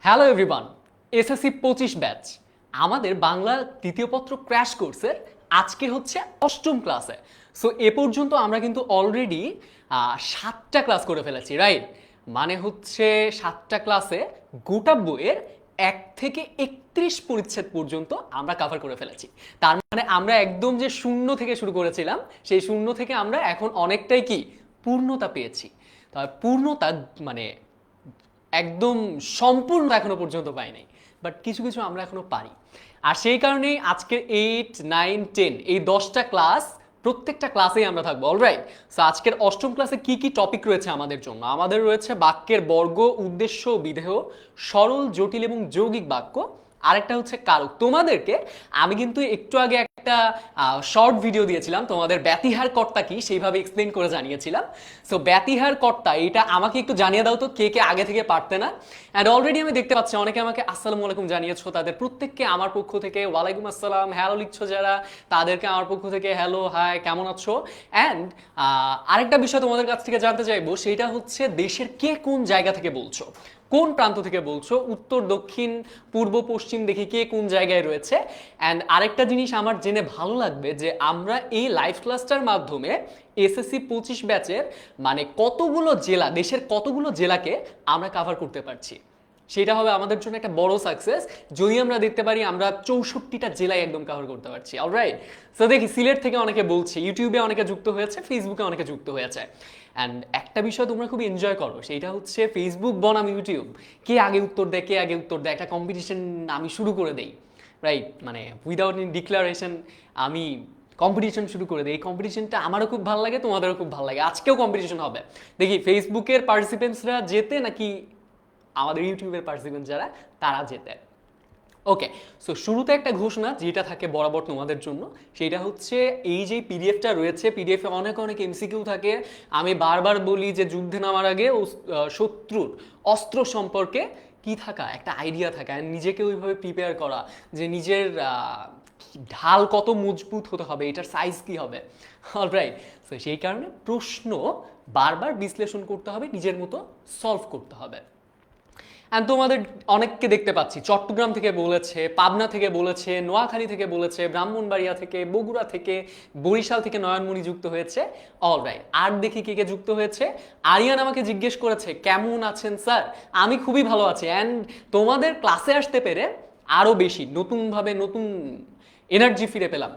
Hello everyone, SSC 25 batch আমাদের বাংলা দ্বিতীয় পত্র ক্র্যাশ কোর্সের আজকে হচ্ছে অষ্টম ক্লাসে। সো এ পর্যন্ত আমরা কিন্তু অলরেডি 7টা ক্লাস করে ফেলেছি, রাইট? মানে হচ্ছে 7টা ক্লাসে গোটা বইয়ের 1 থেকে 31 পরিচ্ছেদ পর্যন্ত আমরা কভার করে ফেলেছি। তার মানে আমরা একদম যে শূন্য থেকে শুরু করেছিলাম, সেই শূন্য থেকে আমরা এখন অনেকটাই কি পূর্ণতা পেয়েছি। তবে পূর্ণতা মানে একদম সম্পূর্ণ এখনো পর্যন্ত পাই নাই, বাট কিছু কিছু আমরা এখনো পারি। আর সেই কারণেই আজকের 8, 9, 10 এই 10টা ক্লাস প্রত্যেকটা ক্লাসেই আমরা থাকবো। অলরাইট, সো আজকের অষ্টম ক্লাসে কি কি টপিক রয়েছে আমাদের জন্য? আমাদের রয়েছে বাক্যের বর্গ, উদ্দেশ্য, বিধেয়, সরল, জটিল এবং যৌগিক বাক্য। আরেকটা হচ্ছে কারক। তোমাদেরকে আমি কিন্তু একটু আগে একটা শর্ট ভিডিও দিয়েছিলাম, তোমাদের ব্যতিহার কর্তা কি সেইভাবে এক্সপ্লেন করে জানিয়েছিলাম। সো ব্যতিহার কর্তা এটা আমাকে একটু জানিয়ে দাও তো, কে কে আগে থেকে পারতে না। অ্যান্ড অলরেডি আমি দেখতে পাচ্ছি অনেকে আমাকে আসসালামু আলাইকুম জানিয়েছো, তাদের প্রত্যেককে আমার পক্ষ থেকে ওয়ালাইকুম আসসালাম। হ্যালো লিখছো যারা, তাদেরকে আমার পক্ষ থেকে হ্যালো, হাই, কেমন আছো? অ্যান্ড আরেকটা বিষয় তোমাদের কাছ থেকে জানতে চাইবো, সেটা হচ্ছে দেশের কে কোন জায়গা থেকে বলছো, কোন প্রান্ত থেকে বলছো, উত্তর, দক্ষিণ, পূর্ব, পশ্চিম, দেখি কে কোন জায়গায় রয়েছে। অ্যান্ড আরেকটা জিনিস আমার জেনে ভালো লাগবে যে আমরা এই লাইভ ক্লাসটার মাধ্যমে এসএসসি 25 ব্যাচের মানে কতগুলো জেলা, দেশের কতগুলো জেলাকে আমরা কভার করতে পারছি, সেটা হবে আমাদের জন্য একটা বড় সাকসেস যদি আমরা দেখতে পারি আমরা 64টা জেলায় একদম কভার করতে পারছি। অলরাইট, সো দেখি সিলেট থেকে অনেকে বলছে, ইউটিউবে অনেকে যুক্ত হয়েছে, ফেসবুকে অনেকে যুক্ত হয়েছে। অ্যান্ড একটা বিষয় তোমরা খুব এনজয় করো, সেইটা হচ্ছে ফেসবুক বনাম ইউটিউব, কে আগে উত্তর দেয়, কে আগে উত্তর দেয়, একটা কম্পিটিশন আমি শুরু করে দেই, রাইট? মানে উইদাউট এনি ডিক্লারেশন আমি কম্পিটিশন শুরু করে দিই। এই কম্পিটিশনটা আমারও খুব ভালো লাগে, তোমাদেরও খুব ভালো লাগে। আজকেও কম্পিটিশন হবে, দেখি ফেসবুকের পার্টিসিপেন্টসরা জেতে নাকি আমাদের ইউটিউবের পার্টিসিপেন্ট যারা তারা জেতে। ওকে, সো শুরুতে একটা ঘোষণা যেটা থাকে বরাবর তোমাদের জন্য, সেটা হচ্ছে এই যে পিডিএফটা রয়েছে, পিডিএফে অনেক অনেক এমসিকিউ থাকে। আমি বারবার বলি যে যুদ্ধে নামার আগে শত্রুর অস্ত্র সম্পর্কে কি থাকা, একটা আইডিয়া থাকা, নিজেকে ওইভাবে প্রিপেয়ার করা যে নিজের ঢাল কত মজবুত হতে হবে, এটার সাইজ কি হবে। অলরাইট, সো সেই কারণে প্রশ্ন বারবার বিশ্লেষণ করতে হবে, নিজের মতো সলভ করতে হবে। অ্যান্ড তোমাদের অনেককে দেখতে পাচ্ছি চট্টগ্রাম থেকে বলেছে, পাবনা থেকে বলেছে, নোয়াখালী থেকে বলেছে, ব্রাহ্মণবাড়িয়া থেকে, বগুড়া থেকে, বরিশাল থেকে নয়নমণি যুক্ত হয়েছে। অলরাইট, আর দেখি কে কে যুক্ত হয়েছে। আরিয়ান আমাকে জিজ্ঞেস করেছে কেমন আছেন স্যার, আমি খুবই ভালো আছি। অ্যান্ড তোমাদের ক্লাসে আসতে পেরে আরও বেশি নতুনভাবে নতুন এনার্জি ফিরে পেলাম।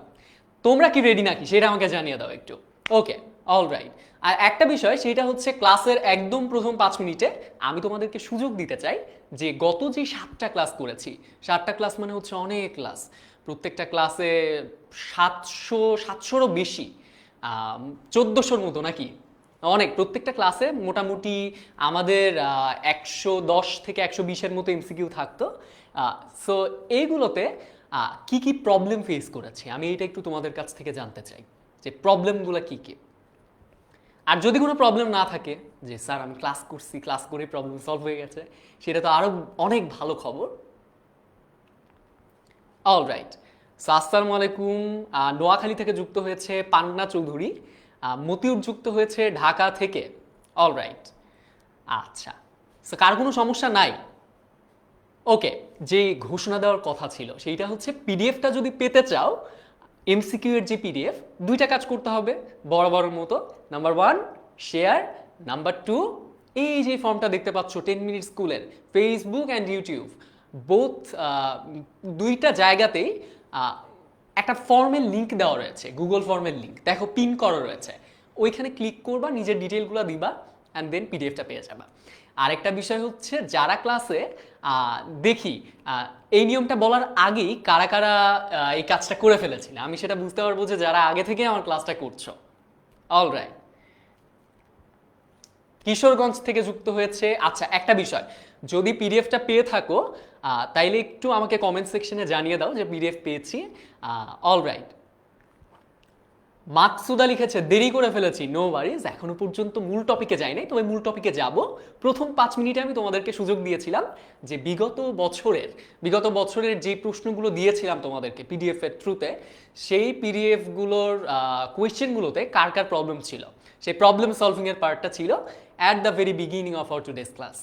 তোমরা কি রেডি নাকি সেটা আমাকে জানিয়ে দাও একটু। ওকে, অলরাইট। আর একটা বিষয় সেটা হচ্ছে ক্লাসের একদম প্রথম 5 মিনিটে আমি তোমাদেরকে সুযোগ দিতে চাই যে গত যে 7টা ক্লাস করেছি, 7টা ক্লাস মানে হচ্ছে অনেক ক্লাস, প্রত্যেকটা ক্লাসে 700-700রও বেশি, 1400-র মতো নাকি, অনেক। প্রত্যেকটা ক্লাসে মোটামুটি আমাদের 110 থেকে 120-এর মতো এমসিকিউ থাকতো। সো এইগুলোতে কি কি প্রবলেম ফেস করেছি আমি এটা একটু তোমাদের কাছ থেকে জানতে চাই, যে প্রবলেমগুলো কি কি। আর যদি কোনো প্রবলেম না থাকে যে স্যার আমি ক্লাস করছি, ক্লাস করে প্রবলেম সলভ হয়ে গেছে, সেটা তো আরও অনেক ভালো খবর। অলরাইট, সো আসসালামু আলাইকুম। নোয়াখালী থেকে যুক্ত হয়েছে পান্না চৌধুরী, মতিউর যুক্ত হয়েছে ঢাকা থেকে। অলরাইট, আচ্ছা, সো কার কোনো সমস্যা নাই? ওকে, যে ঘোষণা দেওয়ার কথা ছিল সেইটা হচ্ছে পিডিএফটা যদি পেতে চাও, এমসিকিউ এর যে পিডিএফ, দুইটা কাজ করতে হবে বরাবরের মতো। নাম্বার 1 শেয়ার, নাম্বার 2 এই যে ফর্মটা দেখতে পাচ্ছ 10 মিনিট স্কুলের, ফেসবুক অ্যান্ড ইউটিউব বোথ দুইটা জায়গাতেই একটা ফর্মের লিঙ্ক দেওয়া রয়েছে, গুগল ফর্মের লিঙ্ক দেখো পিন করা রয়েছে, ওইখানে ক্লিক করবা, নিজের ডিটেলগুলো দিবা, অ্যান্ড দেন পিডিএফটা পেয়ে যাবা। আরেকটা বিষয় হচ্ছে যারা ক্লাসে দেখি এই নিয়মটা বলার আগেই কারা কারা এই কাজটা করে ফেলেছিল, আমি সেটা বুঝতে পারবো যে যারা আগে থেকে আমার ক্লাসটা করছো। অলরাইট, কিশোরগঞ্জ থেকে যুক্ত হয়েছে। আচ্ছা, একটা বিষয়, যদি পিডিএফটা পেয়ে থাকো তাইলে একটু আমাকে কমেন্ট সেকশনে জানিয়ে দাও যে পিডিএফ পেয়েছি। অলরাইট, মাকসুদা লিখেছে দেরি করে ফেলেছি, নো ওয়ারিজ, এখনো পর্যন্ত মূল টপিকে যাই নাই, তবে মূল টপিকে যাব। প্রথম 5 মিনিটে আমি তোমাদেরকে সুযোগ দিয়েছিলাম যে বিগত বছরের যে প্রশ্নগুলো দিয়েছিলাম তোমাদেরকে পিডিএফ এর থ্রুতে, সেই পিডিএফগুলোর কোয়েশ্চেনগুলোতে কার কার প্রবলেম ছিল, সেই প্রবলেম সলভিং এর পার্টটা ছিল at the very beginning of our today's class.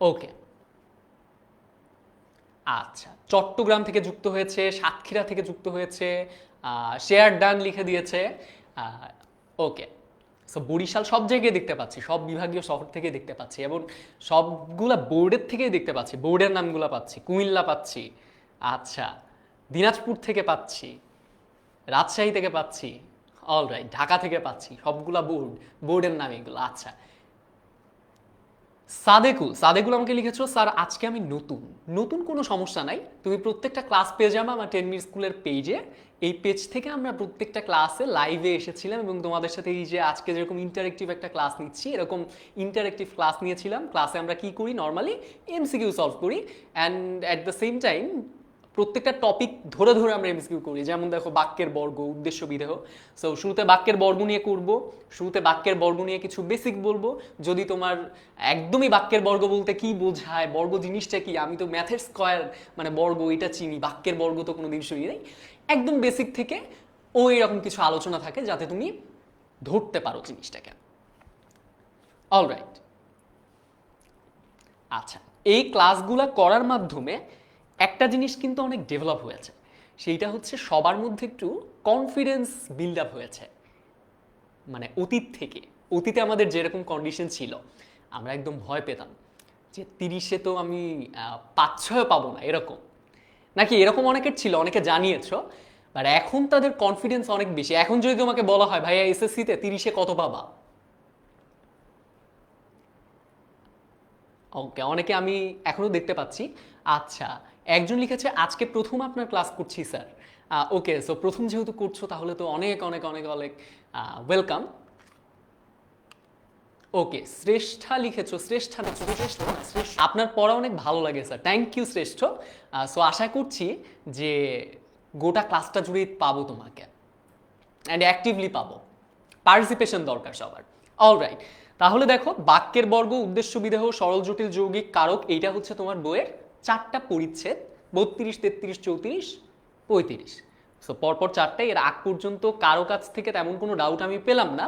Okay, আচ্ছা, চট্টগ্রাম থেকে যুক্ত হয়েছে, সাতক্ষীরা থেকে যুক্ত হয়েছে, শেয়ার ডান লিখে দিয়েছে। ওকে, সো বরিশাল সব জায়গায় দেখতে পাচ্ছি, সব বিভাগীয় শহর থেকে দেখতে পাচ্ছি, এবং সবগুলা বোর্ডের থেকেই দেখতে পাচ্ছি, বোর্ডের নামগুলো পাচ্ছি, কুমিল্লা পাচ্ছি, আচ্ছা, দিনাজপুর থেকে পাচ্ছি, রাজশাহী থেকে পাচ্ছি, অলরাইট, ঢাকা থেকে পাচ্ছি, সবগুলা বোর্ডের নাম এগুলো। আচ্ছা, সাদেকুল আমাকে লিখেছো, স্যার আজকে আমি নতুন। নতুন কোনো সমস্যা নাই, তুমি প্রত্যেকটা ক্লাস পেয়ে যাবে আমার 10 মিনিট স্কুলের পেজে। এই পেজ থেকে আমরা প্রত্যেকটা ক্লাসে লাইভে এসেছিলাম, এবং তোমাদের সাথে এই যে আজকে যেরকম ইন্টারেক্টিভ একটা ক্লাস নিচ্ছি, এরকম ইন্টারেক্টিভ ক্লাস নিয়েছিলাম। ক্লাসে আমরা কি করি, নর্মালি এমসিকিউ সলভ করি, and at the same time প্রত্যেকটা টপিক ধরে ধরে আমরা এমসিকিউ করি। যেমন দেখো, বাক্যের বর্গ, উদ্দেশ্য, বিধেয়। সো শুরুতে বাক্যের বর্গ নিয়ে করব, শুরুতে বাক্যের বর্গ নিয়ে কিছু বেসিক বলবো। যদি তোমার একদমই বাক্যের বর্গ বলতে কি বোঝায়, বর্গ জিনিসটা কি, আমি তো ম্যাথের স্কয়ার মানে বর্গ এটা চিনি, বাক্যের বর্গ তো কোনো দিন শুনি নেই। একদম বেসিক থেকে ওই রকম কিছু আলোচনা থাকে যাতে তুমি ধরতে পারো জিনিসটাকে। অলরাইট, আচ্ছা, এই ক্লাসগুলো করার মাধ্যমে একটা জিনিস কিন্তু অনেক ডেভেলপ হয়েছে, সেইটা হচ্ছে সবার মধ্যে একটু কনফিডেন্স বিল্ড আপ হয়েছে। মানে অতীতে আমাদের যেরকম কন্ডিশন ছিল, আমরা একদম ভয় পেতাম যে 30-এ তো আমি 5-6 পাবো না, এরকম নাকি, এরকম অনেকের ছিল, অনেকে জানিয়েছো। বাট এখন তাদের কনফিডেন্স অনেক বেশি। এখন যদি তোমাকে বলা হয় ভাইয়া এসএসসিতে 30-এ কত পাবা, ওকে, অনেকে আমি এখনো দেখতে পাচ্ছি। আচ্ছা, একজন লিখেছে আজকে প্রথম আপনার ক্লাস করছি স্যার। ওকে, সো প্রথম যেহেতু করছো তাহলে তো অনেক অনেক অনেক অনেক ওয়েলকাম। ওকে, শ্রেষ্ঠা লিখেছো, শ্রেষ্ঠা না, শ্রেষ্ঠ না, শ্রেষ্ঠ। আপনার পড়া অনেক ভালো লাগে স্যার, থ্যাংক ইউ শ্রেষ্ঠ। সো আশা করছি যে গোটা ক্লাসটা জুড়েই পাবো তোমাকে, অ্যান্ড অ্যাক্টিভলি পাবো, পার্টিসিপেশন দরকার সবার। অলরাইট, তাহলে দেখো, বাক্যের বর্গ, উদ্দেশ্য, বিধেয়, সরল জটিল যৌগিক কারক, এইটা হচ্ছে তোমার বইয়ের 4টা পরিচ্ছেদ, 32, 33, 34, 35। সো পরপর 4টাই। এর আগ পর্যন্ত কারো কাছ থেকে তেমন কোনো ডাউট আমি পেলাম না।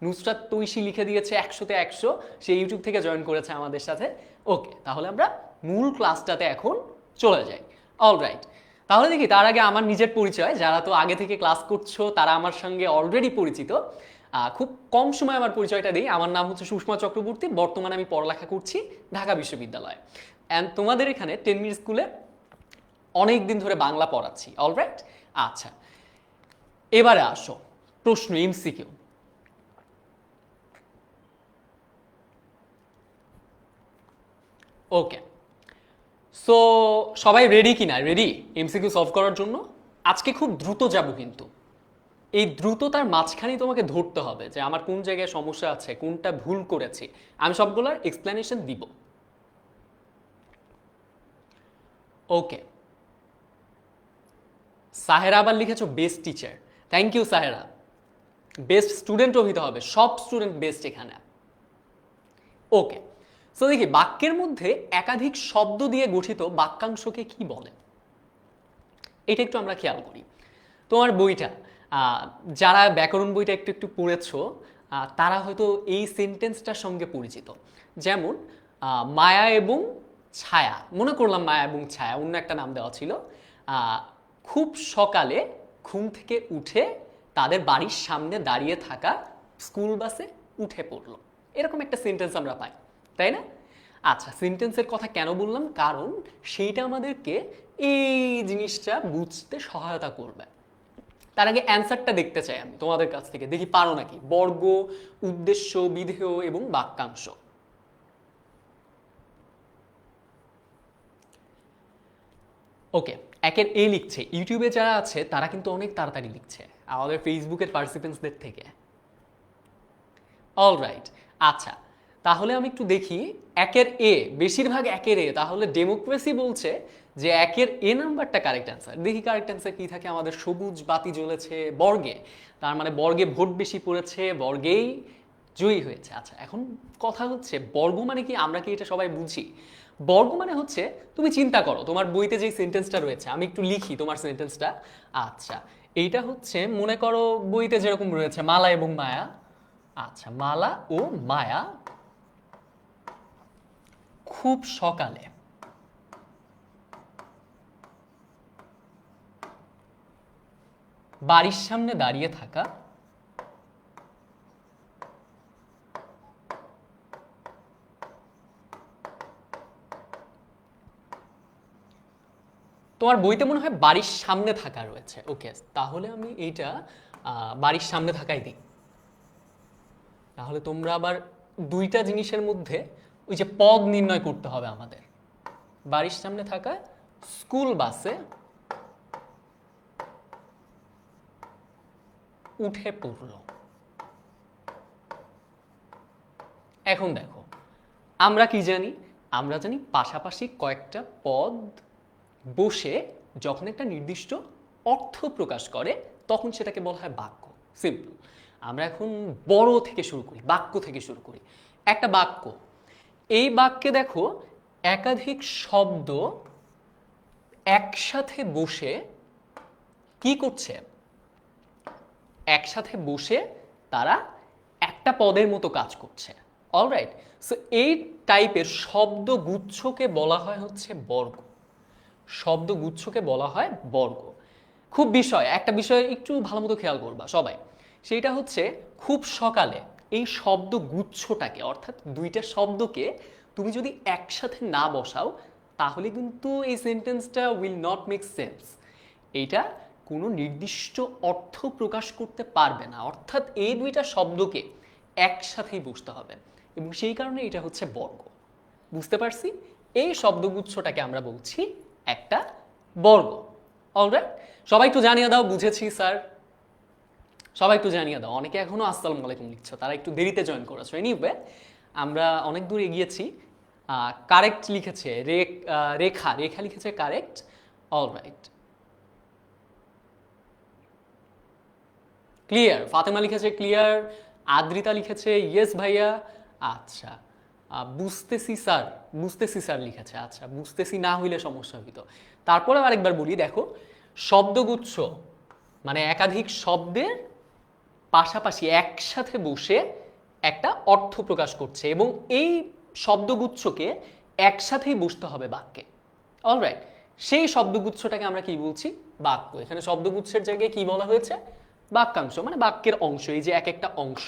নুসরাত তৈশি লিখে দিয়েছে 100-তে 100, সে ইউটিউব থেকে জয়েন করেছে আমাদের সাথে। ওকে, তাহলে আমরা মূল ক্লাসটাতে এখন চলে যাই। অলরাইট, তাহলে দেখি তার আগে আমার নিজের পরিচয়। যারা তো আগে থেকে ক্লাস করছো তারা আমার সঙ্গে অলরেডি পরিচিত। খুব কম সময় আমার পরিচয়টা দিই। আমার নাম হচ্ছে সুষমা চক্রবর্তী, বর্তমানে আমি পড়ালেখা করছি ঢাকা বিশ্ববিদ্যালয়ে, অ্যান্ড তোমাদের এখানে 10 মিনিট স্কুলে অনেক দিন ধরে বাংলা পড়াচ্ছি। অলরাইট, আচ্ছা, এবারে আসো প্রশ্ন, এমসিকিউ। ওকে, সো সবাই রেডি কিনা, রেডি এমসিকিউ সলভ করার জন্য? আজকে খুব দ্রুত যাব, কিন্তু এই দ্রুততার মাঝখানেই তোমাকে ধরতে হবে যে আমার কোন জায়গায় সমস্যা আছে, কোনটা ভুল করেছি। আমি সবগুলোর এক্সপ্লেনেশন দিব। ওকে, সাহেরা আবার লিখেছো best teacher, thank you Sahera. Best স্টুডেন্টও হইতে হবে, সব স্টুডেন্ট বেস্ট এখানে। ওকে, সো দেখি, বাক্যের মধ্যে একাধিক শব্দ দিয়ে গঠিত বাক্যাংশকে কি বলে, এটা একটু আমরা খেয়াল করি। তোমার বইটা, যারা ব্যাকরণ বইটা একটু একটু পড়েছো, তারা হয়তো এই সেন্টেন্সটার সঙ্গে পরিচিত। যেমন মায়া এবং ছায়া, মনে করলাম মায়া এবং ছায়া, অন্য একটা নাম দেওয়া ছিল। খুব সকালে ঘুম থেকে উঠে তাদের বাড়ির সামনে দাঁড়িয়ে থাকা স্কুল বাসে উঠে পড়লো, এরকম একটা সেন্টেন্স আমরা পাই, তাই না? আচ্ছা, সেন্টেন্সের কথা কেন বললাম, কারণ সেইটা আমাদেরকে এই জিনিসটা বুঝতে সহায়তা করবে। তার আগে অ্যান্সারটা দেখতে চাই আমি তোমাদের কাছ থেকে, দেখি পারো নাকি। বর্গ, উদ্দেশ্য, বিধেয় এবং বাক্যাংশ। ওকে, একের এ লিখছে। ইউটিউবে যারা আছে তারা কিন্তু অনেক তাড়াতাড়ি লিখছে আমাদের ফেসবুকের পার্টিসিপেন্টসদের থেকে। অলরাইট, আচ্ছা, তাহলে আমি একটু দেখি একের এ, বেশিরভাগ একের এ। তাহলে ডেমোক্রেসি বলছে যে একের এ নাম্বারটা কারেক্ট অ্যান্সার। দেখি কারেক্ট অ্যান্সার কি থাকে। আমাদের সবুজ বাতি জ্বলেছে বর্গে, তার মানে বর্গে ভোট বেশি পড়েছে, বর্গেই জয়ী হয়েছে। আচ্ছা, এখন কথা হচ্ছে বর্গ মানে কি, আমরা কি এটা সবাই বুঝি? বর্গ মানে হচ্ছে, তুমি চিন্তা করো তোমার বইতে যে সেন্টেন্সটা রয়েছে, আমি একটু লিখি তোমার সেন্টেন্সটা। আচ্ছা, এইটা হচ্ছে, মনে করো বইতে যেরকম রয়েছে মালা এবং মায়া। আচ্ছা, মালা ও মায়া খুব সকালে। বাড়ির সামনে দাঁড়িয়ে থাকা। তোমার বইতে মনে হয় বাড়ির সামনে থাকা রয়েছে, ওকে, তাহলে আমি এইটা বাড়ির সামনে থাকাই দিই। তাহলে তোমরা আবার দুইটা জিনিসের মধ্যে ওই যে পদ নির্ণয় করতে হবে আমাদের। বাড়ির সামনে থাকা স্কুল বাসে উঠে পড়ল। এখন দেখো আমরা কি জানি, আমরা জানি পাশাপাশি কয়েকটা পদ বসে যখন একটা নির্দিষ্ট অর্থ প্রকাশ করে তখন সেটাকে বলা হয় বাক্য। সিম্পল। আমরা এখন বড় থেকে শুরু করি, বাক্য থেকে শুরু করি। একটা বাক্য, এই বাক্যে দেখো একাধিক শব্দ একসাথে বসে কি করছে, একসাথে বসে তারা একটা পদের মতো কাজ করছে। অলরাইট, সো এই টাইপের শব্দগুচ্ছকে বলা হয় হচ্ছে বর্গ। শব্দগুচ্ছকে বলা হয় বর্গ। খুব একটা বিষয় একটু ভালো মতো খেয়াল করবা সবাই, সেটা হচ্ছে খুব সকালে এই শব্দগুচ্ছটাকে অর্থাৎ দুইটা শব্দকে তুমি যদি একসাথে না বসাও তাহলে কিন্তু এই সেন্টেন্সটা উইল নট মেক সেন্স। এইটা কোনো নির্দিষ্ট অর্থ প্রকাশ করতে পারবে না, অর্থাৎ এই দুইটা শব্দকে একসাথেই বসতে হবে এবং সেই কারণে এটা হচ্ছে বর্গ। বুঝতে পারছি? এই শব্দগুচ্ছটাকে আমরা বলছি একটা বর্গ। অলরাইট, সবাই একটু জানিয়ে দাও বুঝেছি স্যার, সবাই একটু জানিয়ে দাও। অনেকে এখনো আসসালামু আলাইকুম লিখছো, তারা একটু দেরিতে জয়েন করেছো। এনিওয়ে আমরা অনেক দূর এগিয়েছি। কারেক্ট লিখেছে রেখা, রেখা লিখেছে কারেক্ট। Alright, clear. ফাতেমা লিখেছে ক্লিয়ার। আদ্রিতা লিখেছে ইয়েস ভাইয়া। আচ্ছা, বুঝতেছি স্যার, বুঝতেছি স্যার লিখেছে। আচ্ছা, বুঝতেছি না হইলে সমস্যা হইতো। তারপরে আরেকবার বলি, দেখো শব্দগুচ্ছ মানে একাধিক শব্দের পাশাপাশি একসাথে বসে একটা অর্থ প্রকাশ করছে এবং এই শব্দগুচ্ছকে একসাথেই বসতে হবে বাক্যে। অলরাইট, সেই শব্দগুচ্ছটাকে আমরা কি বলছি, বাক্য। এখানে শব্দগুচ্ছের জায়গায় কি বলা হয়েছে, বাক্যাংশ, মানে বাক্যের অংশ। এই যে এক একটা অংশ,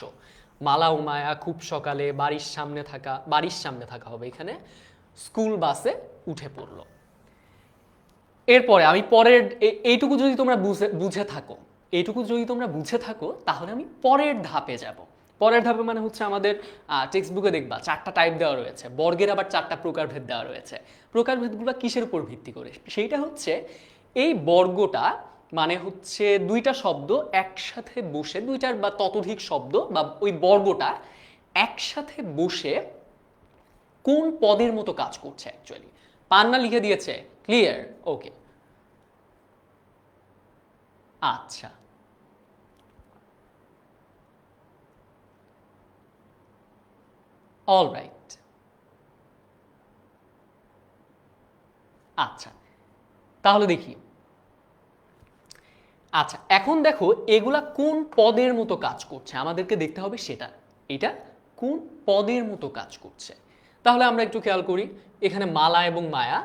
মালা ও মায়া খুব সকালে বাড়ির সামনে থাকা, বাড়ির সামনে থাকা হবে এখানে স্কুল বাসে উঠে পড়লো। এরপরে আমি পরের এইটুকু যদি তোমরা বুঝে থাকো, এইটুকু যদি তোমরা বুঝে থাকো তাহলে আমি পরের ধাপে যাব। পরের ধাপে মানে হচ্ছে আমাদের টেক্সট বুকে দেখবা 4টা টাইপ দেওয়া রয়েছে, বর্গের আবার 4টা প্রকারভেদ দেওয়া রয়েছে। প্রকারভেদগুলো কিসের উপর ভিত্তি করে, সেইটা হচ্ছে এই বর্গটা মানে হচ্ছে দুইটা শব্দ একসাথে বসে, দুইটার বা ততোধিক শব্দ বা ওই বর্গটা একসাথে বসে কোন পদের মতো কাজ করছে। অ্যাকচুয়ালি পান্না লিখে দিয়েছে ক্লিয়ার, ওকে। আচ্ছা, অলরাইট। আচ্ছা, তাহলে দেখি। আচ্ছা, এখন দেখো এগুলা কোন পদের মতো কাজ করছে আমাদেরকে দেখতে হবে সেটা, এটা কোন পদের মতো কাজ করছে। তাহলে আমরা একটু খেয়াল করি, এখানে মালা এবং মায়া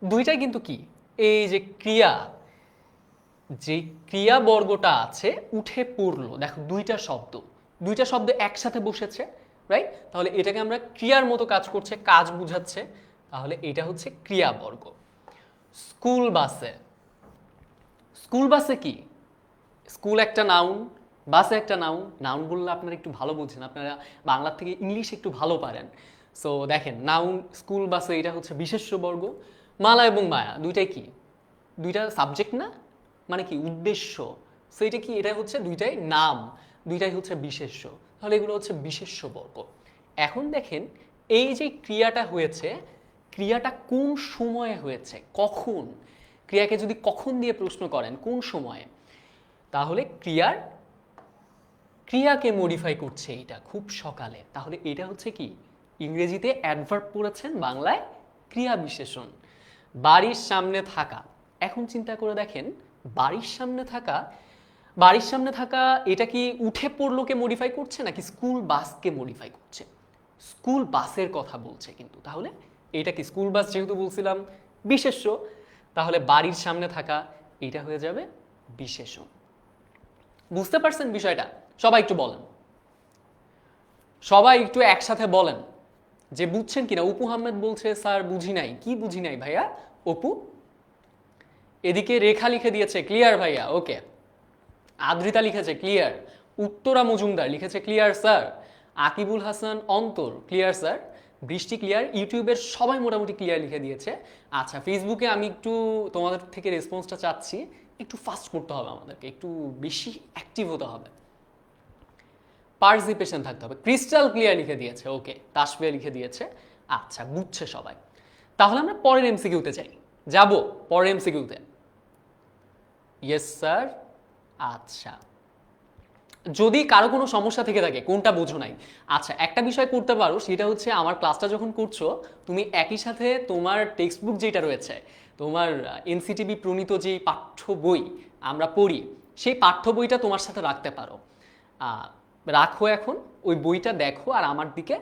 দুইটাই কিন্তু কি, এই যে ক্রিয়া, যে ক্রিয়া বর্গটা আছে উঠে পড়লো, দেখো দুইটা শব্দ, দুইটা শব্দ একসাথে বসেছে, রাইট? তাহলে এটাকে আমরা ক্রিয়ার মতো কাজ করছে, কাজ বুঝাচ্ছে, তাহলে এটা হচ্ছে ক্রিয়া বর্গ। স্কুল বাসে, স্কুল বাসে কি, স্কুল একটা নাউন, বাসে একটা নাউন। নাউন বললে আপনারা একটু ভালো বুঝেন, আপনারা বাংলার থেকে ইংলিশ একটু ভালো পারেন। সো দেখেন, নাউন স্কুল বাসে এটা হচ্ছে বিশেষ্য বর্গ। মালা এবং মায়া দুইটাই কি, দুইটা সাবজেক্ট না, মানে কি উদ্দেশ্য। সো এটা কি, এটা হচ্ছে দুইটাই নাম, দুইটাই হচ্ছে বিশেষ্য, তাহলে এগুলো হচ্ছে বিশেষ্য বর্গ। এখন দেখেন এই যে ক্রিয়াটা হয়েছে, ক্রিয়াটা কোন সময়ে হয়েছে, কখন, ক্রিয়াকে যদি কখন দিয়ে প্রশ্ন করেন কোন সময়ে, তাহলে ক্রিয়াকে মডিফাই করছে এটা খুব সকালে, তাহলে এটা হচ্ছে কি, ইংরেজিতে অ্যাডভার্ব পড়েছেন, বাংলায় ক্রিয়া বিশেষণ। বাড়ির সামনে থাকা, এখন চিন্তা করে দেখেন বাড়ির সামনে থাকা, বাড়ির সামনে থাকা এটা কি উঠে পড়লোকে মডিফাই করছে নাকি স্কুল বাসকে মডিফাই করছে, স্কুল বাসের কথা বলছে কিন্তু, তাহলে এটা কি স্কুল বাস যেহেতু বলছিলাম বিশেষ্য, তাহলে বাড়ির সামনে থাকা এটা হয়ে যাবে বিশেষণ। বুঝতে পারছেন বিষয়টা? সবাই একটু বলেন, সবাই একটু একসাথে বলেন যে বুঝছেন কিনা। অপু আহমেদ বলছে স্যার বুঝি নাই। কি বুঝি নাই ভাইয়া? অপু এদিকে রেখা লিখে দিয়েছে ক্লিয়ার ভাইয়া, ওকে। আদ্রিতা লিখেছে ক্লিয়ার। উত্তরা মজুমদার লিখেছে ক্লিয়ার স্যার। আকিবুল হাসান অন্তর ক্লিয়ার স্যার। বৃষ্টি ক্লিয়ার। ইউটিউবের সবাই মোটামুটি ক্লিয়ার লিখে দিয়েছে। আচ্ছা, ফেসবুকে আমি একটু তোমাদের থেকে রেসপন্সটা চাচ্ছি, একটু ফাস্ট করতে হবে আমাদেরকে, একটু বেশি অ্যাক্টিভ হতে হবে, পার্টিসিপেশন থাকতে হবে। ক্রিস্টাল ক্লিয়ার লিখে দিয়েছে, ওকে। তাসফিয়া লিখে দিয়েছে। আচ্ছা, বুঝছে সবাই। তাহলে আমরা পরের এমসিকিউতে যাই। যাব পরের এমসিকিউতে। Yes sir. আচ্ছা, যদি কারো কোনো সমস্যা থেকে থাকে, কোনটা বোঝো নাই, আচ্ছা একটা বিষয় করতে পারো, সেটা হচ্ছে আমার ক্লাসটা যখন করছো তুমি একই সাথে তোমার টেক্সট বুক যেটা রয়েছে, তোমার এনসিটিবি প্রণীত যে পাঠ্য বই আমরা পড়ি, সেই পাঠ্য বইটা তোমার সাথে রাখতে পারো। রাখো, এখন ওই বইটা দেখো আর আমার দিকে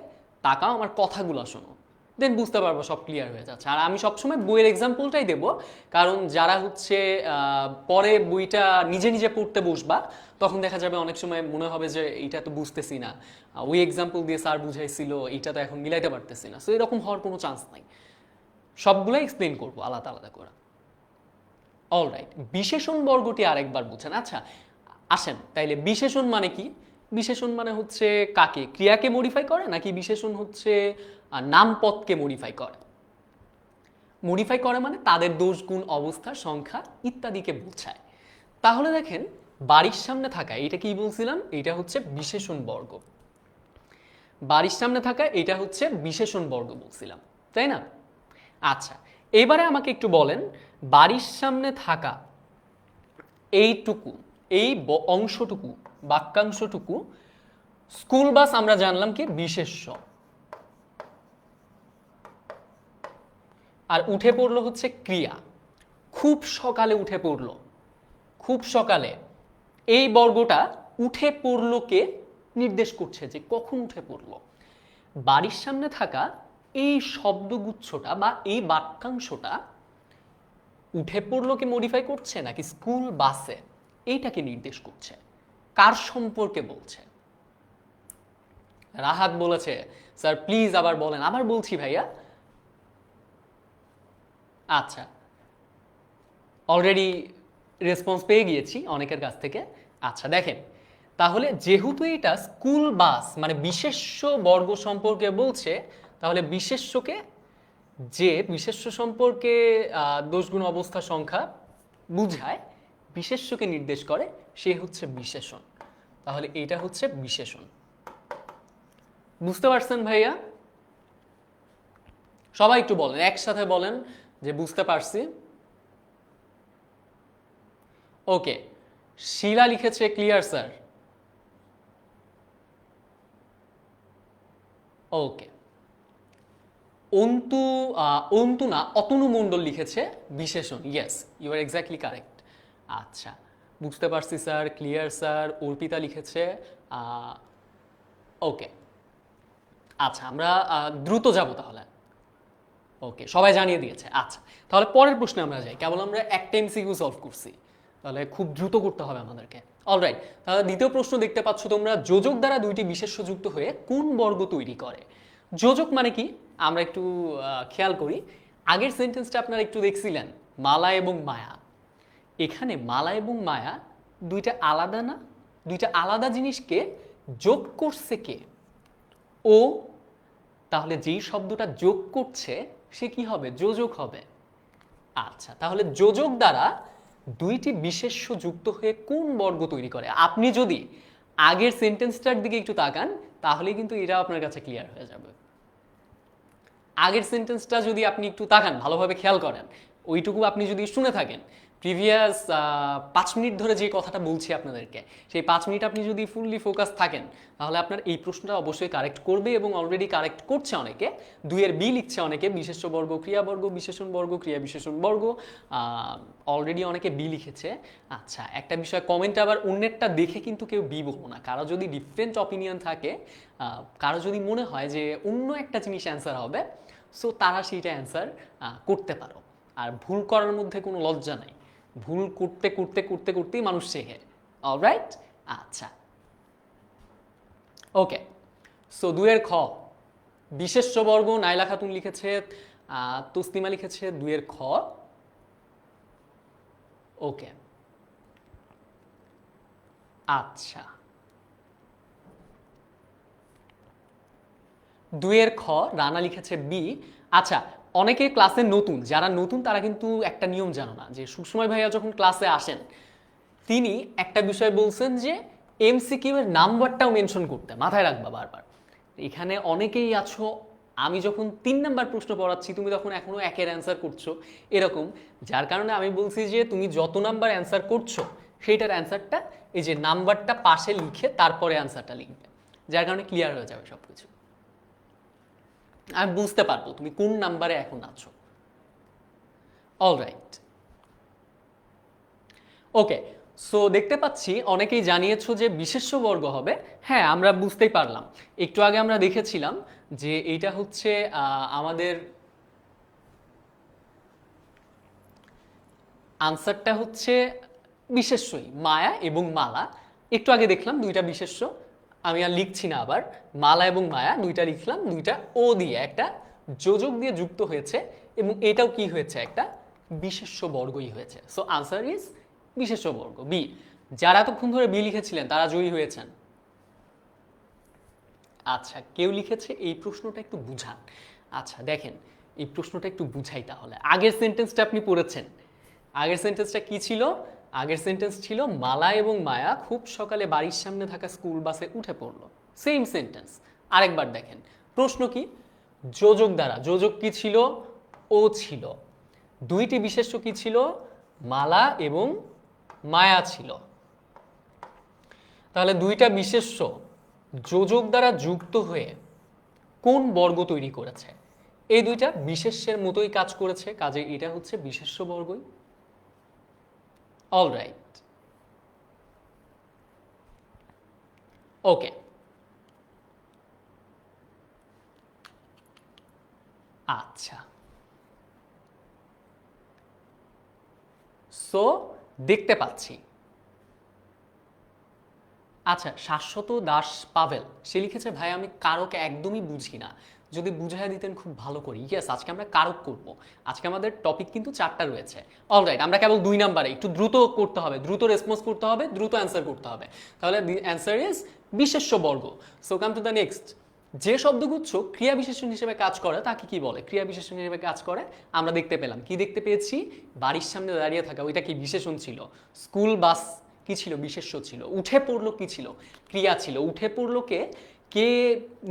তাকাও, আমার কথাগুলো শোনো, দেন বুঝতে পারবো সব ক্লিয়ার হয়ে যাচ্ছে। আর আমি সবসময় বইয়ের এক্সাম্পলটাই দেবো, কারণ যারা হচ্ছে পরে বইটা নিজে নিজে পড়তে বসবা, তখন দেখা যাবে অনেক সময় মনে হবে যে এইটা তো বুঝতেছি না, ওই এক্সাম্পল দিয়ে স্যার বুঝাইছিল, এইটা তো এখন মিলাইতে পারতেছি না। সো এরকম হওয়ার কোনো চান্স নাই, সবগুলো এক্সপ্লেন করবো আলাদা আলাদা করে। অলরাইট, বিশেষণ বর্গটি আরেকবার বুঝেন। আচ্ছা আসেন তাইলে, বিশেষণ মানে কি? বিশেষণ মানে হচ্ছে কাকে, ক্রিয়াকে মডিফাই করে, নাকি বিশেষণ হচ্ছে নামপদকে মডিফাই করে? মডিফাই করে মানে তাদের দোষ, গুণ, অবস্থা, সংখ্যা ইত্যাদিকে বোঝায়। তাহলে দেখেন, বাড়ির সামনে থাকা এটা কি বলছিলাম, এটা হচ্ছে বিশেষণ বর্গ। বাড়ির সামনে থাকা এটা হচ্ছে বিশেষণ বর্গ বলছিলাম, তাই না? আচ্ছা, এবারে আমাকে একটু বলেন, বাড়ির সামনে থাকা এইটুকু, এই অংশটুকু, বাক্যাংশটুকু, স্কুল বাস আমরা জানলাম কি বিশেষ্য, আর উঠে পড়লো হচ্ছে ক্রিয়া। খুব সকালে উঠে পড়লো, খুব সকালে, এই বর্গটা উঠে পড়লোকে নির্দেশ করছে যে কখন উঠে পড়লো। বাড়ির সামনে থাকা এই শব্দগুচ্ছটা বা এই বাক্যাংশটা উঠে পড়লোকে মডিফাই করছে নাকি স্কুল বাসে, এইটাকে নির্দেশ করছে, কার সম্পর্কে বলছে? রাহাত বলেছে স্যার প্লিজ আবার বলেন। আবার বলছি ভাইয়া। আচ্ছা, অলরেডি রেসপন্স পেয়ে গিয়েছি অনেকের কাছ থেকে। আচ্ছা দেখেন, তাহলে যেহেতু এটা স্কুল বাস মানে বিশেষ্য বর্গ সম্পর্কে বলছে, তাহলে বিশেষ্যকে, যে বিশেষ্য সম্পর্কে দোষগুণ, অবস্থা, সংখ্যা বুঝায়, বিশেষ্যকে নির্দেশ করে, সে হচ্ছে বিশেষণ। তাহলে এটা হচ্ছে বিশেষণ। বুঝতে পারছেন ভাইয়া? সবাই একটু বলেন, একসাথে বলেন যে বুঝতে পারছি। ওকে, শিলা লিখেছে ক্লিয়ার স্যার। ওকে, অন্তু না, অতনু মণ্ডল লিখেছে বিশেষণ। Yes, you are exactly correct. আচ্ছা, বুঝতে পারছি স্যার, ক্লিয়ার স্যার। অর্পিতা লিখেছে। ওকে, আচ্ছা আমরা দ্রুত যাব তাহলে। ওকে, সবাই জানিয়ে দিয়েছে। আচ্ছা, তাহলে পরের প্রশ্নে আমরা যাই। কেবল আমরা একটা এমসিকিউ সলভ করছি, তাহলে খুব দ্রুত করতে হবে আমাদেরকে। অলরাইট, তাহলে দ্বিতীয় প্রশ্ন দেখতে পাচ্ছ তোমরা, যোজক দ্বারা দুইটি বিশেষ্য যুক্ত হয়ে কোন বর্গ তৈরি করে? যোজক মানে কি আমরা একটু খেয়াল করি। আগের সেন্টেন্সটা আপনারা একটু দেখছিলেন, মালা এবং মায়া। এখানে মালা এবং মায়া দুইটা আলাদা না? দুইটা আলাদা জিনিসকে যোগ করছে কে? ও। তাহলে যেই শব্দটা যোগ করছে সে কি হবে? যোজক হবে। আচ্ছা, তাহলে যোজক দ্বারা দুইটি বিশেষ্য যুক্ত হয়ে কোন বর্গ তৈরি করে? আপনি যদি আগের সেন্টেন্সটার দিকে একটু তাকান, তাহলে কিন্তু এটা আপনার কাছে ক্লিয়ার হয়ে যাবে। আগের সেন্টেন্সটা যদি আপনি একটু তাকান, ভালোভাবে খেয়াল করেন, ওইটুকু আপনি যদি শুনে থাকেন, প্রিভিয়াস 5 মিনিট ধরে যে কথাটা বলছি আপনাদেরকে, সেই 5 মিনিট আপনি যদি ফুললি ফোকাস থাকেন তাহলে আপনার এই প্রশ্নটা অবশ্যই কারেক্ট করবে, এবং অলরেডি কারেক্ট করছে অনেকে। 2-এর বি লিখছে অনেকে, বিশেষ্য বর্গ ক্রিয়াবর্গ, বিশেষণ বর্গ ক্রিয়া বিশেষণ বর্গ, অলরেডি অনেকে বি লিখেছে। আচ্ছা, একটা বিষয় কমেন্টে আবার অন্যেরটা দেখে কিন্তু কেউ বি বলবো না। কারো যদি ডিফারেন্ট অপিনিয়ন থাকে, কারো যদি মনে হয় যে অন্য একটা জিনিস অ্যান্সার হবে, সো তারা সেইটা অ্যান্সার করতে পারো। আর ভুল করার মধ্যে কোনো লজ্জা নাই, ভুল করতে করতে করতে করতেই মানুষ শেখে। অলরাইট, আচ্ছা ওকে। সো 2-এর খ, বিশেষ্য বর্গ নাইলা খাতুন লিখেছে, তসলিমা লিখেছে 2-এর খ। ওকে, আচ্ছা 2-এর খ রানা লিখেছে বি। আচ্ছা, অনেকে ক্লাসে নতুন, যারা নতুন তারা কিন্তু একটা নিয়ম জানো না, যে সুসময় ভাইয়া যখন ক্লাসে আসেন তিনি একটা বিষয় বলছেন যে এমসিকিউ এর নাম্বারটাও মেনশন করতে, মাথায় রাখবা বারবার। এখানে অনেকেই আছো, আমি যখন 3 নাম্বার প্রশ্ন পড়াচ্ছি তুমি তখন এখনো 1-এর অ্যান্সার করছো এরকম, যার কারণে আমি বলছি যে তুমি যত নাম্বার অ্যান্সার করছো সেইটার অ্যান্সারটা এই যে নাম্বারটা পাশে লিখে তারপরে অ্যান্সারটা লিখবে, যার কারণে ক্লিয়ার হয়ে যাবে সব কিছু। আমি বুঝতে পারবো তুমি কোন নাম্বারে এখন আছো। অলরাইট, ওকে। সো দেখতে পাচ্ছি অনেকেই জানিয়েছো যে বিশেষ্য বর্গ হবে। হ্যাঁ, আমরা বুঝতেই পারলাম, একটু আগে আমরা দেখেছিলাম যে এইটা হচ্ছে আমাদের আনসারটা হচ্ছে বিশেষ্যই, মায়া এবং মালা। একটু আগে দেখলাম 2টা বিশেষ্য, আমি আর লিখছি না আবার। মালা এবং মায়া 2টা লিখলাম, 2টা ও দিয়ে একটা যোজক দিয়ে যুক্ত হয়েছে, এবং এটাও কি হয়েছে, একটা বিশেষ্য বর্গই হয়েছে। সো আনসার ইজ বিশেষ্য বর্গ বি। যারা এতক্ষণ ধরে বি লিখেছিলেন তারা জয়ী হয়েছেন। আচ্ছা, কেউ লিখেছে এই প্রশ্নটা একটু বুঝান। আচ্ছা দেখেন, এই প্রশ্নটা একটু বুঝাই তাহলে। আগের সেন্টেন্সটা আপনি পড়েছেন, আগের সেন্টেন্সটা কি ছিল? আগের সেন্টেন্স ছিল মালা এবং মায়া খুব সকালে বাড়ির সামনে থাকা স্কুল বাসে উঠে পড়লো। Same sentence. আরেকবার দেখেন, প্রশ্ন কি? যোজক দ্বারা, যোজক কি ছিল? ও ছিল। 2টি বিশেষ্য কি ছিল? মালা এবং মায়া ছিল। তাহলে 2টা বিশেষ্য যোজক দ্বারা যুক্ত হয়ে কোন বর্গ তৈরি করেছে? এই 2টা বিশেষ্যের মতোই কাজ করেছে, কাজে এটা হচ্ছে বিশেষ্য বর্গই। অলরাইট, ওকে। আচ্ছা, সো দেখতে পাচ্ছি, আচ্ছা শাশ্বত দাস পাভেল সে লিখেছে ভাই আমি কারক একদমই বুঝি না, যদি বুঝাইয়া দিতেন খুব ভালো করি। ইয়েস, আজকে আমরা কারক করব। আজকে আমাদের টপিক কিন্তু 4টা রয়েছে। অলরাইট, আমরা কেবল 2 নাম্বারে একটু দ্রুত করতে হবে, দ্রুত রেসপন্স করতে হবে, দ্রুত অ্যান্সার করতে হবে। তাহলে দি অ্যান্সার ইজ বিশেষ্য বর্গ। So come to the next. যে শব্দগুচ্ছ ক্রিয়া বিশেষণ হিসেবে কাজ করে তাকে কি বলে? ক্রিয়া বিশেষণ হিসেবে কাজ করে আমরা দেখতে পেলাম, কি দেখতে পেয়েছি? বাড়ির সামনে দাঁড়িয়ে থাকা, ওইটা কি বিশেষণ ছিল? স্কুল বাস কি ছিল? বিশেষ্য ছিল। উঠে পড়লো কি ছিল? ক্রিয়া ছিল। উঠে পড়লো কে কে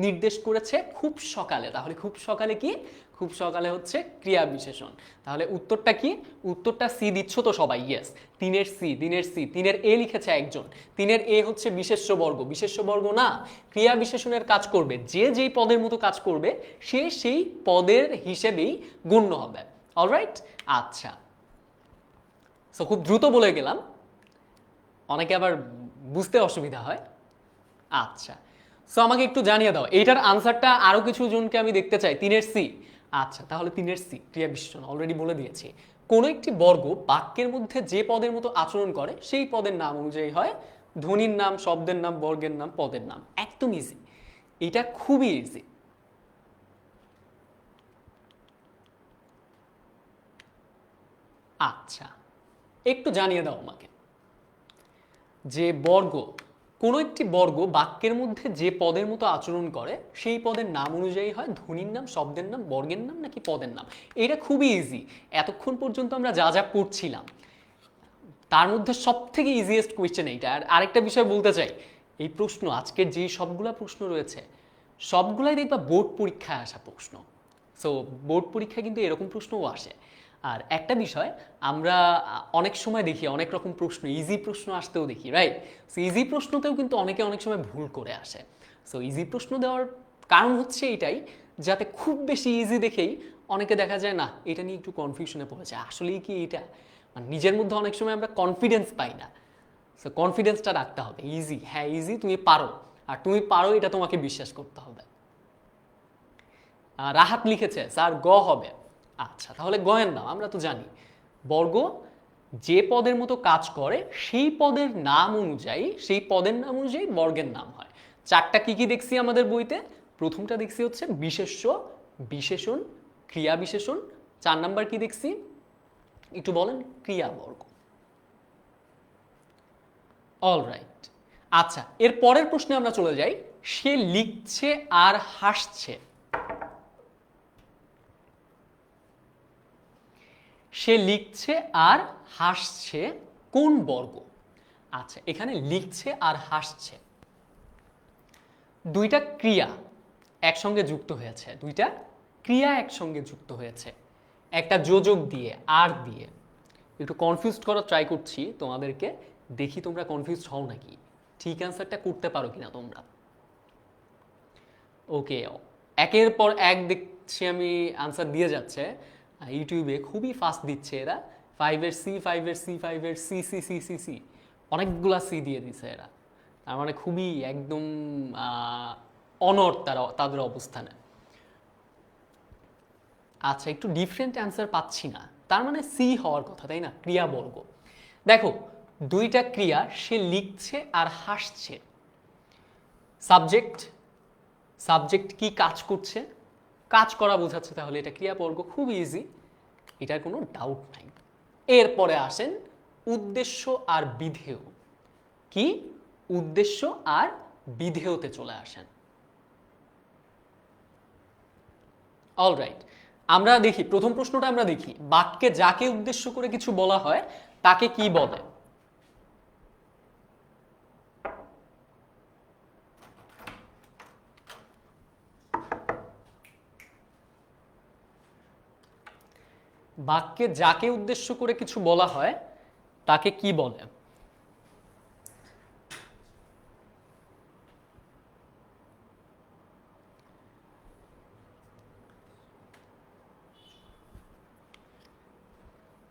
নির্দেশ করেছে? খুব সকালে। তাহলে খুব সকালে কি? খুব সকালে হচ্ছে ক্রিয়া বিশেষণ। তাহলে উত্তরটা কি? উত্তরটা সি দিচ্ছ তো সবাই? ইয়েস, 3-এর সি, 3-এর সি। 3-এর এ লিখেছে একজন। 3-এর এ হচ্ছে বিশেষ্য বর্গ। বিশেষ্য বর্গ না, ক্রিয়া বিশেষণের কাজ করবে। যে যেই পদের মতো কাজ করবে সে সেই পদের হিসেবেই গণ্য হবে। অলরাইট, আচ্ছা। সো খুব দ্রুত বলে গেলাম, অনেকে আবার বুঝতে অসুবিধা হয়। আচ্ছা, সো আমাকে একটু জানিয়ে দাও এইটার আনসারটা। আরো কিছু জনকে আমি দেখতে চাই। 3-এর সি। আচ্ছা, তাহলে 3-এর সি ক্রিয়া বিশেষণ অলরেডি বলে দিয়েছি। কোনো একটি বর্গ বাক্যের মধ্যে যে পদের মতো আচরণ করে সেই পদের নাম অনুযায়ী হয় ধ্বনির নাম, শব্দের নাম, বর্গের নাম, পদের নাম। একদম ইজি, এটা খুবই ইজি। আচ্ছা, একটু জানিয়ে দাও আমাকে যে বর্গ, কোনো একটি বর্গ বাক্যের মধ্যে যে পদের মতো আচরণ করে সেই পদের নাম অনুযায়ী হয় ধ্বনির নাম, শব্দের নাম, বর্গের নাম নাকি পদের নাম। এটা খুবই ইজি। এতক্ষণ পর্যন্ত আমরা যা যা পড়ছিলাম তার মধ্যে সব থেকে ইজিয়েস্ট কোয়েশ্চেন এইটা। আর আরেকটা বিষয় বলতে চাই, এই প্রশ্ন আজকের যে সবগুলা প্রশ্ন রয়েছে সবগুলাই দেখবা বোর্ড পরীক্ষায় আসা প্রশ্ন। সো বোর্ড পরীক্ষায় কিন্তু এরকম প্রশ্নও আসে। আর একটা বিষয়, আমরা অনেক সময় দেখি অনেক রকম প্রশ্ন, ইজি প্রশ্ন আসতেও দেখি, রাইট? সো ইজি প্রশ্নতেও কিন্তু অনেকে অনেক সময় ভুল করে আসে। সো ইজি প্রশ্ন দেওয়ার কারণ হচ্ছে এটাই, যাতে খুব বেশি ইজি দেখেই অনেকে দেখা যায় না এটা নিয়ে একটু কনফিউশনে পড়ে যায়, আসলেই কি এটা, মানে নিজের মধ্যে অনেক সময় আমরা কনফিডেন্স পাই না। সো কনফিডেন্সটা রাখতে হবে, ইজি, হ্যাঁ ইজি, তুমি পারো, আর তুমি পারো এটা তোমাকে বিশ্বাস করতে হবে। রাহাত লিখেছে স্যার গ হবে। আচ্ছা, তাহলে গয়ের নাম আমরা তো জানি, বর্গ যে পদের মতো কাজ করে সেই পদের নাম অনুযায়ী, সেই পদের নাম অনুযায়ী বর্গের নাম হয়। চারটা কি কি দেখছি আমাদের বইতে? প্রথমটা দেখছি হচ্ছে বিশেষ্য, বিশেষণ, ক্রিয়া বিশেষণ। 4 নাম্বার কি দেখছি একটু বলেন? ক্রিয়াবর্গ। অলরাইট। আচ্ছা, এর পরের প্রশ্নে আমরা চলে যাই। সে লিখছে আর হাসছে। সে লিখছে আর হাসছে কোন বর্গ? আচ্ছা, এখানে লিখছে আর হাসছে, দুইটা ক্রিয়া একসঙ্গে যুক্ত হয়েছে, দুইটা ক্রিয়া একসঙ্গে যুক্ত হয়েছে, একটা যোজক দিয়ে, আর দিয়ে। একটু কনফিউজড করার ট্রাই করছি তোমাদেরকে, দেখি তোমরা কনফিউজড হও নাকি, ঠিক অ্যান্সারটা করতে পারো কিনা তোমরা। ওকে, একের পর এক দেখছি আমি আনসার দিয়ে যাচ্ছে ইউটিউবে, খুবই ফাস্ট দিচ্ছে এরা। 5-এর সি, 5-এর সি, 5-এর C C C C C, অনেকগুলা সি দিয়ে দিছে এরা, তার মানে খুবই একদম অনড় তাদের অবস্থানে। আচ্ছা, একটু ডিফারেন্ট অ্যান্সার পাচ্ছি না, তার মানে সি হওয়ার কথা, তাই না? ক্রিয়াবর্গ। দেখো, দুইটা ক্রিয়া, সে লিখছে আর হাসছে, সাবজেক্ট, সাবজেক্ট কি কাজ করছে? কাজ করা বোঝাচ্ছে, তাহলে এটা ক্রিয়াবর্গ, খুব ইজি, এটার কোনো ডাউট নাই। এরপরে আসেন উদ্দেশ্য আর বিধেয়। কি? উদ্দেশ্য আর বিধেয়তে চলে আসেন। অলরাইট, আমরা দেখি প্রথম প্রশ্নটা, আমরা দেখি বাক্যে যাকে উদ্দেশ্য করে কিছু বলা হয় তাকে কি বলে? বাক্যে যাকে উদ্দেশ্য করে কিছু বলা হয় তাকে কি বলে?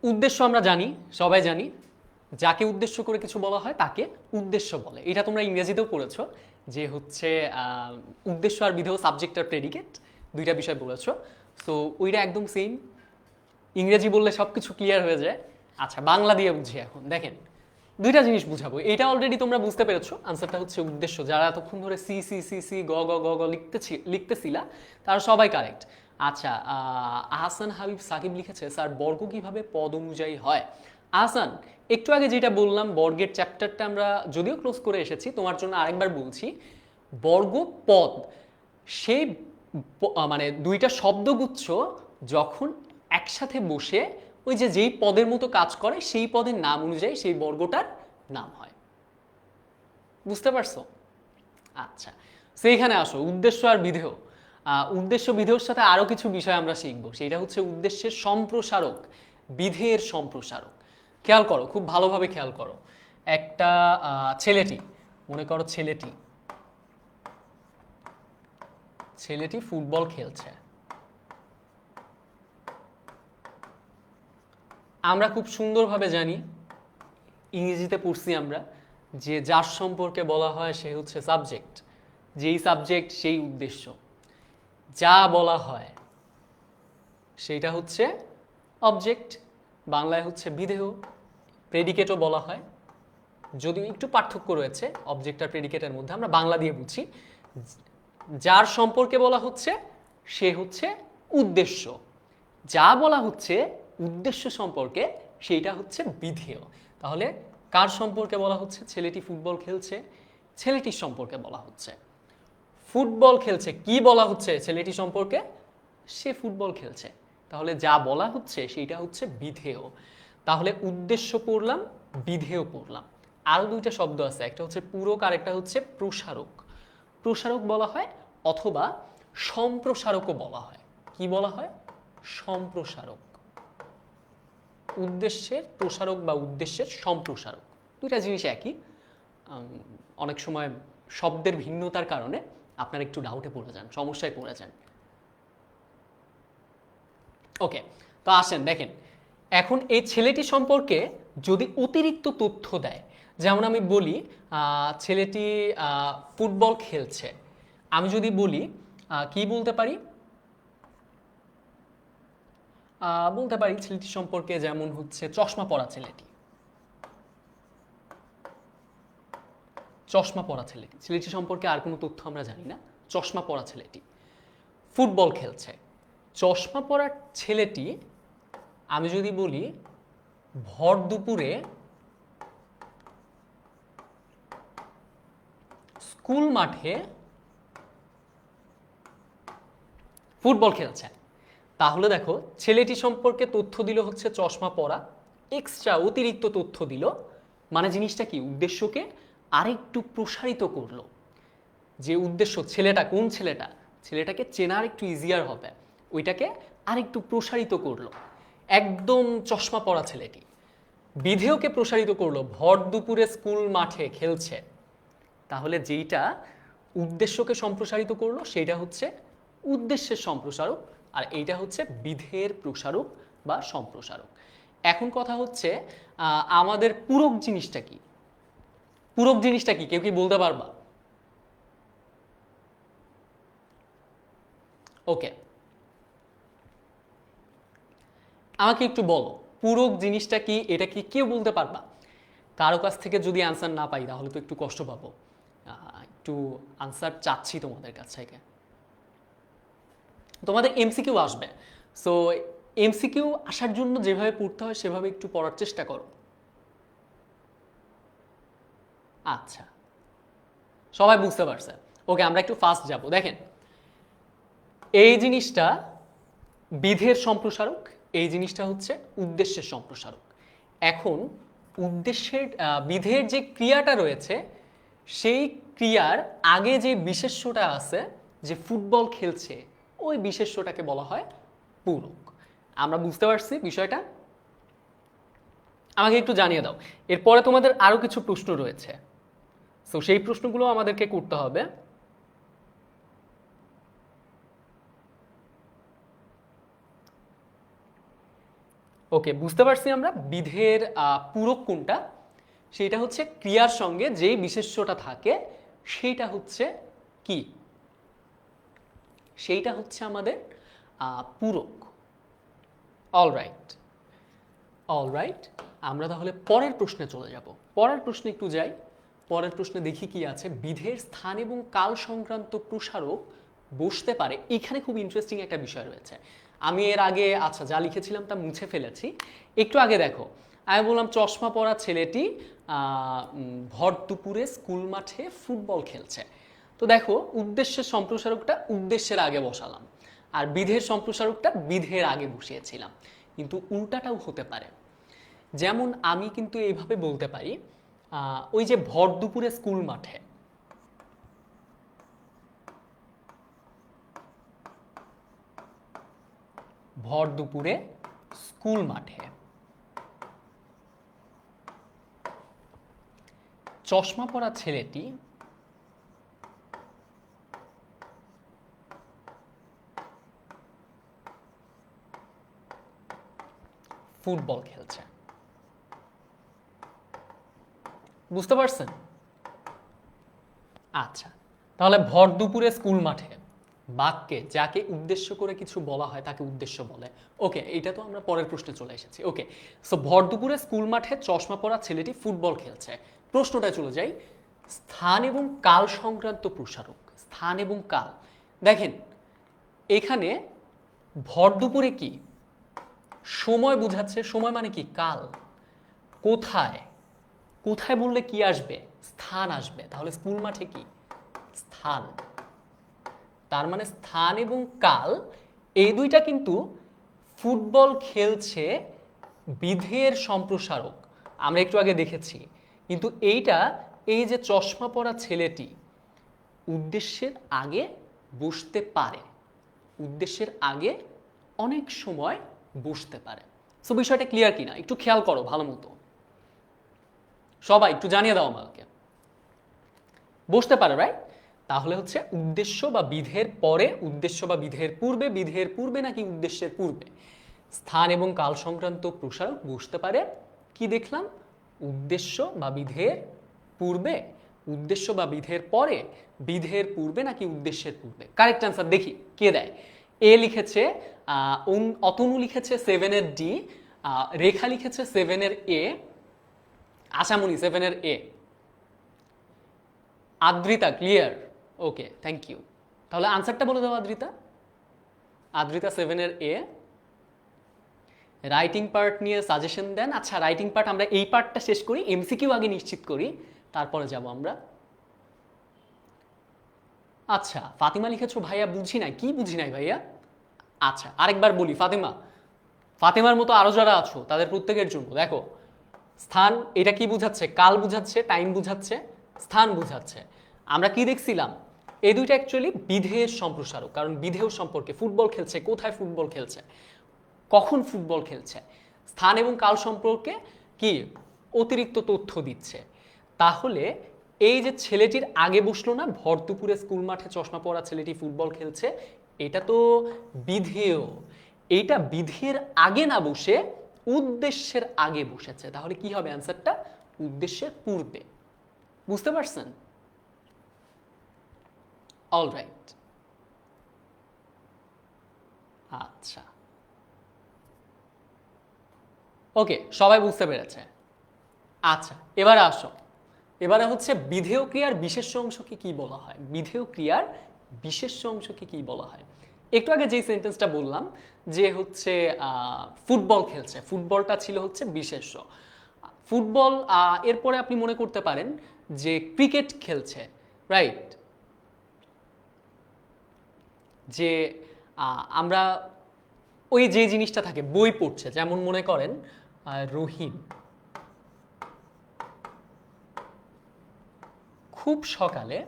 উদ্দেশ্য আমরা জানি, সবাই জানি, যাকে উদ্দেশ্য করে কিছু বলা হয় তাকে উদ্দেশ্য বলে। এটা তোমরা ইংরেজিতেও পড়েছো, যে হচ্ছে উদ্দেশ্য আর বিধেয়, সাবজেক্ট আর প্রেডিকেট, দুইটা বিষয় বলেছো। সো ওইটা একদম সেম, ইংরেজি বললে সব কিছু ক্লিয়ার হয়ে যায়। আচ্ছা, বাংলা দিয়ে বুঝি এখন। দেখেন, দুইটা জিনিস বুঝাবো, এটা অলরেডি তোমরা বুঝতে পেরেছো, আনসারটা হচ্ছে উদ্দেশ্য। যারা এতক্ষণ ধরে সি সি সি সি গ গ গ গ লিখতেছিলা তারা সবাই কারেক্ট। আচ্ছা, আহসান হাবিব সাকিব লিখেছে স্যার বর্গ কিভাবে পদ অনুযায়ী হয়? আহসান, একটু আগে যেটা বললাম, বর্গের চ্যাপ্টারটা আমরা যদিও ক্লোজ করে এসেছি, তোমার জন্য আরেকবার বলছি। বর্গ পদ, সেই মানে দুইটা শব্দগুচ্ছ যখন একসাথে বসে ওই যে যেই পদের মতো কাজ করে সেই পদের নাম অনুযায়ী সেই বর্গটার নাম হয়। বুঝতে পারছো? আচ্ছা, সেইখানে আসো উদ্দেশ্য আর বিধেয়। উদ্দেশ্য বিধেয়র সাথে আরো কিছু বিষয় আমরা শিখবো, সেটা হচ্ছে উদ্দেশ্যের সম্প্রসারক, বিধেয়ের সম্প্রসারক। খেয়াল করো, খুব ভালোভাবে খেয়াল করো। একটা ছেলেটি, মনে করো ছেলেটি ছেলেটি ফুটবল খেলছে। আমরা খুব সুন্দরভাবে জানি, ইংরেজিতে পড়ছি আমরা, যে যার সম্পর্কে বলা হয় সে হচ্ছে সাবজেক্ট, যেই সাবজেক্ট সেই উদ্দেশ্য, যা বলা হয় সেইটা হচ্ছে অবজেক্ট, বাংলায় হচ্ছে বিধেয়। প্রেডিকেটও বলা হয়, যদিও একটু পার্থক্য রয়েছে অবজেক্ট আর প্রেডিকেটের মধ্যে, আমরা বাংলা দিয়ে বুঝি। যার সম্পর্কে বলা হচ্ছে সে হচ্ছে উদ্দেশ্য, যা বলা হচ্ছে উদ্দেশ্য সম্পর্কে সেইটা হচ্ছে বিধেয়। তাহলে কার সম্পর্কে বলা হচ্ছে? ছেলেটি ফুটবল খেলছে, ছেলেটির সম্পর্কে বলা হচ্ছে। ফুটবল খেলছে, কি বলা হচ্ছে ছেলেটি সম্পর্কে? সে ফুটবল খেলছে। তাহলে যা বলা হচ্ছে সেইটা হচ্ছে বিধেয়। তাহলে উদ্দেশ্য পড়লাম, বিধেয় পড়লাম। আরো দুইটা শব্দ আছে, একটা হচ্ছে পূরক আর একটা হচ্ছে প্রসারক। প্রসারক বলা হয় অথবা সম্প্রসারকও বলা হয়। কি বলা হয়? সম্প্রসারক। উদ্দেশ্যের প্রসারক বা উদ্দেশ্যের সম্প্রসারক, দুইটা জিনিস একই। অনেক সময় শব্দের ভিন্নতার কারণে আপনারা একটু ডাউটে পড়ে যান, সমস্যায় পড়ে যান। ওকে, তো আসেন দেখেন, এখন এই ছেলেটি সম্পর্কে যদি অতিরিক্ত তথ্য দেয়, যেমন আমি বলি ছেলেটি ফুটবল খেলছে, আমি যদি বলি কি বলতে পারি, বলতে পারি ছেলেটি সম্পর্কে যেমন হচ্ছে চশমা পরা ছেলেটি, চশমা পরা ছেলেটি, ছেলেটি সম্পর্কে আর কোনো তথ্য আমরা জানি না, চশমা পরা ছেলেটি ফুটবল খেলছে। চশমা পরা ছেলেটি আমি যদি বলি ভর দুপুরে স্কুল মাঠে ফুটবল খেলছে, তাহলে দেখো ছেলেটি সম্পর্কে তথ্য দিল হচ্ছে চশমা পরা, এক্সট্রা অতিরিক্ত তথ্য দিল, মানে জিনিসটা কি, উদ্দেশ্যকে আরেকটু প্রসারিত করলো। যে উদ্দেশ্য ছেলেটা কোন ছেলেটা, ছেলেটাকে চেনার একটু ইজিয়ার হবে, ওইটাকে আরেকটু প্রসারিত করলো। একদম চশমা পরা ছেলেটি বিধেয়কে প্রসারিত করলো, ভর দুপুরে স্কুল মাঠে খেলছে, তাহলে যেইটা উদ্দেশ্যকে সম্প্রসারিত করলো সেইটা হচ্ছে উদ্দেশ্যের সম্প্রসারক, আর এইটা হচ্ছে বিধেয়ের প্রসারক বা সম্প্রসারক। এখন কথা হচ্ছে আমাদের পূরক জিনিসটা কি, পূরক জিনিসটা কি কেউ কি বলতে পারবা? ওকে, আমাকে একটু বলো পূরক জিনিসটা কি, এটা কি কেউ বলতে পারবা? কারো কাছ থেকে যদি আনসার না পাই তাহলে তো একটু কষ্ট পাবো, একটু আনসার চাচ্ছি তোমাদের কাছ থেকে। তোমাদের এমসিকিউ আসবে, সো এমসিকিউ আসার জন্য যেভাবে পড়তে হয় সেভাবে একটু পড়ার চেষ্টা করো। আচ্ছা, সবাই বুঝতে পারছে? ওকে, আমরা একটু ফাস্ট যাব। দেখেন, এই জিনিসটা বিধের সম্প্রসারক, এই জিনিসটা হচ্ছে উদ্দেশ্যের সম্প্রসারক। এখন উদ্দেশ্যের বিধের যে ক্রিয়াটা রয়েছে, সেই ক্রিয়ার আগে যে বিশেষ্যটা আছে, যে ফুটবল খেলছে, ওই বিশেষ্যটাকে বলা হয় পূরক। আমরা বুঝতে পারছি বিষয়টা? আমাকে একটু জানিয়ে দাও। এরপরে তোমাদের আরো কিছু প্রশ্ন রয়েছে, তো সেই প্রশ্নগুলো আমাদেরকে করতে হবে। ওকে, বুঝতে পারছি আমরা বিধের পূরক কোনটা, সেটা হচ্ছে ক্রিয়ার সঙ্গে যেই বিশেষ্যটা থাকে সেইটা হচ্ছে কি, সেইটা হচ্ছে আমাদের পূরক। অলরাইট, অলরাইট, আমরা তাহলে পরের প্রশ্নে চলে যাব। পরের প্রশ্নে একটু যাই, পরের প্রশ্নে দেখি কি আছে। বিধের স্থান এবং কাল সংক্রান্ত প্রসারক বসতে পারে, এখানে খুব ইন্টারেস্টিং একটা বিষয় রয়েছে। আমি এর আগে আচ্ছা যা লিখেছিলাম তা মুছে ফেলেছি। একটু আগে দেখো, আমি বললাম চশমা পরা ছেলেটি ভর দুপুরে স্কুল মাঠে ফুটবল খেলছে। তো দেখো, উদ্দেশ্যের সম্প্রসারকটা উদ্দেশ্যের আগে বসালাম, আর বিধের সম্প্রসারকটা বিধের আগে বসিয়েছিলাম। কিন্তু উল্টাটাও হতে পারে, যেমন আমি কিন্তু এইভাবে বলতে পারি, ওই যে ভর দুপুরে স্কুল মাঠে, ভর দুপুরে স্কুল মাঠে চশমা পরা ছেলেটি ফুটবল খেলছে। বুঝতে পারছেন? আচ্ছা, তাহলে ভর দুপুরে স্কুল মাঠে বাক্যে যাকে উদ্দেশ্য করে কিছু বলা হয় তাকে উদ্দেশ্য বলে। ওকে, এটা তো আমরা পরের প্রশ্নে চলে এসেছি। ওকে, সো ভর দুপুরে স্কুল মাঠে চশমা পরা ছেলেটি ফুটবল খেলছে। প্রশ্নটায় চলে যাই, স্থান এবং কাল সংক্রান্ত প্রসারক। স্থান এবং কাল, দেখেন এখানে ভর দুপুরে কি সময় বোঝাচ্ছে, সময় মানে কি কাল। কোথায়, কোথায় বললে কি আসবে, স্থান আসবে, তাহলে স্কুল মাঠে কি স্থান। তার মানে স্থান এবং কাল এই দুইটা কিন্তু ফুটবল খেলছে বিধের সম্প্রসারক, আমরা একটু আগে দেখেছি। কিন্তু এইটা, এই যে চশমা পরা ছেলেটি উদ্দেশ্যের আগে বসতে পারে, উদ্দেশ্যের আগে অনেক সময় বসতে পারে, সো বিষয়টা ক্লিয়ার কিনা একটু খেয়াল করো ভালো মতো, সবাই একটু জানিয়ে দাও আমাকে। বসতে পারে রাইট? তাহলে হচ্ছে উদ্দেশ্য বা বিধের পরে, উদ্দেশ্য বা বিধের পূর্বে, বিধের পূর্বে নাকি উদ্দেশ্যের পূর্বে। স্থান এবং কাল সংক্রান্ত প্রসারক বসতে পারে কি দেখলাম, উদ্দেশ্য বা বিধের পূর্বে, উদ্দেশ্য বা বিধের পরে, বিধের পূর্বে নাকি উদ্দেশ্যের পূর্বে। কারেক্ট অ্যান্সার দেখি কে দেয়। এ লিখেছে অতনু লিখেছে 7-এর ডি, রেখা লিখেছে 7-এর এ, আশামণি 7-এর A, Adrita clear, okay thank you. তাহলে আনসারটা বলে দাও আদ্রিতা। আদ্রিতা 7-এর এ। রাইটিং পার্ট নিয়ে সাজেশন দেন। আচ্ছা রাইটিং পার্ট আমরা এই পার্টটা শেষ করি, এমসিকিউ আগে নিশ্চিত করি, তারপরে যাব আমরা। আচ্ছা ফাতিমা লিখেছো ভাইয়া বুঝি নাই, কি বুঝি নাই ভাইয়া? আচ্ছা আরেকবার বলি, ফাতিমা, ফাতিমার মতো আরো যারা আছো তাদের প্রত্যেকের জন্য দেখো, স্থান এটা কি বুঝাচ্ছে, কাল বুঝাচ্ছে, টাইম বুঝাচ্ছে, স্থান বুঝাচ্ছে। আমরা কি দেখছিলাম, এই দুইটা অ্যাকচুয়ালি বিধেয়ের সম্প্রসারক, কারণ বিধেয় সম্পর্কে, ফুটবল খেলছে, কোথায় ফুটবল খেলছে, কখন ফুটবল খেলছে, স্থান এবং কাল সম্পর্কে কি অতিরিক্ত তথ্য দিচ্ছে। তাহলে এই যে ছেলেটির আগে বসলো না, ভর দুপুরে স্কুল মাঠে চশমা পরা ছেলেটি ফুটবল খেলছে, এটা তো বিধেয়, এইটা বিধের আগে না বসে উদ্দেশ্যের আগে বসেছে। তাহলে কি হবে অ্যান্সারটা, উদ্দেশ্যের পূর্বে। বুঝতে পারছেন? অলরাইট, আচ্ছা ওকে সবাই বুঝতে পেরেছে। আচ্ছা এবারে আসো, এবারে হচ্ছে বিধেয় ক্রিয়ার বিশেষ্য অংশকে কি বলা হয়, বিধেয় ক্রিয়ার বিশেষ্য অংশকে কি বলা হয়। একটু আগে যেই সেন্টেন্সটা বললাম যে হচ্ছে ফুটবল খেলছে, ফুটবলটা ছিল হচ্ছে বিশেষ্য। ফুটবল, এরপরে আপনি মনে করতে পারেন যে ক্রিকেট খেলছে, রাইট? যে আমরা ওই যে জিনিসটা থাকে, বই পড়ছে, যেমন মনে করেন রহিম খুব সকালে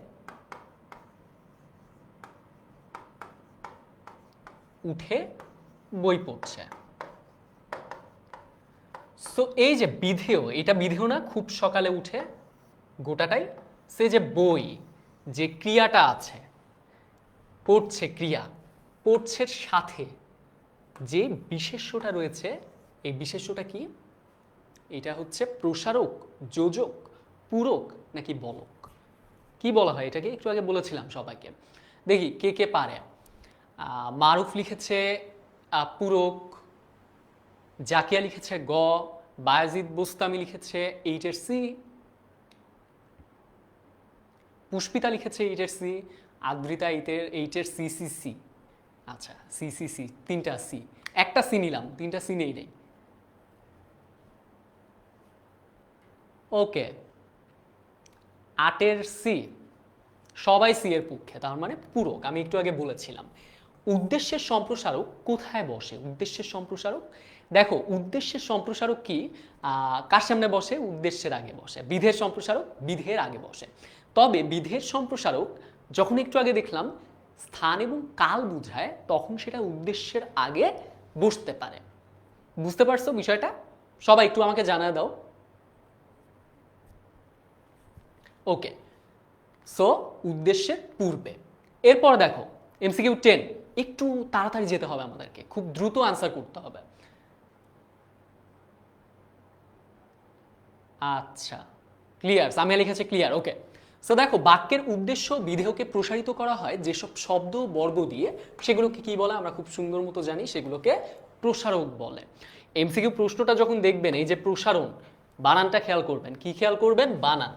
উঠে বই পড়ছে। সো এই যে বিধেয়, এটা বিধেয় না, খুব সকালে উঠে গোটাটাই, সে যে বই, যে ক্রিয়াটা আছে, পড়ছে ক্রিয়া, পড়ছের সাথে যে বিশেষ্যটা রয়েছে, এই বিশেষ্যটা কি, এটা হচ্ছে প্রসারক, যোজক, পূরক নাকি বলক। কি বলা হয় এটাকে, একটু আগে বলেছিলাম সবাইকে। দেখি কে কে পারে। মারুফ লিখেছে পূরক, জাকিয়া লিখেছে গ, বায়াজিদ বোস্তামি লিখেছে 8-এর সি, পুষ্পিতা লিখেছে 8-এর সি, আদ্রিতা 8-এর সি সি সি। আচ্ছা সি সি সি, 3টা সি, একটা সি নিলাম, 3টা সি নেই নেই। ওকে 8-এর সি, সবাই সি এর পক্ষে, তার মানে পূরক। আমি একটু আগে বলেছিলাম উদ্দেশ্যের সম্প্রসারক কোথায় বসে, উদ্দেশ্যের সম্প্রসারক দেখো, উদ্দেশ্যের সম্প্রসারক কি কার সামনে বসে, উদ্দেশ্যের আগে বসে। বিধের সম্প্রসারক বিধের আগে বসে, তবে বিধের সম্প্রসারক যখন একটু আগে দেখলাম স্থান এবং কাল বুঝায়, তখন সেটা উদ্দেশ্যের আগে বসতে পারে। বুঝতে পারছো বিষয়টা? সবাই একটু আমাকে জানা দাও। ওকে সো উদ্দেশ্যের পূর্বে। এরপর দেখো এমসিকিউ 10, একটু তাড়াতাড়ি যেতে হবে আমাদেরকে, খুব দ্রুত আনসার করতে হবে। আচ্ছা ক্লিয়ার, সামিয়া লিখেছে ক্লিয়ার, ওকে। সো দেখো বাক্যের উদ্দেশ্য বিধেয়কে প্রসারিত করা হয় যেসব শব্দ বর্গ দিয়ে, সেগুলোকে কি বলে আমরা খুব সুন্দর মতো জানি, সেগুলোকে প্রসারক বলে। এমসিকিউ প্রশ্নটা যখন দেখবেন, এই যে প্রসারণ, বানানটা খেয়াল করবেন, কি খেয়াল করবেন, বানান।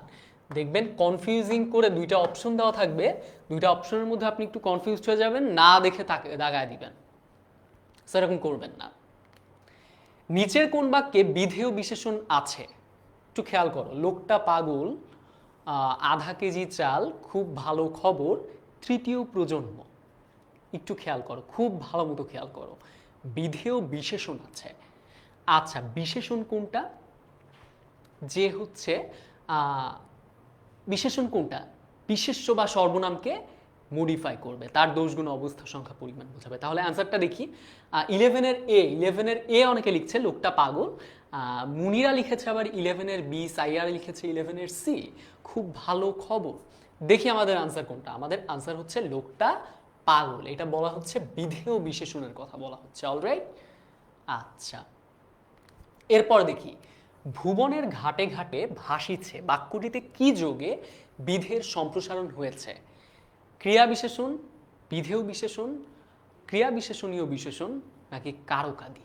দেখবেন কনফিউজিং করে দুইটা অপশন দেওয়া থাকবে, দুইটা অপশনের মধ্যে আপনি একটু কনফিউজড হয়ে যাবেন, না দেখে তাকে দাগায় দিবেন, সেরকম করবেন না। নিচের কোন বাক্যে বিধেয় বিশেষণ আছে, একটু খেয়াল করো, লোকটা পাগল, আধা কেজি চাল, খুব ভালো খবর, তৃতীয় প্রজন্ম। একটু খেয়াল করো, খুব ভালো মতো খেয়াল করো, বিধেয় বিশেষণ আছে। আচ্ছা বিশেষণ কোনটা, যে হচ্ছে বিশেষণ কোনটা, বিশেষ্য বা সর্বনামকে মডিফাই করবে, তার দোষগুণ অবস্থা সংখ্যা পরিমাণ বোঝাবে। তাহলে অ্যান্সারটা দেখি, 11-এর এ অনেকে লিখছে লোকটা পাগল, মুনিরা লিখেছে আবার 11-এর বি, সাইয়ারা লিখেছে 11-এর সি। খুব ভালো খবর। দেখি আমাদের আনসার কোনটা। আমাদের আনসার হচ্ছে লোকটা পাগল, এটা বলা হচ্ছে বিধেয় বিশেষণের কথা বলা হচ্ছে। অলরাইট, আচ্ছা এরপর দেখি, ভুবনের ঘাটে ঘাটে ভাসিছে বাক্যটিতে কি যোগে বিধের সম্প্রসারণ হয়েছে? ক্রিয়া বিশেষণ, বিধেয় বিশেষণ, ক্রিয়া বিশেষণীয় বিশেষণ, নাকি কারকাদি?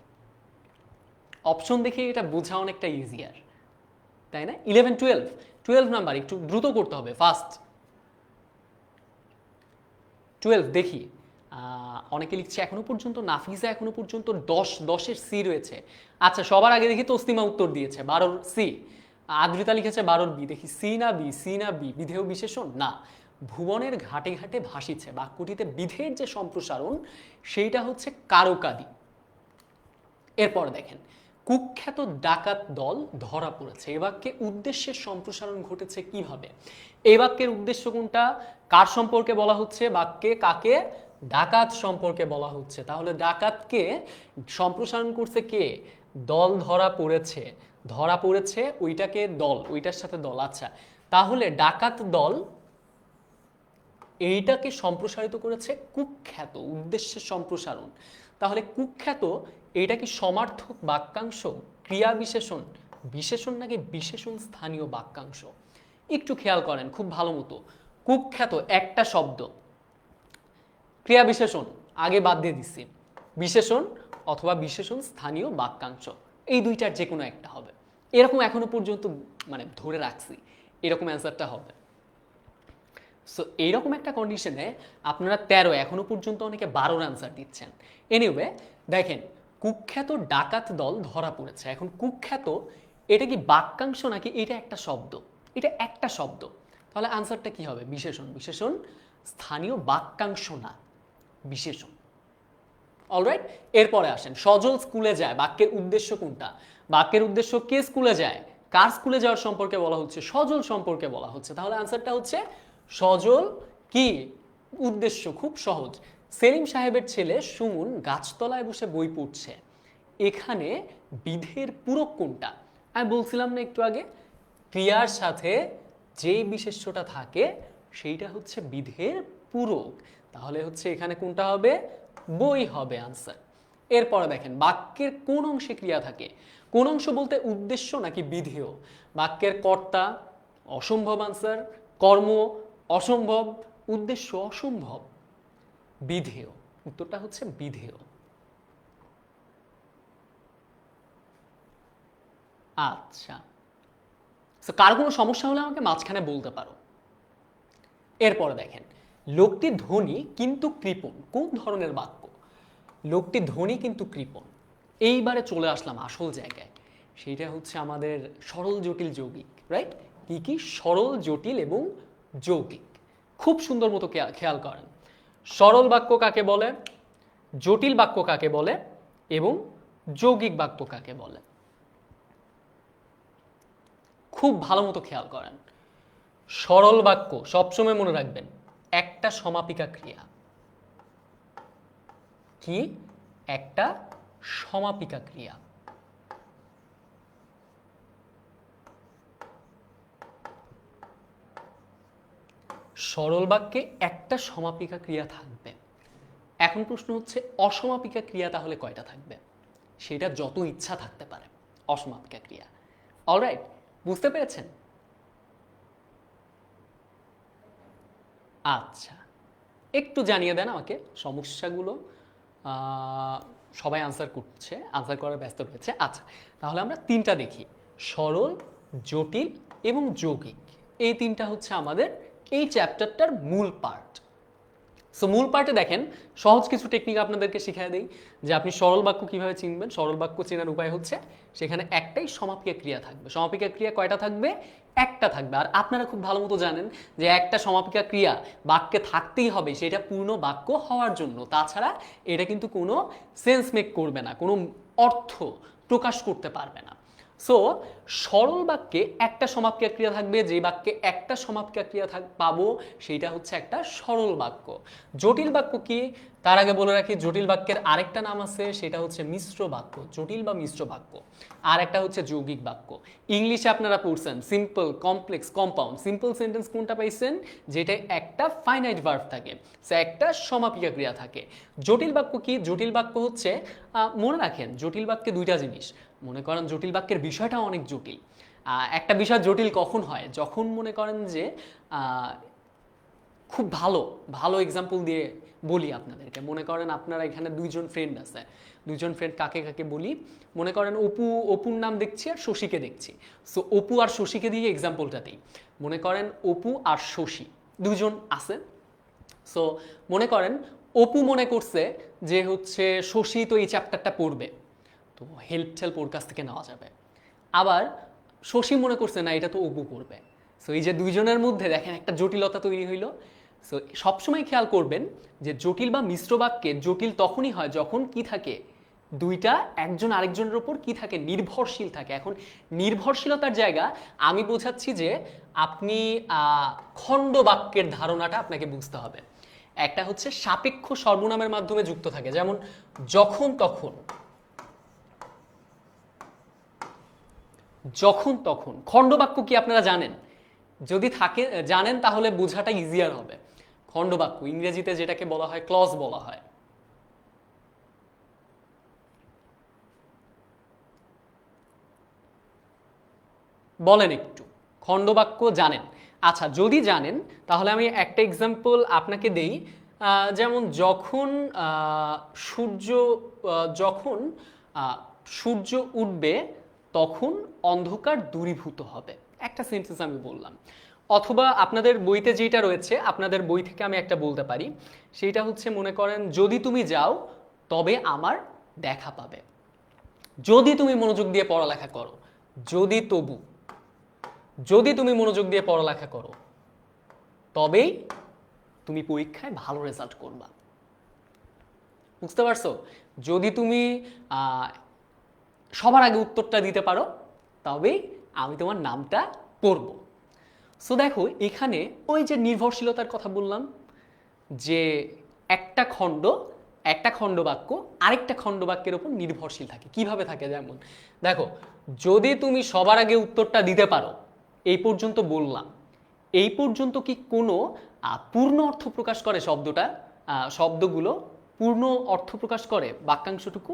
অপশন দেখে এটা বোঝা অনেকটা ইজিয়ার, তাই না? 11-12 নাম্বার একটু দ্রুত করতে হবে, ফাস্ট। 12 দেখি, অনেকে লিখছে এখনো পর্যন্ত, নাফিজা এখনো পর্যন্ত 10-10-এর সি রয়েছে। আচ্ছা সবার আগে দেখি তসলিমা উত্তর দিয়েছে 12-এর সি। আদ্রিতা লিখেছে 12-এর বি। দেখি সি না বি, সি না বি, বিধেয় বিশেষণ না। ভুবনের ঘাটে ঘাটে ভাসিছে বাক্যটিতে বিধের যে সম্প্রসারণ সেইটা হচ্ছে কারকাদি। এরপর দেখেন, কুখ্যাত ডাকাত দল ধরা পড়েছে, এ বাক্যে উদ্দেশ্যের সম্প্রসারণ ঘটেছে কিভাবে? এই বাক্যের উদ্দেশ্য কোনটা, কার সম্পর্কে বলা হচ্ছে? বাক্যে কাকে? ডাকাত সম্পর্কে বলা হচ্ছে। তাহলে ডাকাতকে সম্প্রসারণ করছে কে? দল ধরা পড়েছে, ধরা পড়েছে ওইটাকে দল, ওইটার সাথে দল। আচ্ছা তাহলে ডাকাত দল এইটাকে সম্প্রসারিত করেছে কুখ্যাত, উদ্দেশ্যের সম্প্রসারণ। তাহলে কুখ্যাত এটা কি সমার্থক বাক্যাংশ, ক্রিয়া বিশেষণ, বিশেষণ নাকি বিশেষণ স্থানীয় বাক্যাংশ? একটু খেয়াল করেন খুব ভালো মতো। কুখ্যাত একটা শব্দ, ক্রিয়া বিশেষণ আগে বাদ দিয়ে দিচ্ছি, বিশেষণ অথবা বিশেষণ স্থানীয় বাক্যাংশ, এই দুইটার যে কোনো একটা হবে। এরকম এখনো পর্যন্ত মানে ধরে রাখছি, এরকম অ্যান্সারটা হবে। সো এইরকম একটা কন্ডিশনে আপনারা 13, এখনো পর্যন্ত অনেকে 12-র আনসার দিচ্ছেন। এনিওয়ে দেখেন, কুখ্যাত ডাকাত দল ধরা পড়েছে। এখন কুখ্যাত এটা কি বাক্যাংশ নাকি এটা একটা শব্দ? এটা একটা শব্দ। তাহলে আনসারটা কি হবে? বিশেষণ। বিশেষণ স্থানীয় বাক্যাংশ না, বিশেষণ। অলরাইট, এরপরে আসেন, সজল স্কুলে যায় বাক্যের উদ্দেশ্য কোনটা? বাক্যের উদ্দেশ্য কে স্কুলে যায়, কার স্কুলে যাওয়ার সম্পর্কে বলা হচ্ছে? সজল সম্পর্কে বলা হচ্ছে। তাহলে আনসারটা হচ্ছে সজল কি উদ্দেশ্য? খুব সহজ। সেলিম সাহেবের ছেলে সুমন গাছতলায় বসে বই পড়ছে, এখানে বিধের পূরক কোনটা? আমি বলছিলাম না একটু আগে, ক্রিয়ার সাথে যেই বিশেষ্যটা থাকে সেইটা হচ্ছে বিধের পূরক। তাহলে হচ্ছে এখানে কোনটা হবে? বই হবে আনসার। এরপরে দেখেন, বাক্যের কোন অংশে ক্রিয়া থাকে? কোন অংশ বলতে উদ্দেশ্য নাকি বিধেয়? বাক্যের কর্তা অসম্ভব আনসার, কর্ম অসম্ভব, উদ্দেশ্য অসম্ভব, বিধেয়। উত্তরটা হচ্ছে বিধেয়। আচ্ছা, কার কোনো সমস্যা হলে আমাকে মাঝখানে বলতে পারো। এরপরে দেখেন, লোকটি ধনী কিন্তু কৃপণ, কোন ধরনের বাক্য? লোকটি ধনী কিন্তু কৃপণ। এইবারে চলে আসলাম আসল জায়গায়, সেটা হচ্ছে আমাদের সরল জটিল যৌগিক। রাইট, কি কি? সরল জটিল এবং যৌগিক। খুব সুন্দর মতো খেয়াল করেন, সরল বাক্য কাকে বলে, জটিল বাক্য কাকে বলে, এবং যৌগিক বাক্য কাকে বলে। খুব ভালো মতো খেয়াল করেন। সরল বাক্য সবসময় মনে রাখবেন একটা সমাপিকা ক্রিয়া। কি? একটা সমাপিকা ক্রিয়া। সরল বাক্যে একটা সমাপিকা ক্রিয়া থাকবে। এখন প্রশ্ন হচ্ছে অসমাপিকা ক্রিয়া তাহলে কয়টা থাকবে? সেটা যত ইচ্ছা থাকতে পারে অসমাপিকা ক্রিয়া। অলরাইট, বুঝতে পেরেছেন? আচ্ছা, একটু জানিয়ে দেন আমাকে সমস্যাগুলো। সবাই আনসার করছে, আনসার করার ব্যস্ত রয়েছে। আচ্ছা, তাহলে আমরা তিনটা দেখি, সরল, জটিল এবং যৌগিক। এই তিনটা হচ্ছে আমাদের এই চ্যাপ্টারটার মূল পার্ট। সো মূল পার্টে দেখেন, সহজ কিছু টেকনিক আপনাদেরকে শিখিয়ে দেই যে আপনি সরল বাক্য কিভাবে চিনবেন। সরল বাক্য চেনার উপায় হচ্ছে সেখানে একটাই সমাপিকা ক্রিয়া থাকবে। সমাপিকা ক্রিয়া কয়টা থাকবে? একটা থাকবে। আর আপনারা খুব ভালো মতো জানেন যে একটা সমাপিকা ক্রিয়া বাক্যে থাকতেই হবে সেটা পূর্ণ বাক্য হওয়ার জন্য, তাছাড়া এটা কিন্তু কোনো সেন্স মেক করবে না, কোনো অর্থ প্রকাশ করতে পারবে না। সো সরল বাক্যে একটা সমাপিকা ক্রিয়া থাকবে, যে বাক্যে একটা সমাপিকা ক্রিয়া পাবো সেইটা হচ্ছে একটা সরল বাক্য। জটিল বাক্য কি, তার আগে বলে রাখি জটিল বাক্যের আরেকটা নাম আছে, সেটা হচ্ছে মিশ্র বাক্য, জটিল বা মিশ্র বাক্য। আর একটা হচ্ছে যৌগিক বাক্য। ইংলিশে আপনারা পড়ছেন simple, complex, compound. Simple sentence কোনটা পাইছেন, যেটা একটা ফাইনাইট ভার্ব থাকে, সে একটা সমাপিকা ক্রিয়া থাকে। জটিল বাক্য কি, জটিল বাক্য হচ্ছে মনে রাখেন জটিল বাক্যে দুইটা জিনিস। মনে করেন জটিল বাক্যের বিষয়টা অনেক জটিল। একটা বিষয় জটিল কখন হয়, যখন মনে করেন যে খুব ভালো ভালো এক্সাম্পল দিয়ে বলি আপনাদেরকে। মনে করেন আপনারা এখানে দুইজন ফ্রেন্ড আছে, দুইজন ফ্রেন্ড কাকে কাকে বলি, মনে করেন অপুর নাম দেখছি আর শশীকে দেখছি। সো অপু আর শশীকে দিয়ে এক্সাম্পলটা দিই। মনে করেন অপু আর শশী দুজন আছে। সো মনে করেন অপু মনে করছে যে হচ্ছে শশী তো এই চ্যাপ্টারটা পড়বে, তো হেল্প ওর কাছ থেকে নেওয়া যাবে। আবার শশী মনে করছে না, এটা তো অপু পড়বে। সো এই যে দুইজনের মধ্যে দেখেন একটা জটিলতা তৈরি হইল। সো সবসময় খেয়াল করবেন যে জটিল বা মিশ্র বাক্যে জটিল তখনই হয় যখন কি থাকে, দুইটা একজন আরেকজনের উপর কি থাকে, নির্ভরশীল থাকে। এখন নির্ভরশীলতার জায়গা আমি বোঝাচ্ছি যে আপনি খণ্ড বাক্যের ধারণাটা আপনাকে বুঝতে হবে। একটা হচ্ছে সাপেক্ষ সর্বনামের মাধ্যমে যুক্ত থাকে, যেমন যখন তখন, যখন তখন। খণ্ডবাক্য কি আপনারা জানেন? যদি থাকে জানেন তাহলে বোঝাটা ইজিয়ার হবে। খণ্ডবাক্য ইংরেজিতে যেটাকে বলা হয় ক্লজ বলা হয়। বলেন একটু, খণ্ডবাক্য জানেন? আচ্ছা, যদি জানেন তাহলে আমি একটা এক্সাম্পল আপনাকে দেই। যেমন যখন সূর্য যখন সূর্য উঠবে তখন অন্ধকার দূরীভূত হবে, একটা সেন্টেন্স আমি বললাম। অথবা আপনাদের বইতে যেটা রয়েছে, আপনাদের বই থেকে আমি একটা বলতে পারি, সেইটা হচ্ছে মনে করেন যদি তুমি যাও তবে আমার দেখা পাবে। যদি তুমি মনোযোগ দিয়ে পড়ালেখা করো, যদি তবু, যদি তুমি মনোযোগ দিয়ে পড়ালেখা করো তবেই তুমি পরীক্ষায় ভালো রেজাল্ট করবা। বুঝতে পারছো? যদি তুমি সবার আগে উত্তরটা দিতে পারো তবেই আমি তোমার নামটা পড়ব। সো দেখো এখানে ওই যে নির্ভরশীলতার কথা বললাম, যে একটা খণ্ড বাক্য আরেকটা খণ্ড বাক্যের উপর নির্ভরশীল থাকে। কিভাবে থাকে, যেমন দেখো যদি তুমি সবার আগে উত্তরটা দিতে পারো, এই পর্যন্ত বললাম, এই পর্যন্ত কি কোনো পূর্ণ অর্থ প্রকাশ করে শব্দটা, শব্দগুলো পূর্ণ অর্থ প্রকাশ করে বাক্যাংশটুকু?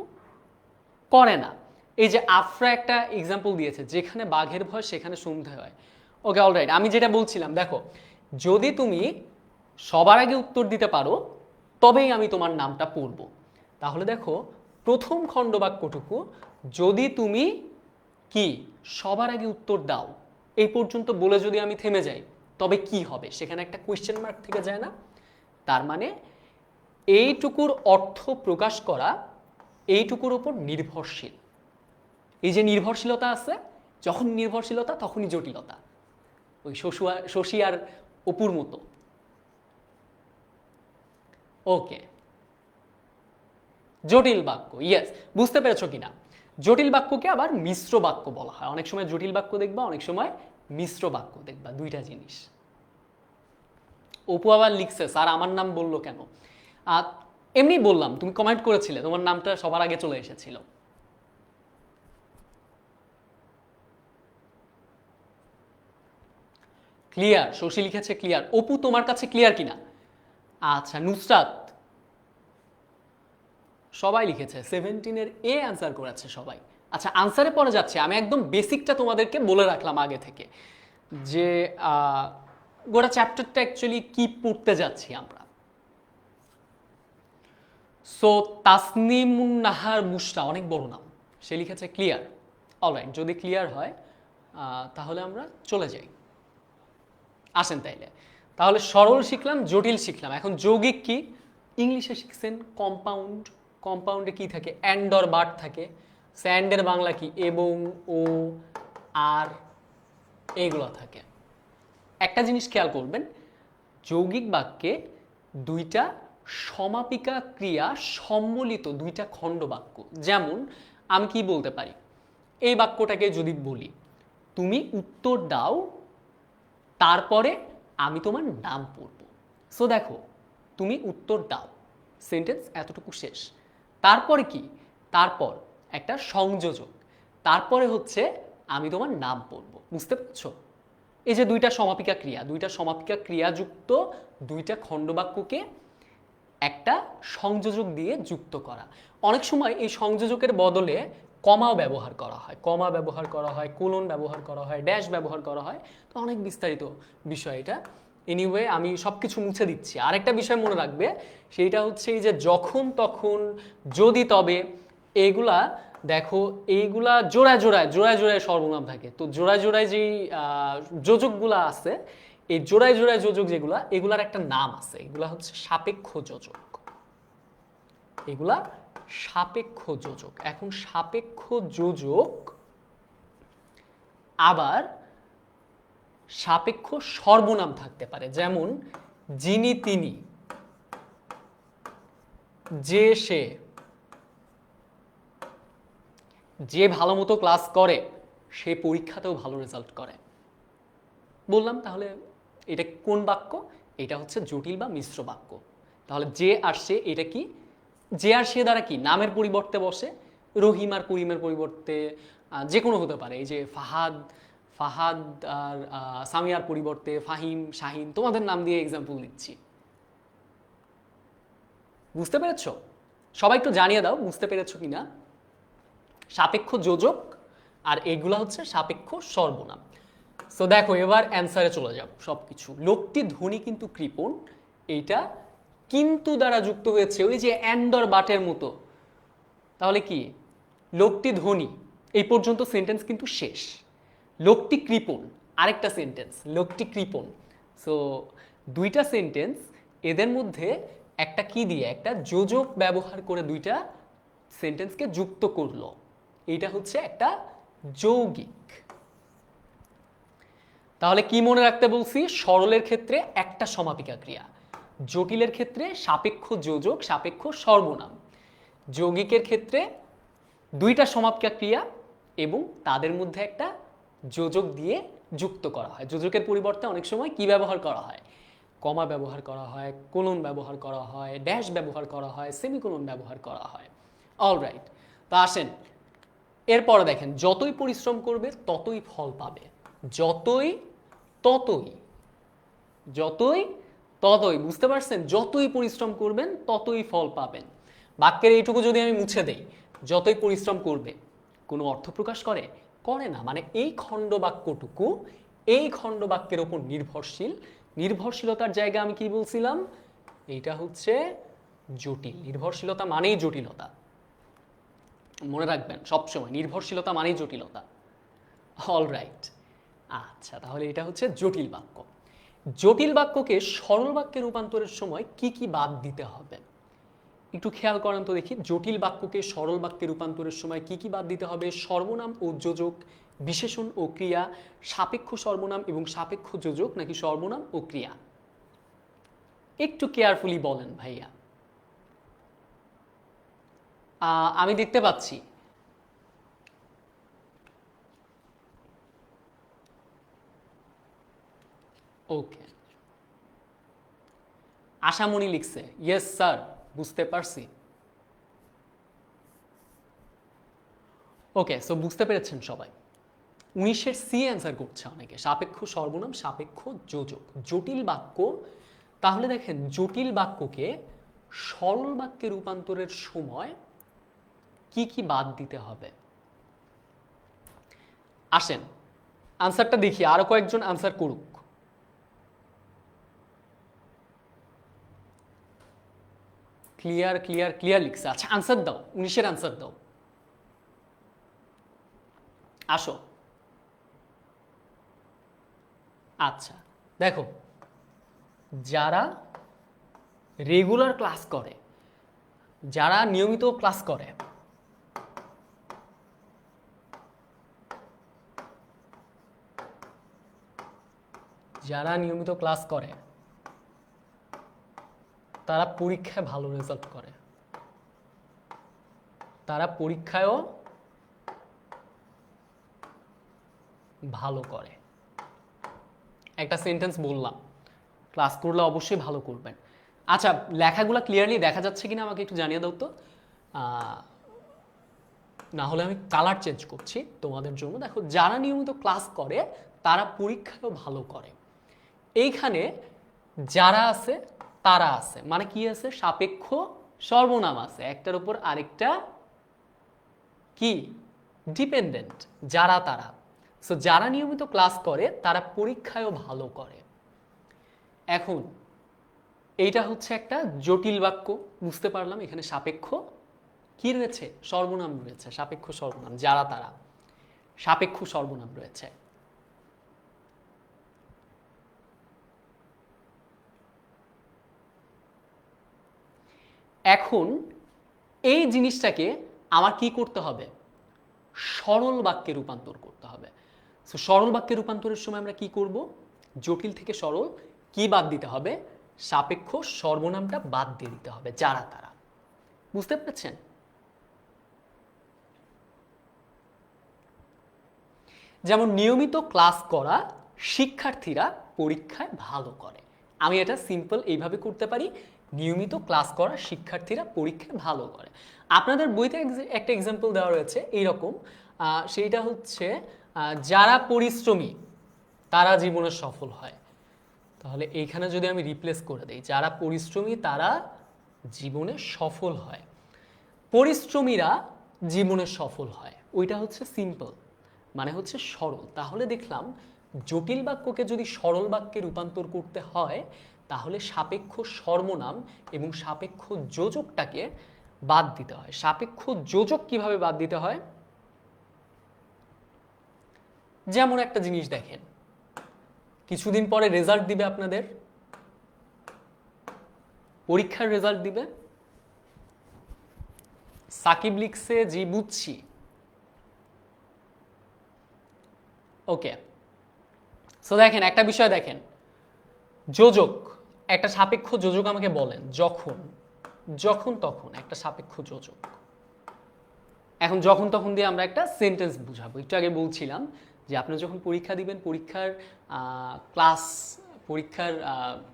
করে না। এই যে আফরা একটা এক্সাম্পল দিয়েছে, যেখানে বাঘের ভয় সেখানে সন্ধে হয়। ওকে, অলরাইট, আমি যেটা বলছিলাম দেখো, যদি তুমি সবার আগে উত্তর দিতে পারো তবেই আমি তোমার নামটা পড়ব। তাহলে দেখো প্রথম খণ্ডবাক্যটুকু, যদি তুমি কি সবার আগে উত্তর দাও, এই পর্যন্ত বলে যদি আমি থেমে যাই তবে কি হবে, সেখানে একটা কোয়েশ্চেন মার্ক থেকে যায় না? তার মানে এইটুকুর অর্থ প্রকাশ করা এইটুকুর উপর নির্ভরশীল। এই যে নির্ভরশীলতা আছে, যখন নির্ভরশীলতা তখনই জটিলতা, ওই শশী আর অপুর মতো। ওকে, জটিল বাক্য, ইয়েস, বুঝতে পেরেছো কিনা? জটিল বাক্যকে আবার মিশ্র বাক্য বলা হয়। অনেক সময় জটিল বাক্য দেখবা, অনেক সময় মিশ্র বাক্য দেখবা, দুইটা জিনিস। অপু আবার লিখছে স্যার আমার নাম বললো কেন? এমনি বললাম, তুমি কমেন্ট করেছিলে, তোমার নামটা সবার আগে চলে এসেছিল। ক্লিয়ার, শশী লিখেছে ক্লিয়ার। অপু তোমার কাছে ক্লিয়ার কিনা? আচ্ছা, নুসরাত, সবাই লিখেছে 17-এর এ অ্যান্সার করেছে সবাই। আচ্ছা, আনসারে পরে যাচ্ছে, আমি একদম বেসিকটা তোমাদেরকে বলে রাখলাম আগে থেকে, যে গোটা চ্যাপ্টারটা অ্যাকচুয়ালি কি পড়তে যাচ্ছি আমরা। সো তাসনিমুন নাহার বুশরা, অনেক বড় নাম, সে লিখেছে ক্লিয়ার। অলরাইট, যদি ক্লিয়ার হয় তাহলে আমরা চলে যাই। আসেন তাইলে, তাহলে সরল শিখলাম, জটিল শিখলাম। এখন যৌগিক কি? ইংলিশে শিখছেন কম্পাউন্ড। কম্পাউন্ডে কি থাকে? অ্যান্ড অর বাট থাকে। স্যান্ডের বাংলা কি? এবং, ও, আর, এইগুলো থাকে। একটা জিনিস খেয়াল করবেন, যৌগিক বাক্যে দুইটা সমাপিকা ক্রিয়া সম্মিলিত দুইটা খণ্ড বাক্য। যেমন আমি কি বলতে পারি, এই বাক্যটাকে যদি বলি, তুমি উত্তর দাও, তারপরে আমি তোমার নাম পড়ব। সো দেখো, তুমি উত্তর দাও, সেন্টেন্স এতটুকু শেষ। তারপরে কি? তারপর একটা সংযোজক, তারপরে হচ্ছে আমি তোমার নাম পড়ব। বুঝতে পারছো? এই যে দুইটা সমাপিকা ক্রিয়া, দুইটা সমাপিকা ক্রিয়াযুক্ত দুইটা খণ্ডবাক্যকে একটা সংযোজক দিয়ে যুক্ত করা। অনেক সময় এই সংযোজকের বদলে কমাও ব্যবহার করা হয়, কমা ব্যবহার করা হয়, কোলন ব্যবহার করা হয়, ড্যাশ ব্যবহার করা হয়। তো অনেক বিস্তারিত বিষয় এটা। এনিওয়ে, আমি সব কিছু মুছে দিচ্ছি। আরেকটা বিষয় মনে রাখবে, সেইটা হচ্ছে এই যে যখন, তখন, যদি, তবে, এইগুলা দেখো, এইগুলা জোড়ায় জোড়ায় জোড়ায় জোড়ায় সর্বনাম থাকে। তো জোড়ায় জোড়ায় যেই যোজকগুলা আছে, এই জোড়ায় জোড়ায় যোজক যেগুলা, এগুলার একটা নাম আছে। এগুলা হচ্ছে সাপেক্ষ যোজক। এগুলা সাপেক্ষ যোজক। এখন সাপেক্ষ যোজক আবার সাপেক্ষ সর্বনাম থাকতে পারে, যেমন যিনি, তিনি, যে, সে। যে ভালো মতো ক্লাস করে সে পরীক্ষাতেও ভালো রেজাল্ট করে। বললাম তাহলে এটা কোন বাক্য? এটা হচ্ছে জটিল বা মিশ্র বাক্য। তাহলে যে আর সে, এটা কি? যে আর সে দ্বারা কি নামের পরিবর্তে বসে? রহিম আর করিমের পরিবর্তে যে কোনো হতে পারে। এই যে ফাহাদ, ফাহাদ আর সামিয়ার পরিবর্তে ফাহিম, শাহিন, তোমাদের নাম দিয়ে এক্সাম্পল দিচ্ছি। বুঝতে পেরেছো? সবাই একটু জানিয়ে দাও বুঝতে পেরেছো কিনা। সাপেক্ষ যোজক আর এগুলা হচ্ছে সাপেক্ষ সর্বনাম। সো দেখো, এবার অ্যান্সারে চলে যাব সবকিছু। লোকটি ধনী কিন্তু কৃপণ, এইটা কিন্তু দ্বারা যুক্ত হয়েছে, ওই যে অ্যান্ডর বাটের মতো। তাহলে কি? লোকটি ধনী, এই পর্যন্ত সেন্টেন্স কিন্তু শেষ। লোকটি কৃপণ, আরেকটা সেন্টেন্স, লোকটি কৃপণ। সো দুইটা সেন্টেন্স, এদের মধ্যে একটা কি দিয়ে, একটা যোজক ব্যবহার করে দুইটা সেন্টেন্সকে যুক্ত করলো। এইটা হচ্ছে একটা যৌগিক। তাহলে কি মনে রাখতে বলছি? সরলের ক্ষেত্রে একটা সমাপিকা ক্রিয়া, জটিলের ক্ষেত্রে সাপেক্ষ যোজক, সাপেক্ষ সর্বনাম, যৌগিকের ক্ষেত্রে দুইটা সমাপিকা ক্রিয়া এবং তাদের মধ্যে একটা যোজক দিয়ে যুক্ত করা হয়। যোজকের পরিবর্তে অনেক সময় কি ব্যবহার করা হয়? কমা ব্যবহার করা হয়, কোলন ব্যবহার করা হয়, ড্যাশ ব্যবহার করা হয়, সেমিকোলন ব্যবহার করা হয়। অলরাইট, তো আসেন এরপরে দেখেন, যতই পরিশ্রম করবে ততই ফল পাবে। যতই, ততই, যতই, ততই। বুঝতে পারছেন? যতই পরিশ্রম করবেন ততই ফল পাবেন। বাক্যের এইটুকু যদি আমি মুছে দেই, যতই পরিশ্রম করবে, কোনো অর্থ প্রকাশ করে? করে না। মানে এই খণ্ড বাক্যটুকু এই খণ্ড বাক্যের ওপর নির্ভরশীল। নির্ভরশীলতার জায়গা আমি কি বলছিলাম? এইটা হচ্ছে জটিল। নির্ভরশীলতা মানেই জটিলতা, মনে রাখবেন সবসময়, নির্ভরশীলতা মানেই জটিলতা। অলরাইট, আচ্ছা, তাহলে এটা হচ্ছে জটিল বাক্য। জটিল বাক্যকে সরল বাক্যে রূপান্তরের সময় কি কি বাদ দিতে হবে একটু খেয়াল করেন তো দেখি। জটিল বাক্যকে সরল বাক্যে রূপান্তরের সময় কি কি বাদ দিতে হবে? সর্বনাম ও যোজক, বিশেষণ ও ক্রিয়া, সাপেক্ষ সর্বনাম এবং সাপেক্ষ যোজক, নাকি সর্বনাম ও ক্রিয়া? একটু কেয়ারফুলি বলেন ভাইয়া। আমি দেখতে পাচ্ছি। ওকে, আশামণি লিখছে ইয়েস স্যার, বুঝতে পারছি। ওকে, সো বুঝতে পেরেছেন সবাই। 19-এর সি অ্যান্সার করছে অনেকে, সাপেক্ষ সর্বনাম, সাপেক্ষ যোজক, জটিল বাক্য। তাহলে দেখেন, জটিল বাক্যকে সরল বাক্যে রূপান্তরের সময় কি কি বাদ দিতে হবে? আসেন আনসারটা দেখি, আরো কয়েকজন আনসার করুক। ক্লিয়ার ক্লিয়ার ক্লিয়ার লিখছে। আচ্ছা, আনসার দাও, 19-এর আনসার দাও, আসো। আচ্ছা দেখো, যারা রেগুলার ক্লাস করে, যারা নিয়মিত ক্লাস করে, যারা নিয়মিত ক্লাস করে তারা পরীক্ষায় ভালো রেজাল্ট করে, তারা পরীক্ষায়ও ভালো করে। একটা সেন্টেন্স বললাম, ক্লাস করলে অবশ্যই ভালো করবেন। আচ্ছা, লেখাগুলো ক্লিয়ারলি দেখা যাচ্ছে কিনা আমাকে একটু জানিয়ে দাও তো। না হলে আমি কালার চেঞ্জ করছি তোমাদের জন্য। দেখো, যারা নিয়মিত ক্লাস করে তারা পরীক্ষায়ও ভালো করে। এইখানে যারা আছে তারা আছে, মানে কি আছে? সাপেক্ষ সর্বনাম আছে, একটার উপর আরেকটা কি ডিপেন্ডেন্ট, যারা তারা। সো যারা নিয়মিত ক্লাস করে তারা পরীক্ষায়ও ভালো করে। এখন এইটা হচ্ছে একটা জটিল বাক্য, বুঝতে পারলাম। এখানে সাপেক্ষ কি রয়েছে? সর্বনাম রয়েছে, সাপেক্ষ সর্বনাম, যারা তারা সাপেক্ষ সর্বনাম রয়েছে। এখন এই জিনিসটাকে আমার কি করতে হবে? সরল বাক্যে রূপান্তর করতে হবে। সো সরল বাক্যে রূপান্তরের সময় আমরা কি করব? জটিল থেকে সরল কি বাদ দিতে হবে? সাপেক্ষ সর্বনামটা বাদ দিয়ে দিতে হবে, যারা তারা। বুঝতে পেরেছেন? যেমন নিয়মিত ক্লাস করা শিক্ষার্থীরা পরীক্ষায় ভালো করে। আমি এটা সিম্পল এইভাবে করতে পারি, নিয়মিত ক্লাস করা শিক্ষার্থীরা পরীক্ষায় ভালো করে। আপনাদের বইতে একটা এক্সাম্পল দেওয়া রয়েছে এইরকম, সেইটা হচ্ছে যারা পরিশ্রমী তারা জীবনে সফল হয়। তাহলে এইখানে যদি আমি রিপ্লেস করে দিই, যারা পরিশ্রমী তারা জীবনে সফল হয়, পরিশ্রমীরা জীবনে সফল হয়, ওইটা হচ্ছে সিম্পল, মানে হচ্ছে সরল। তাহলে দেখলাম জটিল বাক্যকে যদি সরল বাক্যে রূপান্তর করতে হয় তাহলে সাপেক্ষ সর্বনাম এবং সাপেক্ষ যোজকটাকে বাদ দিতে হয়। সাপেক্ষ যোজক কিভাবে বাদ দিতে হয়? যেমন একটা জিনিস দেখেন, কিছুদিন পরে রেজাল্ট দিবে, আপনাদের পরীক্ষার রেজাল্ট দিবে। সাকিব লিখছে জি বুঝছি। ওকে, সো দেখেন একটা বিষয় দেখেন, যোজক, একটা সাপেক্ষ যোজক আমাকে বলেন, যখন যখন তখন একটা সাপেক্ষ যোজক। এখন যখন তখন দিয়ে আমরা একটা সেন্টেন্স বুঝাবো। একটু আগে বলছিলাম যে আপনি যখন পরীক্ষা দিবেন, পরীক্ষার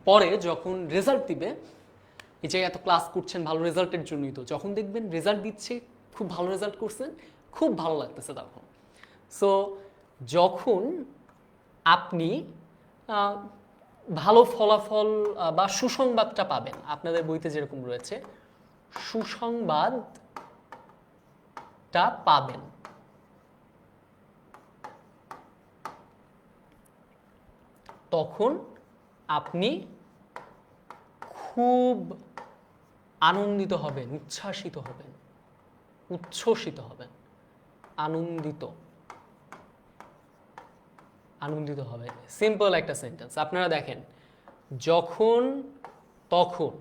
পরে যখন রেজাল্ট দিবে, এই যে এত ক্লাস করছেন ভালো রেজাল্টের জন্যই, তো যখন দেখবেন রেজাল্ট দিচ্ছে, খুব ভালো রেজাল্ট করছেন, খুব ভালো লাগতেছে তখন। সো যখন আপনি ভালো ফলাফল বা সুসংবাদটা পাবেন, আপনাদের বইতে যেরকম রয়েছে সুসংবাদটা পাবেন, তখন আপনি খুব আনন্দিত হবেন, উচ্ছ্বাসিত হবেন, উচ্ছ্বসিত হবেন, আনন্দিত হবে। সিম্পল একটা সেন্টেন্স। আপনারা দেখেন, যখন তখন,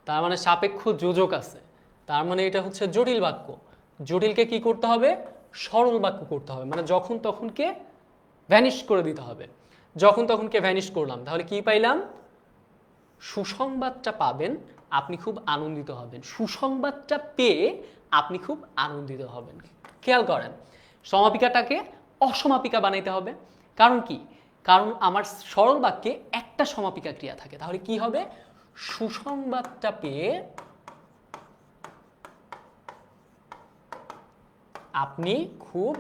তার মানে সাপেক্ষ যোজক আছে, তার মানে এটা হচ্ছে জটিল বাক্য। জটিলকে কি করতে হবে? সরল বাক্য করতে হবে, মানে যখন তখনকে ভ্যানিশ করে দিতে হবে। যখন তখনকে ভ্যানিশ করলাম, তাহলে কি পাইলাম? সুসংবাদটা পাবেন, আপনি খুব আনন্দিত হবেন। সুসংবাদটা পেয়ে আপনি খুব আনন্দিত হবেন। খেয়াল করেন, সমাপিকাটাকে অসমাপিকা বানাইতে হবে। কারণ কি? কারণ আমার সরল বাক্যে একটা সমাপিকা ক্রিয়া থাকে। তাহলে কি হবে? সুসংবাদটা পেয়ে আপনি খুব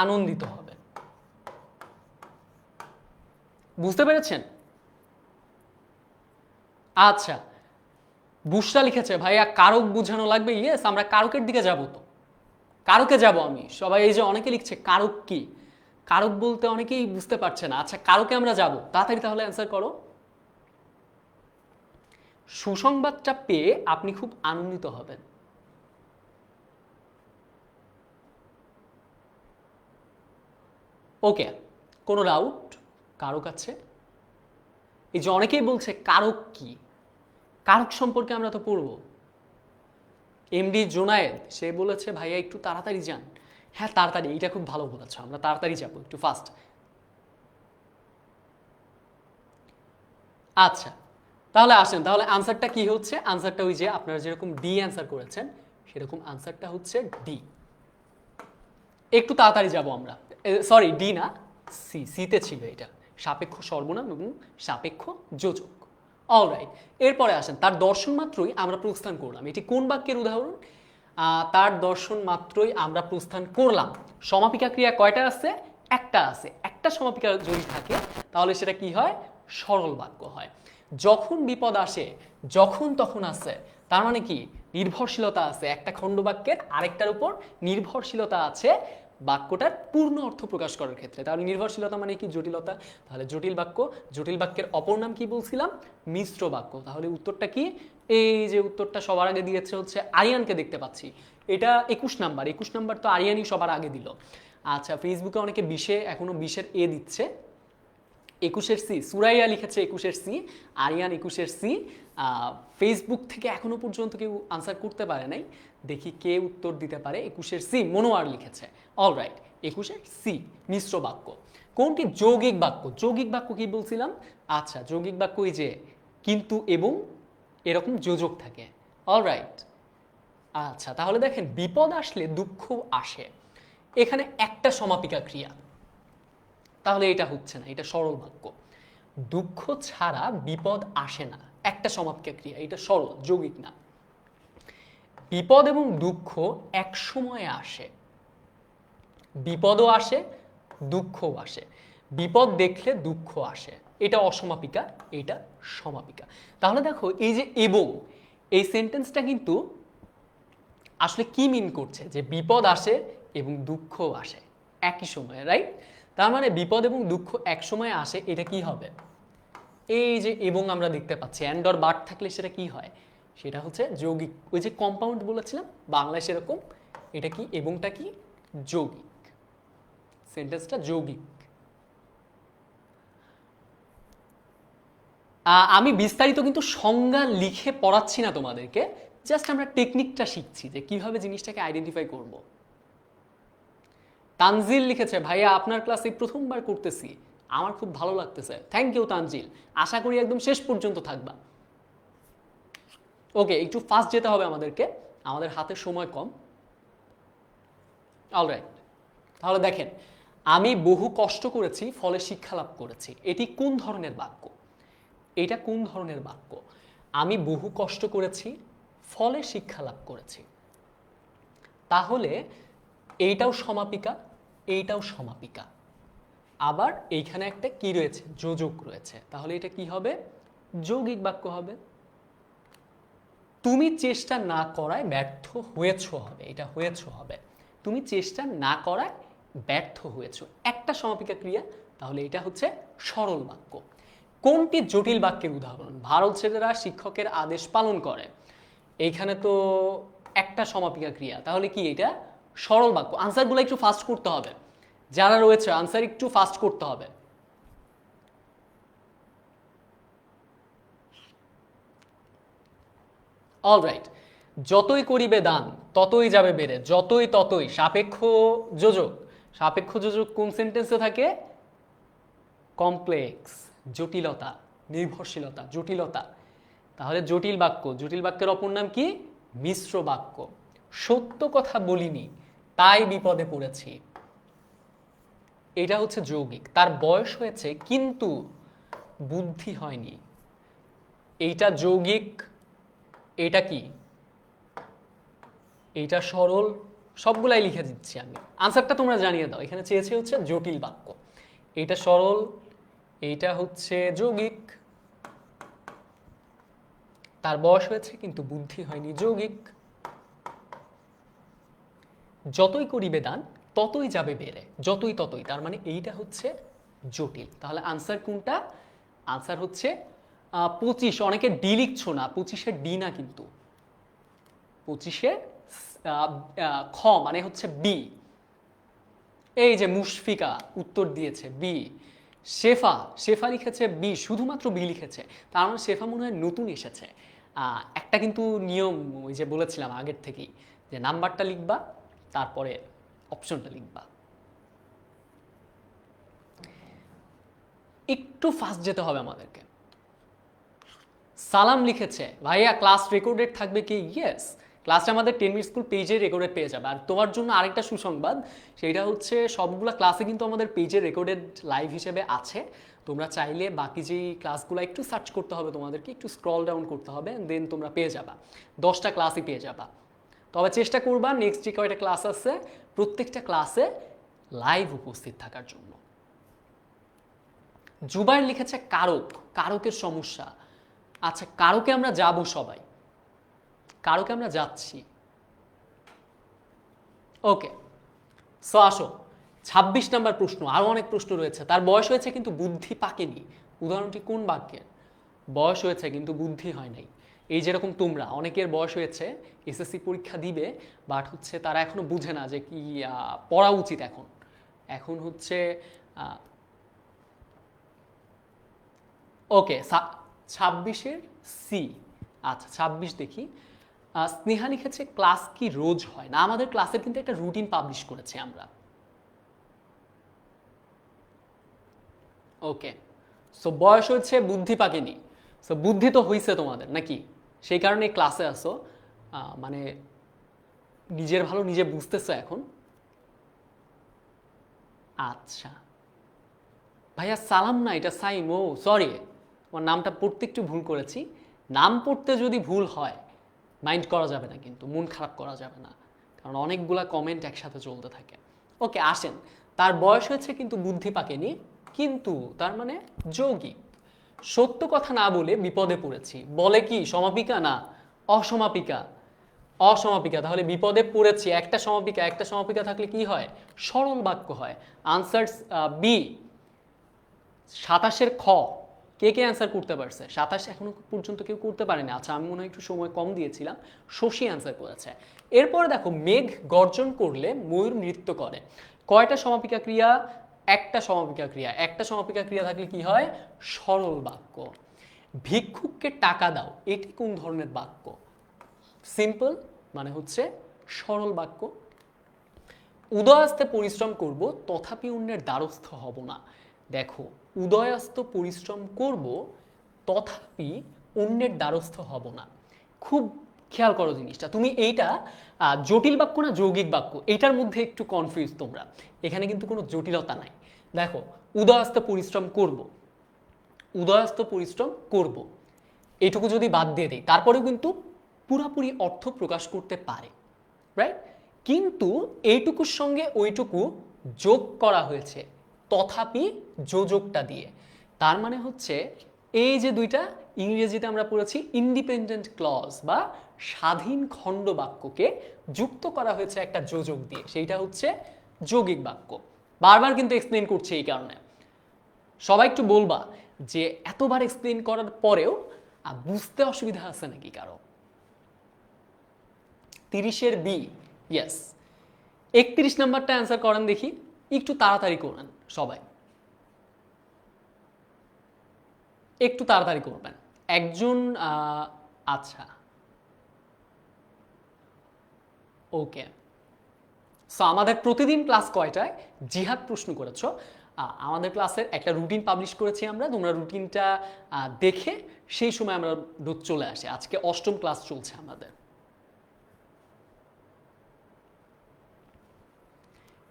আনন্দিত হবেন। বুঝতে পেরেছেন? আচ্ছা, বুসরা লিখেছে ভাইয়া কারক বুঝানো লাগবে। ইয়েস, আমরা কারকের দিকে যাব। তো কারকে যাব আমি। সবাই এই যে অনেকে লিখছে কারক কি, কারক বলতে অনেকেই বুঝতে পারছে না। আচ্ছা, কারকে আমরা যাব, তাড়াতাড়ি তাহলে অ্যান্সার করো। সুসংবাদটা পেয়ে আপনি খুব আনন্দিত হবেন। ওকে, কোনো ডাউট? কারক আছে? এই যে অনেকেই বলছে কারক কি, কারক সম্পর্কে আমরা তো পড়ব। এমডি জোনায়েদ সে বলেছে ভাইয়া একটু তাড়াতাড়ি যান। হ্যাঁ তাড়াতাড়ি, এইটা খুব ভালো বলেছ, আমরা তাড়াতাড়ি যাব, একটু ফাস্ট। আচ্ছা, তাহলে আসেন, তাহলে আনসারটা কি হচ্ছে? আনসারটা ওই যে আপনারা যেরকম ডি অ্যান্সার করেছেন সেরকম আনসারটা হচ্ছে ডি। একটু তাড়াতাড়ি যাব আমরা, সরি ডি না, সিতে ছিল এটা, সাপেক্ষ সর্বনাম এবং সাপেক্ষ যোজক। অলরাইট, এরপরে আসেন, তার দর্শন মাত্রই আমরা প্রস্থান করলাম। এটি কোন বাক্যের উদাহরণ? তার দর্শন মাত্রই আমরা প্রস্থান করলাম। সমাপিকা ক্রিয়া কয়টা আছে? একটা আছে। একটা সমাপিকা যদি থাকে তাহলে সেটা কি হয়? সরল বাক্য হয়। যখন বিপদ আসে, যখন তখন আসে, তার মানে কি নির্ভরশীলতা আছে একটা খণ্ড বাক্যের আরেকটার উপর, নির্ভরশীলতা আছে বাক্যটার পূর্ণ অর্থ প্রকাশ করার ক্ষেত্রে। তাহলে নির্ভরশীলতা মানে কি? জটিলতা। তাহলে জটিল বাক্য, জটিল বাক্যের অপর নাম কি বলছিলাম? মিশ্র বাক্য। তাহলে উত্তরটা কি? এই যে উত্তরটা সবার আগে দিয়েছে হচ্ছে আরিয়ানকে দেখতে পাচ্ছি, এটা 21 নাম্বার। 21 নাম্বার তো আরিয়ানই সবার আগে দিল। আচ্ছা, ফেসবুকে অনেকে 20-এ এখনো 20-এর এ দিচ্ছে, 21-এর সি। সুরাইয়া লিখেছে 21-এর সি, আরিয়ান 21-এর সি। ফেসবুক থেকে এখনো পর্যন্ত কেউ আনসার করতে পারে নাই, দেখি কে উত্তর দিতে পারে। 21-এর সি মনোয়ার লিখেছে। অলরাইট, 21-এর সি মিশ্র বাক্য। কোনটি যৌগিক বাক্য? যৌগিক বাক্য কি বলছিলাম? আচ্ছা, যৌগিক বাক্য এই যে কিন্তু এবং এরকম যোজক থাকে। অলরাইট, আচ্ছা তাহলে দেখেন, বিপদ আসলে দুঃখ আসে, এখানে একটা সমাপিকা ক্রিয়া, তাহলে এটা হচ্ছে না, এটা সরল বাক্য। দুঃখ ছাড়া বিপদ আসে না, একটা সমাপিকা ক্রিয়া, এটা সরল, যৌগিক না। বিপদ এবং দুঃখ এক সময়ে আসে, বিপদও আসে দুঃখও আসে। বিপদ দেখলে দুঃখ আসে, এটা অসমাপিকা, এটা সমাপিকা। তাহলে দেখো এই যে এবং, এই সেন্টেন্সটা কিন্তু আসলে কি মিন করছে? যে বিপদ আসে এবং দুঃখও আসে একই সময়ে, রাইট? তার মানে বিপদ এবং দুঃখ এক সময়ে আসে, এটা কি হবে? এই যে এবং আমরা দেখতে পাচ্ছি, অ্যান্ড অর বাট থাকলে সেটা কি হয়? সেটা হচ্ছে যৌগিক। ওই যে কম্পাউন্ড বলেছিলাম বাংলায় সেরকম, এটা কি? এবংটা কি? যৌগিক, সেন্টেন্সটা যৌগিক। আমি বিস্তারিত কিন্তু সংজ্ঞা লিখে পড়াচ্ছি না তোমাদেরকে, জাস্ট আমরা টেকনিকটা শিখছি যে কিভাবে জিনিসটাকে আইডেন্টিফাই করব। তানজিল লিখেছে, ভাইয়া আপনার ক্লাসে প্রথমবার করতেছি, আমার খুব ভালো লাগতেছে। থ্যাংক ইউ তানজিল, আশা করি একদম শেষ পর্যন্ত থাকবা। ওকে, একটু ফাস্ট যেতে হবে আমাদেরকে, আমাদের হাতে সময় কম। অলরাইট, তাহলে দেখেন, আমি বহু কষ্ট করেছি ফলে শিক্ষা লাভ করেছি, এটি কোন ধরনের বাক্য? এটা কোন ধরনের বাক্য? আমি বহু কষ্ট করেছি ফলে শিক্ষা লাভ করেছি, তাহলে এইটাও সমাপিকা, এইটাও সমাপিকা। আবার এইখানে একটা কি রয়েছে? যোজক রয়েছে, তাহলে এটা কি হবে? যৌগিক বাক্য হবে। তুমি চেষ্টা না করায় ব্যর্থ হয়েছ হবে, এটা হয়েছ হবে। তুমি চেষ্টা না করায় ব্যর্থ হয়েছ, একটা সমাপিকা ক্রিয়া, তাহলে এটা হচ্ছে সরল বাক্য। কোনটি জটিল বাক্যের উদাহরণ? ভারত ছেলেরা শিক্ষকের আদেশ পালন করে, এইখানে তো একটা সমাপিকা ক্রিয়া, তাহলে কি এটা? সরল বাক্য। আনসারগুলো একটু ফাস্ট করতে হবে, যারা রয়েছে আনসার একটু ফাস্ট করতে হবে। অলরাইট, যতই করিবে দান ততই যাবে বেড়ে, যতই ততই সাপেক্ষ যোজক। সাপেক্ষ যোজক কোন সেন্টেন্সে থাকে? কমপ্লেক্স, জটিলতা, নির্ভরশীলতা, জটিলতা। তাহলে জটিল বাক্য, জটিল বাক্যের অপর নাম কি? মিশ্র বাক্য। সত্য কথা বলিনি তাই বিপদে পড়েছি, এটা হচ্ছে যৌগিক। তার বয়স হয়েছে কিন্তু বুদ্ধি হয়নি, এইটা যৌগিক। এটা কি? এইটা সরল। সবগুলাই লিখে দিচ্ছি আমি, আনসারটা তোমরা জানিয়ে দাও। এখানে চেয়েছে হচ্ছে জটিল বাক্য, এইটা সরল, এইটা হচ্ছে যৌগিক। তার বয়স হয়েছে কিন্তু বুদ্ধি হয়নি, যৌগিক। যতই করিবে দান ততই যাবে বেড়ে, যতই ততই, তার মানে এইটা হচ্ছে জটিল। তাহলে আনসার কোনটা? আনসার হচ্ছে 25। অনেকে ডি লিখছো না, 25-এর ডি না কিন্তু, 25-এর খ মানে হচ্ছে বি। এই যে মুশফিকা উত্তর দিয়েছে বি। শেফা, শেফা লিখেছে বি, শুধুমাত্র বি লিখেছে, তার মানে শেফা মনে হয় নতুন এসেছে। একটা কিন্তু নিয়ম ওই যে বলেছিলাম আগের থেকেই, যে নাম্বারটা লিখবা তারপরে অপশনটা লিখবা। একটু ফাস্ট যেতে হবে আমাদেরকে। সালাম লিখেছে, ভাইয়া ক্লাস রেকর্ডেড থাকবে কি? ইয়েস, ক্লাসটা আমাদের 10 মিনিট স্কুল পেজে রেকর্ডেড পেয়ে যাবে। আর তোমার জন্য আরেকটা সুসংবাদ, সেইটা হচ্ছে সবগুলা ক্লাসে কিন্তু আমাদের পেজে রেকর্ডেড লাইভ হিসেবে আছে। তোমরা চাইলে বাকি যেই ক্লাসগুলো একটু সার্চ করতে হবে, তোমাদেরকে একটু স্ক্রল ডাউন করতে হবে, দেন তোমরা পেয়ে যাবা, 10টা ক্লাসই পেয়ে যাবা। তবে চেষ্টা করবা নেক্সট যে কয়টা ক্লাস আছে প্রত্যেকটা ক্লাসে লাইভ উপস্থিত থাকার জন্য। জুবাইর লিখেছে কারক, কারকের সমস্যা। আচ্ছা, কারকে আমরা যাব সবাই, কারকে আমরা যাচ্ছি। ওকে, সো আসো 26 নাম্বার প্রশ্ন। আরো অনেক প্রশ্ন রয়েছে। তার বয়স হয়েছে কিন্তু বুদ্ধি পাকেনি। উদাহরণটি কোন বাক্যের? বয়স হয়েছে কিন্তু বুদ্ধি হয় নাই। এই যেরকম তোমরা অনেকের বয়স হয়েছে, এসএসসি পরীক্ষা দিবে, বাট হচ্ছে তারা এখনো বুঝে না যে কি পড়া উচিত। এখন এখন হচ্ছে ওকে 26-এর সি। আচ্ছা 26 দেখি। স্নেহা লিখেছে ক্লাস কি রোজ হয় না? আমাদের ক্লাসের কিন্তু একটা রুটিন পাবলিশ করেছি আমরা। ওকে, সো বয়স হচ্ছে বুদ্ধি পাকেনি। সো বুদ্ধি তো হইছে তোমাদের নাকি? সেই কারণে ক্লাসে আসো, মানে নিজের ভালো নিজে বুঝতেছো এখন। আচ্ছা ভাইয়া সালাম না, এটা সাইম। ও সরি, আমার নামটা পড়তে একটু ভুল করেছি। নাম পড়তে যদি ভুল হয় মাইন্ড করা যাবে না, কিন্তু মন খারাপ করা যাবে না, কারণ অনেকগুলা কমেন্ট একসাথে চলতে থাকে। ওকে আসেন, তার বয়স হয়েছে কিন্তু বুদ্ধি পাকেনি, কিন্তু তার মানে যৌগিক। সত্য কথা না বলে বিপদে পড়েছি, বলে কি সমাপিকা না অসমাপিকা? অসমাপিকা। তাহলে বিপদে পড়েছি, একটা সমাপিকা, একটা সমাপিকা থাকলে কি হয়? সরল বাক্য হয়। আনসার বি 27-এর খ। কে কে অ্যান্সার করতে পারছে? 27 এখনো পর্যন্ত কেউ করতে পারেনি। আচ্ছা আমি মনে হয় একটু সময় কম দিয়েছিলাম। শশী অ্যান্সার করেছে। এরপরে দেখো মেঘ গর্জন করলে ময়ূর নৃত্য করে। কয়টা সমাপিকা ক্রিয়া? একটা সমাপিকা ক্রিয়া। একটা সমাপিকা ক্রিয়া থাকলে কি হয়? সরল বাক্য। ভিক্ষুককে টাকা দাও, এটি কোন ধরনের বাক্য? সিম্পল, মানে হচ্ছে সরল বাক্য। উদয়াস্তে পরিশ্রম করব তথাপি অন্যের দ্বারস্থ হব না। দেখো উদয়াস্ত পরিশ্রম করব তথাপি অন্যের দ্বারস্থ হব না, খুব খেয়াল করো জিনিসটা। তুমি এইটা জটিল বাক্য না যৌগিক বাক্য, এইটার মধ্যে একটু কনফিউজ তোমরা। এখানে কিন্তু কোনো জটিলতা নাই। দেখো উদয়াস্ত পরিশ্রম করব, উদয়াস্ত পরিশ্রম করব, এইটুকু যদি বাদ দিয়ে দিই তারপরেও কিন্তু পুরোপুরি অর্থ প্রকাশ করতে পারে, রাইট? কিন্তু এইটুকুর সঙ্গে ওইটুকু যোগ করা হয়েছে তথাপি যোজকটা দিয়ে। তার মানে হচ্ছে এই যে দুইটা ইংরেজিতে আমরা পড়েছি ইন্ডিপেন্ডেন্ট ক্লজ বা স্বাধীন খণ্ড বাক্যকে যুক্ত করা হয়েছে একটা যোজক দিয়ে, সেইটা হচ্ছে যৌগিক বাক্য। বারবার কিন্তু এক্সপ্লেন করছে এই কারণে। সবাই একটু বলবা যে এতবার এক্সপ্লেন করার পরেও বুঝতে অসুবিধা আছে নাকি কারো? 30-এর বি, ইয়েস। 31 নাম্বারটা অ্যান্সার করেন দেখি, একটু তাড়াতাড়ি করেন সবাই, একটু তাড়াতাড়ি করবেন একজন। আচ্ছা ওকে, সো আমাদের প্রতিদিন ক্লাস কয়টায়? জিহাদ প্রশ্ন করেছো। আমাদের ক্লাসের একটা রুটিন পাবলিশ করেছি আমরা, তোমরা রুটিনটা দেখে সেই সময় আমরা রোজ চলে আসি। আজকে 8ম ক্লাস চলছে আমাদের।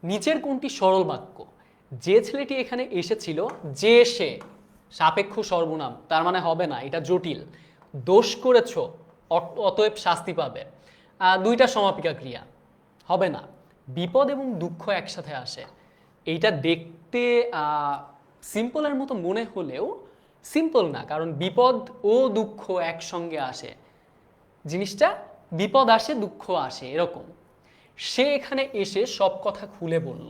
নিচের কোনটি সরল বাক্য? যে ছেলেটি এখানে এসেছিল, যে সে সাপেক্ষ সর্বনাম, তার মানে হবে না, এটা জটিল। দোষ করেছ অতএব শাস্তি পাবে, দুইটা সমাপিকা ক্রিয়া, হবে না। বিপদ এবং দুঃখ একসাথে আসে, এইটা দেখতে সিম্পলের মতো মনে হলেও সিম্পল না, কারণ বিপদ ও দুঃখ একসঙ্গে আসে। জিনিসটা বিপদ আসে দুঃখ আসে এরকম। সে এখানে এসে সব কথা খুলে বলল,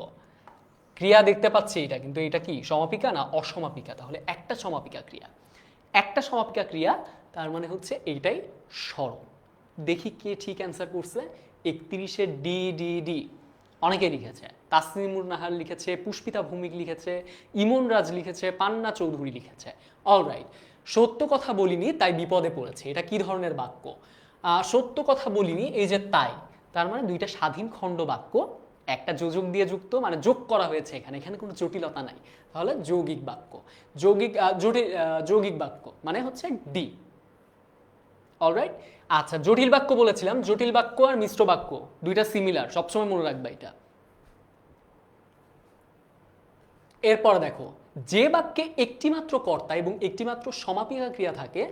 ক্রিয়া দেখতে পাচ্ছি এটা, কিন্তু এটা কি সমাপিকা না অসমাপিকা? তাহলে একটা সমাপিকা ক্রিয়া, একটা সমাপিকা ক্রিয়া, তার মানে হচ্ছে এইটাই সরল। দেখি কে ঠিক অ্যান্সার করছে। 31-এর ডি ডি ডি অনেকে লিখেছে। তাসনিমুর নাহার লিখেছে, পুষ্পিতা ভৌমিক লিখেছে, ইমন রাজ লিখেছে, পান্না চৌধুরী লিখেছে। অলরাইট, সত্য কথা বলিনি তাই বিপদে পড়েছে, এটা কি ধরনের বাক্য? সত্য কথা বলিনি, এই যে তাই, তার মানে দুইটা স্বাধীন খণ্ড বাক্য, একটা যোজক দিয়ে যুক্ত, মানে যোগ করা হয়েছে এখানে, এখানে কোনো জটিলতা নাই, তাহলে যৌগিক বাক্য। যৌগিক যৌগিক বাক্য মানে হচ্ছে ডি। অলরাইট। আচ্ছা, জটিল বাক্য বলেছিলাম, জটিল বাক্য আর মিশ্র বাক্য দুইটা সিমিলার, সবসময় মনে রাখবা এটা। এরপর দেখো, যে বাক্যে একটিমাত্র কর্তা এবং একটিমাত্র সমাপিকা ক্রিয়া থাকে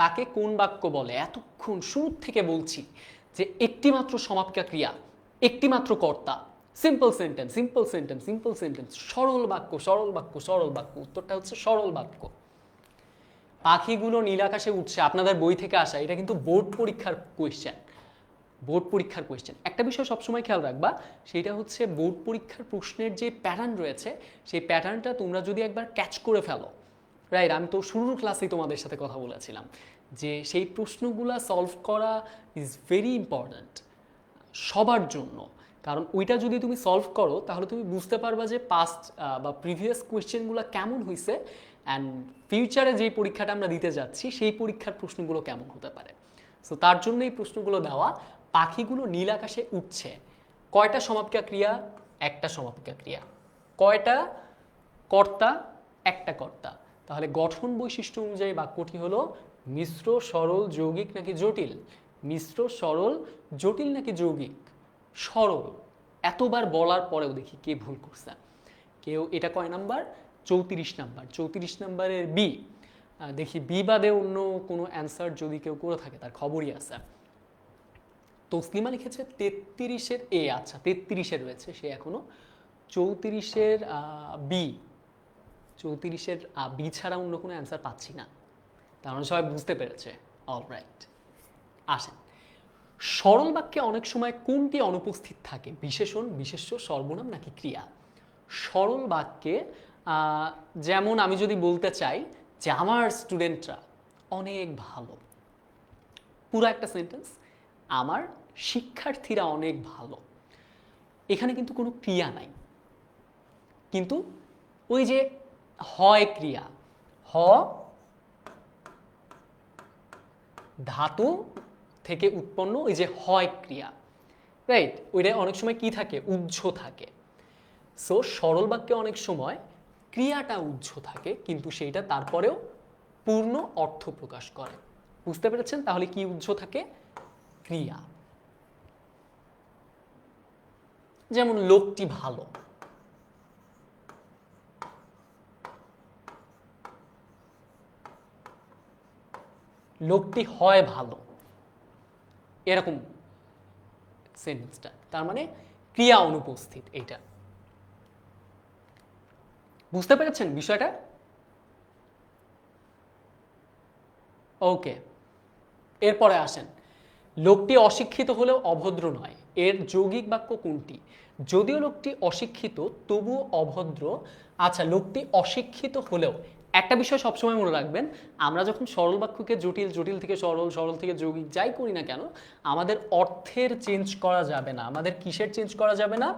তাকে কোন বাক্য বলে? এতক্ষণ শুরু থেকে বলছি যে একটিমাত্র সমাপিকা ক্রিয়া, একটিমাত্র কর্তা, simple sentence, simple sentence, simple sentence, সরল বাক্য, সরল বাক্য, সরল বাক্য। উত্তরটা হচ্ছে সরল বাক্য। পাখিগুলো নীল আকাশে উঠছে, আপনাদের বই থেকে আসা, এটা কিন্তু বোর্ড পরীক্ষার কোয়েশ্চেন। বোর্ড পরীক্ষার কোয়েশ্চেন। একটা বিষয় সবসময় খেয়াল রাখবা, সেটা হচ্ছে বোর্ড পরীক্ষার প্রশ্নের যে প্যাটার্ন রয়েছে, সেই প্যাটার্নটা তোমরা যদি একবার ক্যাচ করে ফেলো, রাইট? আমি তো শুরুর ক্লাসেই তোমাদের সাথে কথা বলেছিলাম যে সেই প্রশ্নগুলো সলভ করা ইজ ভেরি ইম্পর্ট্যান্ট সবার জন্য। কারণ ওইটা যদি তুমি সলভ করো তাহলে তুমি বুঝতে পারবা যে পাস্ট বা প্রিভিয়াস কোয়েশ্চেনগুলো কেমন হয়েছে, অ্যান্ড ফিউচারে যেই পরীক্ষাটা আমরা দিতে যাচ্ছি সেই পরীক্ষার প্রশ্নগুলো কেমন হতে পারে। সো তার জন্য এই প্রশ্নগুলো দেওয়া। পাখিগুলো নীল আকাশে উঠছে, কয়টা সমাপিকা ক্রিয়া? একটা সমাপিকা ক্রিয়া। কয়টা কর্তা? একটা কর্তা। তাহলে গঠন বৈশিষ্ট্য অনুযায়ী বাক্যটি হলো মিশ্র, সরল, যৌগিক নাকি জটিল? মিশ্র, সরল, জটিল নাকি যৌগিক? সরল। এতবার বলার পরেও দেখি কে ভুল করছে। কেউ এটা কয় নাম্বার? 34 নাম্বার। 34 নাম্বারের বি। দেখি বি বাদে অন্য কোনো অ্যান্সার যদি কেউ করে থাকে তার খবরই আছে। তসলিমা লিখেছে 33-এর এ। আচ্ছা, 33-এ রয়েছে সে এখনো। 34-এর বি। 34-এর বি ছাড়া অন্য কোনো অ্যান্সার পাচ্ছি না। তার মানে সবাই বুঝতে পেরেছে। অলরাইট, আসেন। সরল বাক্যে অনেক সময় কোনটি অনুপস্থিত থাকে? বিশেষণ, বিশেষ্য, সর্বনাম নাকি ক্রিয়া? সরল বাক্যে যেমন আমি যদি বলতে চাই যে আমার স্টুডেন্টরা অনেক ভালো, পুরো একটা সেন্টেন্স, আমার শিক্ষার্থীরা অনেক ভালো, এখানে কিন্তু কোনো ক্রিয়া নাই, কিন্তু ওই যে হয় ক্রিয়া, হ ধাতু থেকে উৎপন্ন ওই যে হয় ক্রিয়া, রাইট? ওইটা অনেক সময় কি থাকে? উহ্য থাকে। সো সরল বাক্যে অনেক সময় ক্রিয়াটা উহ্য থাকে, কিন্তু সেইটা তারপরেও পূর্ণ অর্থ প্রকাশ করে। বুঝতে পেরেছেন? তাহলে কি উহ্য থাকে? ক্রিয়া। যেমন লোকটি ভালো, লোকটি হয় ভালো, এরকম সেন্টেন্সটা, তার মানে ক্রিয়া অনুপস্থিত। এইটা বুঝতে পেরেছেন বিষয়টা? ওকে, এরপরে আসেন। লোকটি অশিক্ষিত হলেও অভদ্র নয়, এর যৌগিক বাক্য কোনটি? যদিও লোকটি অশিক্ষিত তবুও অভদ্র। আচ্ছা, লোকটি অশিক্ষিত হলেও, একটা বিষয় সবসময় মনে রাখবেন, আমরা যখন সরল বাক্যকে জটিল, জটিল থেকে সরল, সরল থেকে যৌগিক যাই করি না কেন, আমাদের অর্থের চেঞ্জ করা যাবে না। আমাদের কিসের চেঞ্জ করা যাবে না?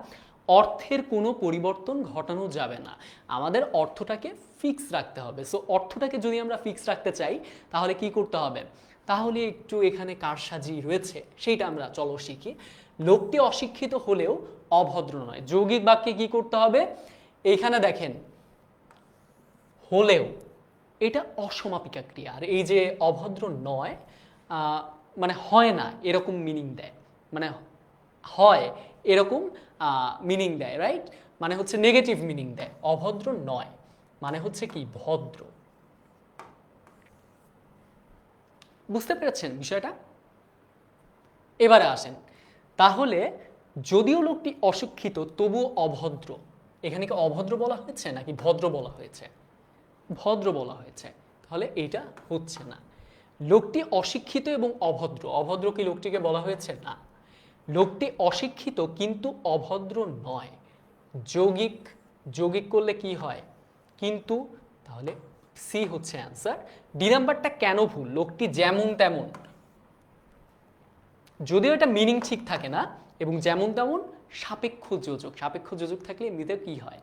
অর্থের কোনো পরিবর্তন ঘটানো যাবে না। আমাদের অর্থটাকে ফিক্স রাখতে হবে। সো অর্থটাকে যদি আমরা ফিক্স রাখতে চাই তাহলে কি করতে হবে? তাহলে একটু এখানে কারসাজি রয়েছে, সেইটা আমরা চলো শিখি। লোকটি অশিক্ষিত হলেও অভদ্র নয়, যৌগিক বাক্যে কি করতে হবে? এইখানে দেখেন হলেও, এটা অসমাপিকা ক্রিয়া। আর এই যে অভদ্র নয় মানে হয় না এরকম মিনিং দেয়, মানে হয় এরকম মিনিং দেয়, রাইট? মানে হচ্ছে নেগেটিভ মিনিং দেয়। অভদ্র নয় মানে হচ্ছে কি? ভদ্র। বুঝতে পেরেছেন বিষয়টা? এবারে আসেন, তাহলে যদিও লোকটি অশিক্ষিত তবুও অভদ্র, এখানে কি অভদ্র বলা হয়েছে নাকি ভদ্র বলা হয়েছে? ভদ্র বলা হয়েছে, তাহলে এটা হচ্ছে না। লোকটি অশিক্ষিত এবং অভদ্র, অভদ্র কি লোকটিকে বলা হয়েছে? না। লোকটি অশিক্ষিত কিন্তু অভদ্র নয়, যৌগিক। যৌগিক করলে কি হয়? কিন্তু। তাহলে সি হচ্ছে অ্যান্সার। ডি নাম্বারটা কেন ভুল? লোকটি যেমন তেমন, যদিও এটা মিনিং ঠিক থাকে না, এবং যেমন তেমন সাপেক্ষ যোজক, সাপেক্ষ যোজক থাকলে এমনিতেও কি হয়?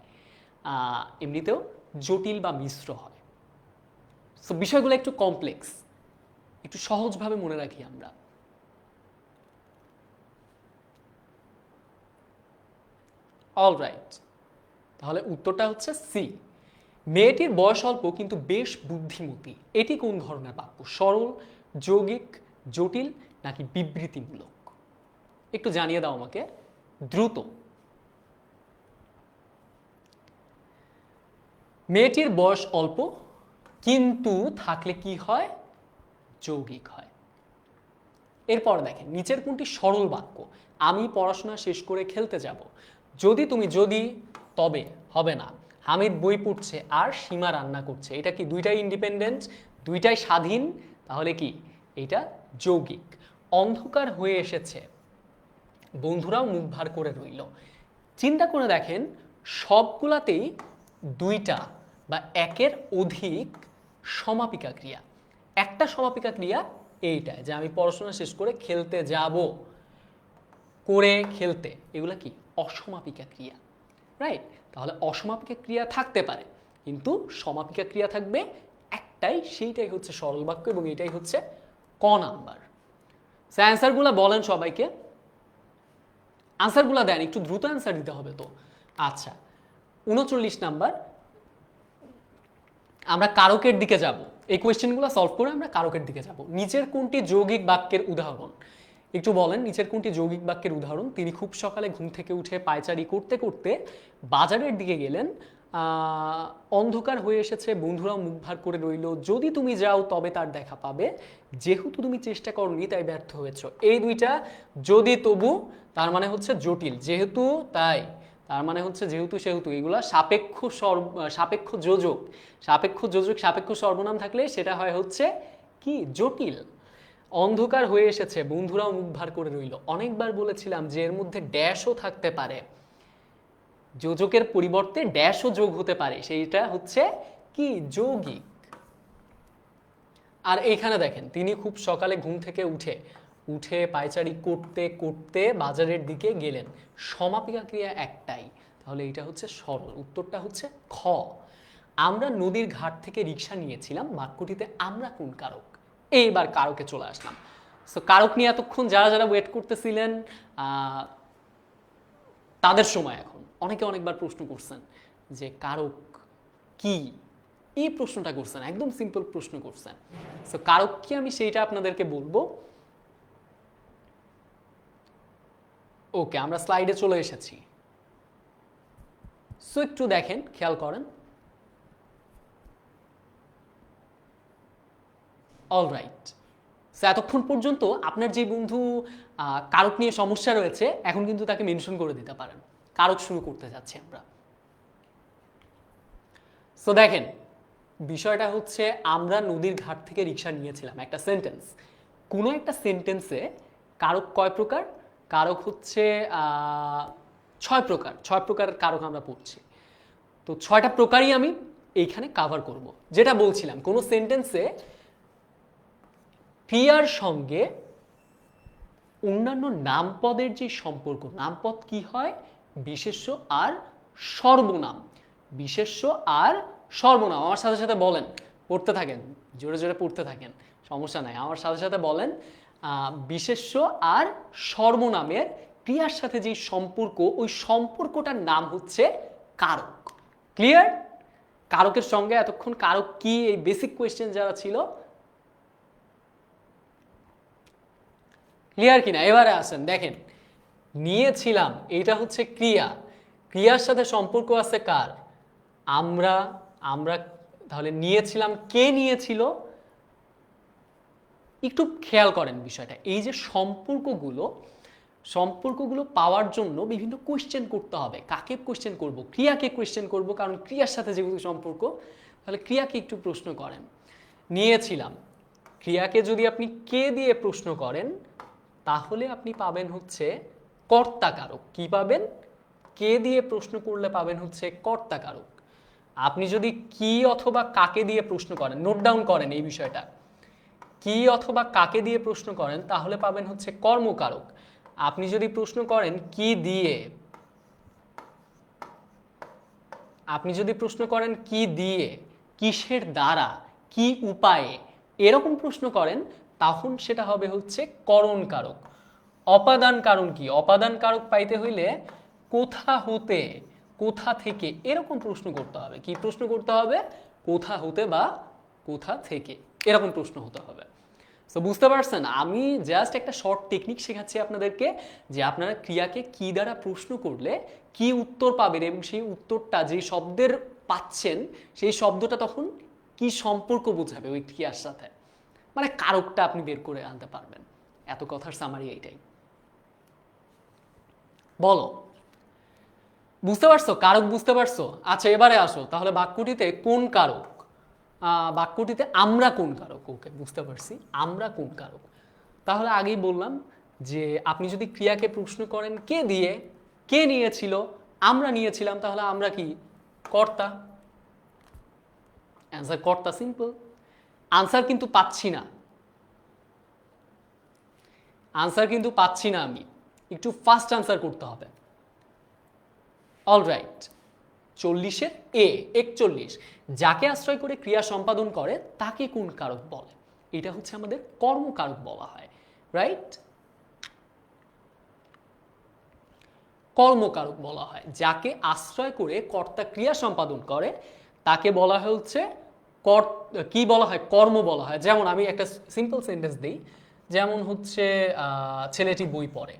এমনিতেও জটিল বা মিশ্র হয়। সো বিষয়গুলো একটু কমপ্লেক্স, একটু সহজভাবে মনে রাখি আমরা। অলরাইট, তাহলে উত্তরটা হচ্ছে সি। মেয়েটির বয়স অল্প কিন্তু বেশ বুদ্ধিমতী, এটি কোন ধরনের বাক্য? সরল, যৌগিক, জটিল নাকি বিবৃতিমূলক? একটু জানিয়ে দাও আমাকে দ্রুত। মেয়েটির বয়স অল্প কিন্তু থাকলে কি হয়? যৌগিক হয়। এরপর দেখেন নিচের কোনটি সরল বাক্য? আমি পড়াশোনা শেষ করে খেলতে যাব। যদি তবে হবে না। হামিদ বই পড়ছে আর সীমা রান্না করছে। এটা কি দুইটাই ইন্ডিপেন্ডেন্ট, দুইটাই স্বাধীন? তাহলে কি এটা যৌগিক। অন্ধকার হয়ে এসেছে, বন্ধুরাও মুখ ভার করে রইল। চিন্তা করে দেখেন সবগুলাতেই দুইটা বা একের অধিক সমাপিকা ক্রিয়া। একটা সমাপিকা ক্রিয়া এইটাই যে আমি পড়াশোনা শেষ করে খেলতে যাব, করে খেলতে, এগুলা কি অসমাপিকা ক্রিয়া, রাইট? তাহলে অসমাপিকা ক্রিয়া থাকতে পারে কিন্তু সমাপিকা ক্রিয়া থাকবে একটাই, সেইটাই হচ্ছে সরল বাক্য এবং এটাই হচ্ছে ক নাম্বার। অ্যান্সারগুলো বলেন সবাইকে, আনসারগুলো দেন, একটু দ্রুত অ্যান্সার দিতে হবে তো। আচ্ছা 39 নাম্বার, আমরা কারকের দিকে যাব। এই কোয়েশ্চেনগুলো সলভ করে আমরা কারকের দিকে যাব। নিচের কোনটি যৌগিক বাক্যের উদাহরণ? একটু বলেন নিচের কোনটি যৌগিক বাক্যের উদাহরণ? তিনি খুব সকালে ঘুম থেকে উঠে পায়চারি করতে করতে বাজারের দিকে গেলেন। অন্ধকার হয়ে এসেছে, বন্ধুরাও মুখ ভার করে রইল। যদি তুমি যাও তবে তার দেখা পাবে, যেহেতু তুমি চেষ্টা করনি তাই ব্যর্থ হয়েছ। এই দুইটা যদি তবু তার মানে হচ্ছে জটিল, যেহেতু তাই তার মানে হচ্ছে যেহেতু সেহেতু, এগুলা সাপেক্ষ যোজক। সাপেক্ষ সর্বনাম থাকলে সেটা হয় হচ্ছে কি জটিল। অন্ধকার হয়ে এসেছে, বন্ধুরাও মুখ ভার করে রইল। অনেকবার বলেছিলাম যে এর মধ্যে ড্যাশও থাকতে পারে, যোজকের পরিবর্তে ড্যাশও যোগ হতে পারে, সেইটা হচ্ছে কি যৌগিক। আর এইখানে দেখেন তিনি খুব সকালে ঘুম থেকে উঠে পায়চারি করতে করতে বাজারের দিকে গেলেন, সমাপিকা ক্রিয়া একটাই, তাহলে এটা হচ্ছে সরল। উত্তরটা হচ্ছে খ। আমরা নদীর ঘাট থেকে রিক্সা নিয়েছিলাম, বাক্যটিতে আমরা কোন কারক? এইবার কারকে চলে আসলাম। সো কারক নিয়ে এতক্ষণ যারা যারা ওয়েট করতেছিলেন তাদের সময় এখন। অনেকে অনেকবার প্রশ্ন করছেন যে কারক কি, এই প্রশ্নটা করছেন, একদম সিম্পল প্রশ্ন করছেন। সো কারক কি আমি সেইটা আপনাদেরকে বলবো। ওকে, আমরা স্লাইডে চলে এসেছি। সো একটু দেখেন, খেয়াল করেন। অলরাইট, সো এতক্ষণ পর্যন্ত আপনার যে বন্ধু কারক নিয়ে সমস্যা রয়েছে এখন কিন্তু তাকে মেনশন করে দিতে পারেন। কারক শুরু করতে যাচ্ছি আমরা। সো দেখেন বিষয়টা হচ্ছে আমরা নদীর ঘাট থেকে রিক্সা নিয়েছিলাম, একটা সেন্টেন্স। কোনো একটা সেন্টেন্সে কারক কয় প্রকার? কারক হচ্ছে 6 প্রকার। 6 প্রকারের কারক আমরা পড়ছি, তো 6টা প্রকারই আমি এইখানে কাভার করব। যেটা বলছিলাম, কোনো সেন্টেন্সে ক্রিয়ার সঙ্গে অন্যান্য নামপদের যে সম্পর্ক, নামপদ কি হয়? বিশেষ্য আর সর্বনাম। বিশেষ্য আর সর্বনাম। আমার সাথে সাথে বলেন, পড়তে থাকেন, জোরে জোরে পড়তে থাকেন, সমস্যা নাই। আমার সাথে সাথে বলেন বিশেষ্য আর সর্বনামের ক্রিয়ার সাথে যে সম্পর্ক, ওই সম্পর্কটার নাম হচ্ছে কারক। ক্লিয়ার? কারকের সঙ্গে এতক্ষণ কারক কি, এই বেসিক কোয়েশ্চেন যারা ছিল, ক্লিয়ার কিনা? এবারে আসেন দেখেন, নিয়েছিলাম এইটা হচ্ছে ক্রিয়া, ক্রিয়ার সাথে সম্পর্ক আছে কার? আমরা। তাহলে নিয়েছিলাম, কে নিয়েছিল? একটু খেয়াল করেন বিষয়টা, এই যে সম্পর্কগুলো পাওয়ার জন্য বিভিন্ন কোয়েশ্চেন করতে হবে। কাকে কোয়েশ্চেন করব? ক্রিয়াকে কোয়েশ্চেন করব, কারণ ক্রিয়ার সাথে যেহেতু সম্পর্ক, তাহলে ক্রিয়াকে একটু প্রশ্ন করেন। নিয়েছিলাম, ক্রিয়াকে যদি আপনি কে দিয়ে প্রশ্ন করেন তাহলে আপনি পাবেন হচ্ছে কর্তাকারক। কি পাবেন? কে দিয়ে প্রশ্ন করলে পাবেন হচ্ছে কর্তাকারক। আপনি যদি কি অথবা কাকে দিয়ে প্রশ্ন করেন, নোট ডাউন করেন এই বিষয়টা, কি অথবা কাকে দিয়ে প্রশ্ন করেন তাহলে পাবেন হচ্ছে কর্মকারক। আপনি যদি প্রশ্ন করেন কি দিয়ে, কিসের দ্বারা, কি উপায়ে, এরকম প্রশ্ন করেন তখন সেটা হবে হচ্ছে করণ কারক। অপাদান কারণ কি? অপাদান কারক পাইতে হইলে কোথা হতে, কোথা থেকে, এরকম প্রশ্ন করতে হবে। কি প্রশ্ন করতে হবে? কোথা হতে বা কোথা থেকে, এরকম প্রশ্ন হতে হবে। সো বুঝতে পারছেন, আমি জাস্ট একটা শর্ট টেকনিক শেখাচ্ছি আপনাদেরকে যে আপনারা ক্রিয়াকে কি দ্বারা প্রশ্ন করলে কি উত্তর পাবেন এবং সেই উত্তরটা যে শব্দের পাচ্ছেন সেই শব্দটা তখন কি সম্পর্ক বোঝাবে ওই ক্রিয়ার সাথে, মানে কারকটা আপনি বের করে আনতে পারবেন। এত কথার সামারি এইটাই। বলো, বুঝতে পারছো? কারক বুঝতে পারছো? আচ্ছা এবারে আসো তাহলে বাক্যটিতে কোন কারক, বাক্যটিতে আমরা কোন কারক। ওকে, বুঝতে পারছি আমরা কোন কারক। তাহলে আগেই বললাম যে আপনি যদি ক্রিয়াকে প্রশ্ন করেন কে দিয়ে, কে নিয়েছিল, আমরা নিয়েছিলাম, তাহলে আমরা কি? কর্তা। অ্যান্সার কর্তা, সিম্পল। আনসার কিন্তু পাচ্ছি না, আনসার কিন্তু পাচ্ছি না আমি, একটু ফাস্ট আনসার করতে হবে। অলরাইট, 40-এর এ 41, যাকে আশ্রয় করে ক্রিয়া সম্পাদন করে তাকে কোন কারক বলে? এটা হচ্ছে আমাদের কর্মকারক বলা হয়, রাইট? কর্মকারক বলা হয় যাকে আশ্রয় করে কর্তা ক্রিয়া সম্পাদন করে তাকে বলা হয় হচ্ছে কি বলা হয়? কর্ম বলা হয়। যেমন আমি একটা সিম্পল সেন্টেন্স দিই, যেমন হচ্ছে ছেলেটি বই পড়ে।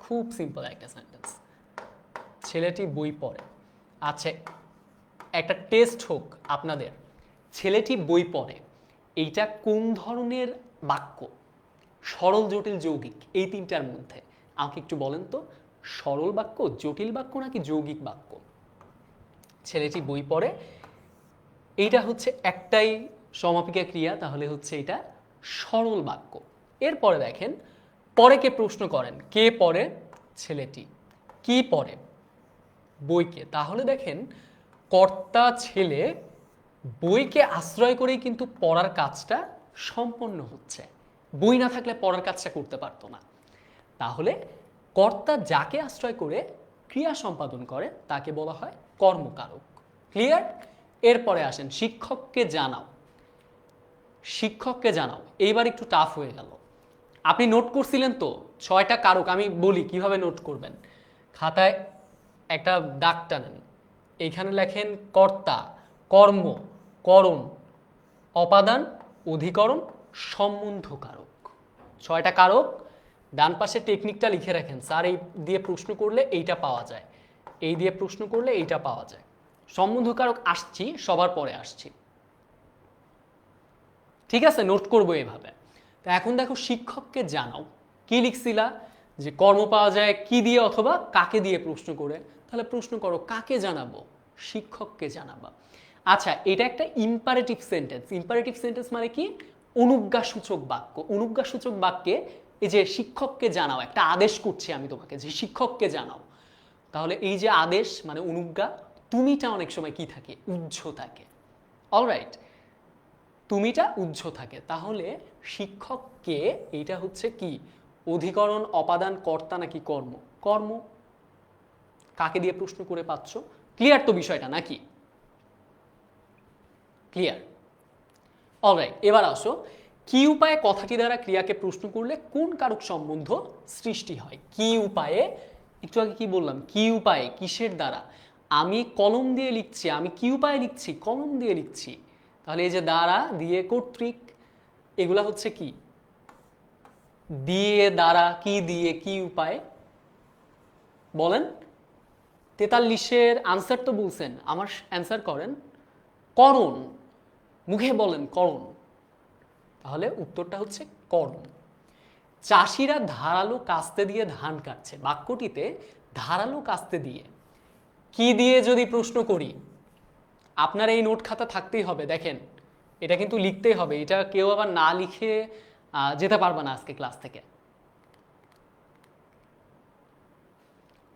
খুব সিম্পল একটা সেন্টেন্স, ছেলেটি বই পড়ে। আচ্ছা, একটা টেস্ট হোক আপনাদের, ছেলেটি বই পড়ে এইটা কোন ধরনের বাক্য? সরল, জটিল, যৌগিক, এই তিনটার মধ্যে আমাকে একটু বলেন তো, সরল বাক্য, জটিল বাক্য নাকি যৌগিক বাক্য? ছেলেটি বই পড়ে এইটা হচ্ছে একটাই সমাপিকা ক্রিয়া, তাহলে হচ্ছে এটা সরল বাক্য। এরপরে দেখেন পরে কে প্রশ্ন করেন, কে পড়ে? ছেলেটি। কি পড়ে? বইকে। তাহলে দেখেন কর্তা ছেলে বইকে আশ্রয় করেই কিন্তু পড়ার কাজটা সম্পন্ন হচ্ছে। বই না থাকলে পড়ার কাজটা করতে পারতো না। তাহলে কর্তা যাকে আশ্রয় করে ক্রিয়া সম্পাদন করে তাকে বলা হয় কর্মকারক। ক্লিয়ার? এরপরে আসেন শিক্ষককে জানাও। শিক্ষককে জানাও এইবার একটু টাফ হয়ে গেল। আপনি নোট করছিলেন তো 6টা কারক, আমি বলি কিভাবে নোট করবেন। খাতায় একটা দাগ টানেন, এইখানে লেখেন কর্তা, কর্ম, করণ, অপাদান, অধিকরণ, সম্বন্ধকারক। 6টা কারক। ডান পাশে টেকনিকটা লিখে রাখেন, স্যার এই দিয়ে প্রশ্ন করলে এইটা পাওয়া যায়, এই দিয়ে প্রশ্ন করলে এইটা পাওয়া যায়। সম্বন্ধকারক আসছি, সবার পরে আসছি, ঠিক আছে? নোট করবো এভাবে। তা এখন দেখো শিক্ষককে জানাও, কি লিখছিলা? যে কর্ম পাওয়া যায় কি দিয়ে অথবা কাকে দিয়ে প্রশ্ন করে। তাহলে প্রশ্ন করো কাকে জানাবো? শিক্ষককে জানাবা। আচ্ছা, এটা একটা ইম্পারেটিভ সেন্টেন্স। ইম্পারেটিভ সেন্টেন্স মানে কি? অনুজ্ঞাসূচক বাক্য। অনুজ্ঞাসূচক বাক্যে এই যে শিক্ষককে জানাও, একটা আদেশ করছি আমি তোমাকে যে শিক্ষককে জানাও। তাহলে এই যে আদেশ মানে অনুজ্ঞা, তুমিটা অনেক সময় কি থাকে? উহ্য থাকে। অলরাইট, তুমিটা উহ্য থাকে। তাহলে শিক্ষককে, এইটা হচ্ছে কি? অধিকরণ, অপাদান, কর্তা নাকি কর্ম? কর্ম। কাকে দিয়ে প্রশ্ন করে পাচ্ছ? ক্লিয়ার তো বিষয়টা নাকি? ক্লিয়ার? অলরাইট, এবার আসো কি উপায়ে কথাটি দ্বারা ক্রিয়াকে প্রশ্ন করলে কোন কারক সম্বন্ধ সৃষ্টি হয়? কি উপায়ে? একটু আগে কি বললাম? কি উপায়ে, কিসের দ্বারা? আমি কলম দিয়ে লিখছি, আমি কি উপায়ে লিখছি? কলম দিয়ে লিখছি। তাহলে এই যে দ্বারা, দিয়ে, কর্তৃক, এগুলা হচ্ছে কি? দিয়ে, দ্বারা, কি দিয়ে, কি উপায়ে? বলেন। 43-এর আনসার তো বলছেন, আমার অ্যান্সার করেন। করণ। মুখে বলেন করণ। তাহলে উত্তরটা হচ্ছে করণ। চাষিরা ধারালো কাস্তে দিয়ে ধান কাটছে। বাক্যটিতে ধারালো কাস্তে দিয়ে, কি দিয়ে যদি প্রশ্ন করি, আপনার এই নোট খাতা থাকতেই হবে। দেখেন এটা কিন্তু লিখতেই হবে, এটা কেউ আবার না লিখে যেতে পারবে না আজকে ক্লাস থেকে।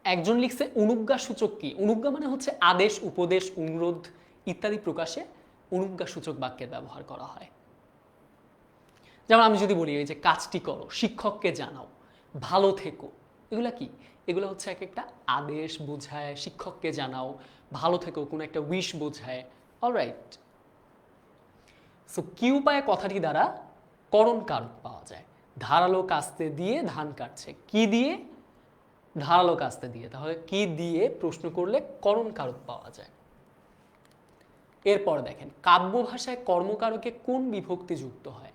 একজন লিখছে অনুজ্ঞা সূচক কি? অনুজ্ঞা মানে হচ্ছে আদেশ, উপদেশ, অনুরোধ ইত্যাদি প্রকাশে অনুজ্ঞা সূচক বাক্যের ব্যবহার করা হয়। যেমন আমি যদি বলি এই যে কাজটি করো, শিক্ষককে জানাও, ভালো থেকো, এগুলা কি? এগুলো হচ্ছে এক একটা আদেশ বোঝায়। শিক্ষককে জানাও, ভালো থেকো, কোনো একটা উইশ বোঝায়। অলরাইট, সো কি উপায়ে কথাটি দ্বারা করণ কারক পাওয়া যায়? ধারালো কাস্তে দিয়ে ধান কাটছে। কি দিয়ে? ধারালো কাস্তে দিয়ে। তাহলে কি দিয়ে প্রশ্ন করলে করণ কারক পাওয়া যায়। এরপর দেখেন কাব্য ভাষায় কর্মকারকে কোন বিভক্তি যুক্ত হয়?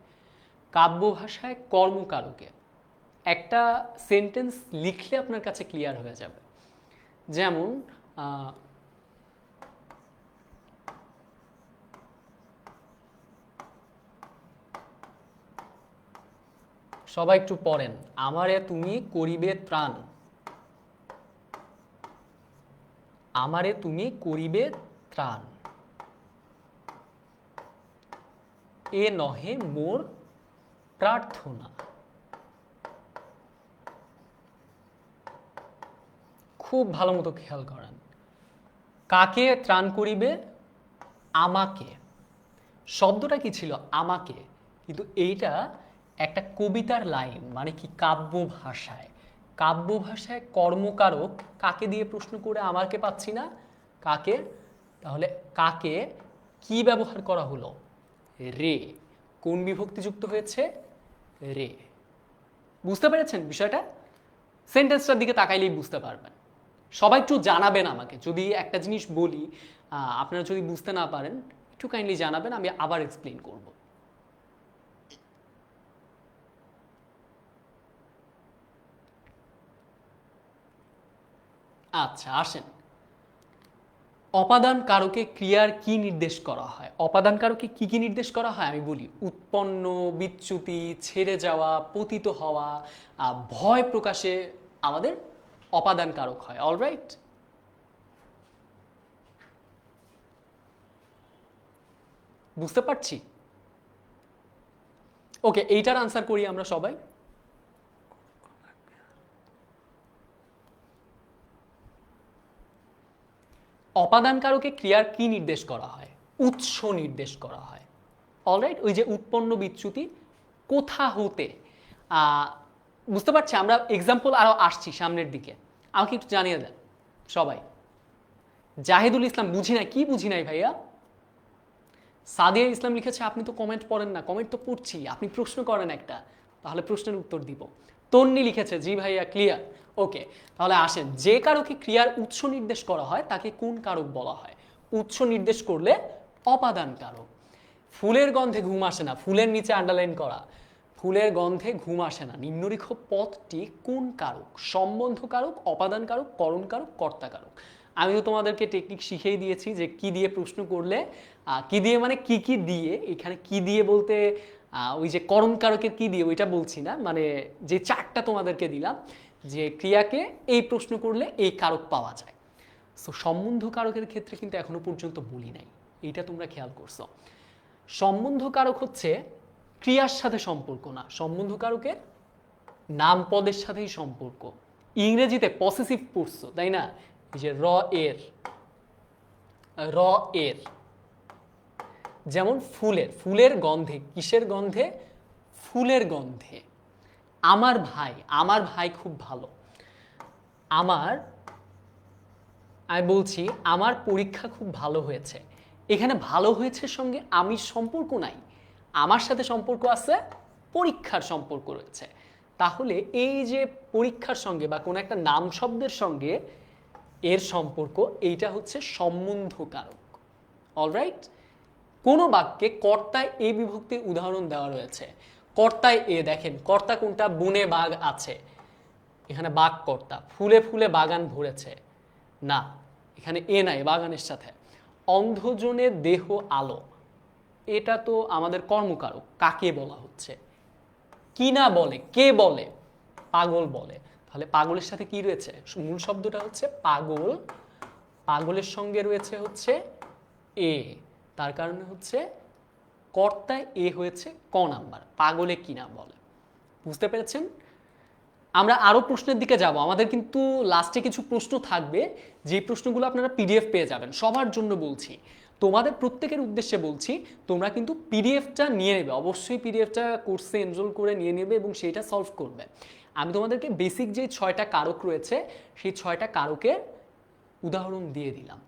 কাব্য ভাষায় কর্মকারকে একটা সেন্টেন্স লিখলে আপনার কাছে ক্লিয়ার হয়ে যাবে। যেমন সবাই একটু পড়েন, আমারে তুমি করিবে ত্রাণ, আমারে তুমি করিবে ত্রাণ, এ নহে মোর প্রার্থনা। খুব ভালো মতো খেয়াল করেন, কাকে ত্রাণ করিবে? আমাকে। শব্দটা কি ছিল? আমাকে। কিন্তু এইটা একটা কবিতার লাইন, মানে কি কাব্য ভাষায়। কাব্য ভাষায় কর্মকারক কাকে দিয়ে প্রশ্ন করে আমাকে পাচ্ছি না, কাকে? তাহলে কাকে কি ব্যবহার করা হলো? রে। কোন বিভক্তি যুক্ত হয়েছে? রে। বুঝতে পেরেছেন বিষয়টা? সেন্টেন্সটার দিকে তাকাইলেই বুঝতে পারবেন। সবাই একটু জানাবেন আমাকে যদি একটা জিনিস বলি, আপনারা যদি বুঝতে না পারেন একটু কাইন্ডলি জানাবেন, আমি আবার এক্সপ্লেন করব। আচ্ছা আসেন, অপাদান কারকে ক্রিয়ার কি নির্দেশ করা হয়? অপাদান কারকে কি কি নির্দেশ করা হয় আমি বলি। উৎপন্ন, বিচ্যুতি, ছেড়ে যাওয়া, পতিত হওয়া, ভয় প্রকাশে আমাদের অপাদান কারক হয়। অলরাইট, বুঝতে পারছি? ওকে, এইটার আনসার করি আমরা সবাই। অপাদান কারকে ক্রিয়ার কি নির্দেশ করা হয়? উৎস নির্দেশ করা হয়। অলরাইট, ওই যে উৎপন্ন, বিচ্যুতি, কোথা হতে। বুঝতে পারছি? আমরা এক্সাম্পল আরো আসছি সামনের দিকে, আমাকে একটু জানিয়ে দেন সবাই। জাহিদুল ইসলাম, বুঝি নাই। কি বুঝি নাই ভাইয়া? সাদিয়া ইসলাম লিখেছে আপনি তো কমেন্ট পড়েন না। কমেন্ট তো পড়ছি, আপনি প্রশ্ন করেন একটা, তাহলে প্রশ্নের উত্তর দিব। তন্নি লিখেছে জি ভাইয়া ক্লিয়ার। ওকে, তাহলে আসেন, যে কারকে ক্রিয়ার উৎস নির্দেশ করা হয় তাকে কোন কারক বলা হয়? উৎস নির্দেশ করলে অপাদান কারক। ফুলের গন্ধে ঘুম আসে না, ফুলের নিচে আন্ডারলাইন করা, ফুলের গন্ধে ঘুম আসে না নিম্নলিখ পদটি কোন কারক? সম্বন্ধ কারক, অপাদান কারক, করণ কারক, কর্তা কারক। আমি তো তোমাদেরকে টেকনিক শিখিয়ে দিয়েছি যে কি দিয়ে প্রশ্ন করলে, কি দিয়ে মানে কি কি দিয়ে, এখানে কি দিয়ে বলতে ওই যে করণ কারকের কি দিয়ে ওইটা বলছি না, মানে যে চারটা তোমাদেরকে দিলাম যে ক্রিয়াকে এই প্রশ্ন করলে এই কারক পাওয়া যায়। সো সম্বন্ধ কারকের ক্ষেত্রে কিন্তু এখনো পর্যন্ত বলি নাই, এইটা তোমরা খেয়াল করছো। সম্বন্ধ কারক হচ্ছে ক্রিয়ার সাথে সম্পর্ক না, সম্বন্ধ কারকের নাম পদের সাথেই সম্পর্ক। ইংরেজিতে পসেসিভ পড়ছো তাই না? এই যে এর, র এর, যেমন ফুলের, ফুলের গন্ধে, কিসের গন্ধে? ফুলের গন্ধে। আমার ভাই, আমার ভাই খুব ভালো। আমার, আমি বলছি আমার পরীক্ষা খুব ভালো হয়েছে। এখানে ভালো হয়েছে সঙ্গে আমির সম্পর্ক নাই, আমার সাথে সম্পর্ক আছে, পরীক্ষার সম্পর্ক রয়েছে। তাহলে এই যে পরীক্ষার সঙ্গে বা কোনো একটা নাম শব্দের সঙ্গে এর সম্পর্ক, এইটা হচ্ছে সম্বন্ধ কারক। অলরাইট, কোনো বাক্যে কর্তায় এ বিভক্তির উদাহরণ দেওয়া রয়েছে। কর্তায় এ, দেখেন কর্তা কোনটা? বনে বাঘ আছে, এখানে বাঘ কর্তা। ফুলে ফুলে বাগান ভরেছে, না এখানে এ নাই বাগানের সাথে। অন্ধজনের দেহ আলো, এটা তো আমাদের কর্মকারক, কাকে বলা হচ্ছে? কি না বলে, কে বলে? পাগল বলে। তাহলে পাগলের সাথে কি রয়েছে? মূল শব্দটা হচ্ছে পাগল, পাগলের সঙ্গে রয়েছে হচ্ছে এ, তার কারণে হচ্ছে কর্তায় এ হয়েছে ক নাম্বার, পাগলে কি না বলে। বুঝতে পেরেছেন? আমরা আরো প্রশ্নের দিকে যাব, আমাদের কিন্তু লাস্টে কিছু প্রশ্ন থাকবে, যে প্রশ্নগুলো আপনারা পিডিএফ পেয়ে যাবেন। সবার জন্য বলছি, তোমাদের প্রত্যেকের উদ্দেশ্যে বলছি, তোমরা কিন্তু পিডিএফটা নিয়ে নেবে, অবশ্যই পিডিএফটা কোর্সে এনরোল করে নিয়ে নেবে এবং সেইটা সলভ করবে। আমি তোমাদেরকে বেসিক যে 6টা কারক রয়েছে সেই 6টা কারকের উদাহরণ দিয়ে দিলাম।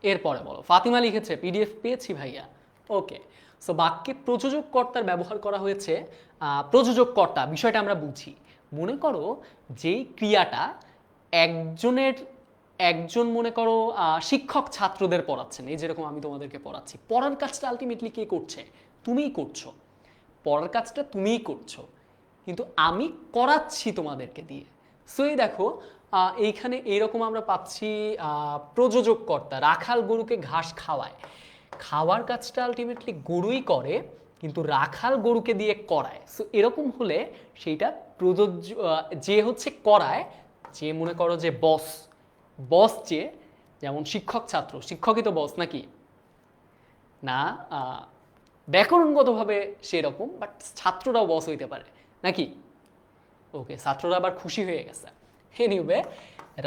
এরপরে বলো, ফাতিমা লিখেছে পিডিএফ পেয়েছি ভাইয়া। ওকে, সো বাক্যে প্রযোজক কর্তার ব্যবহার করা হয়েছে। প্রযোজক কর্তা বিষয়টা আমরা বুঝি। মনে করো যেই ক্রিয়াটা একজন মনে করো শিক্ষক ছাত্রদের পড়াচ্ছেন, এই যেরকম আমি তোমাদেরকে পড়াচ্ছি, পড়ার কাজটা আলটিমেটলি কে করছে? তুমিই করছো। পড়ার কাজটা তুমিই করছো, কিন্তু আমি করাচ্ছি তোমাদেরকে দিয়ে। সো এই দেখো এইখানে এইরকম আমরা পাচ্ছি প্রযোজক কর্তা, রাখাল গরুকে ঘাস খাওয়ায়। খাওয়ার কাজটা আলটিমেটলি গরুই করে, কিন্তু রাখাল গরুকে দিয়ে করায়। সো এরকম হলে সেইটা প্রযোজ্য, যে হচ্ছে করায়, যে মনে করো যে বস, বস যে, যেমন শিক্ষক ছাত্র, শিক্ষকই তো বস নাকি না? ব্যাকরণগতভাবে সেরকম, বাট ছাত্ররাও বস হইতে পারে নাকি? ওকে, ছাত্ররা আবার খুশি হয়ে গেছে। এনিওয়ে,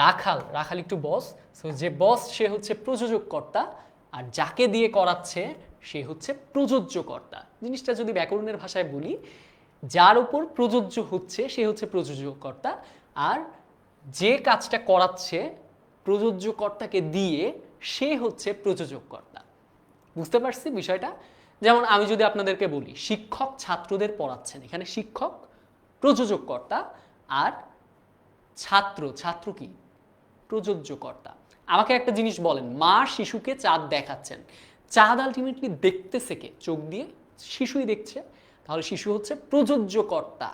রাখাল, রাখাল একটু বস। সো যে বস সে হচ্ছে প্রযোজক কর্তা, আর যাকে দিয়ে করাচ্ছে সে হচ্ছে প্রযোজ্য কর্তা। জিনিসটা যদি ব্যাকরণের ভাষায় বলি, যার উপর প্রযোজ্য হচ্ছে সে হচ্ছে প্রযোজক কর্তা, আর যে কাজটা করাচ্ছে প্রযোজ্য কর্তাকে দিয়ে সে হচ্ছে প্রযোজক কর্তা। বুঝতে পারছি বিষয়টা? যেমন আমি যদি আপনাদেরকে বলি শিক্ষক ছাত্রদের পড়াচ্ছেন, এখানে শিক্ষক প্রযোজক কর্তা, আর ছাত্র, ছাত্র কি প্রযোজ্য কর্তা। আমাকে একটা জিনিস বলেন, মা শিশুকে চাঁদ দেখাচ্ছেন, চাঁদ আলটিমেটলি দেখতেছে কে? চোখ দিয়ে শিশুই দেখছে, তাহলে শিশু হচ্ছে প্রযোজ্য কর্তা,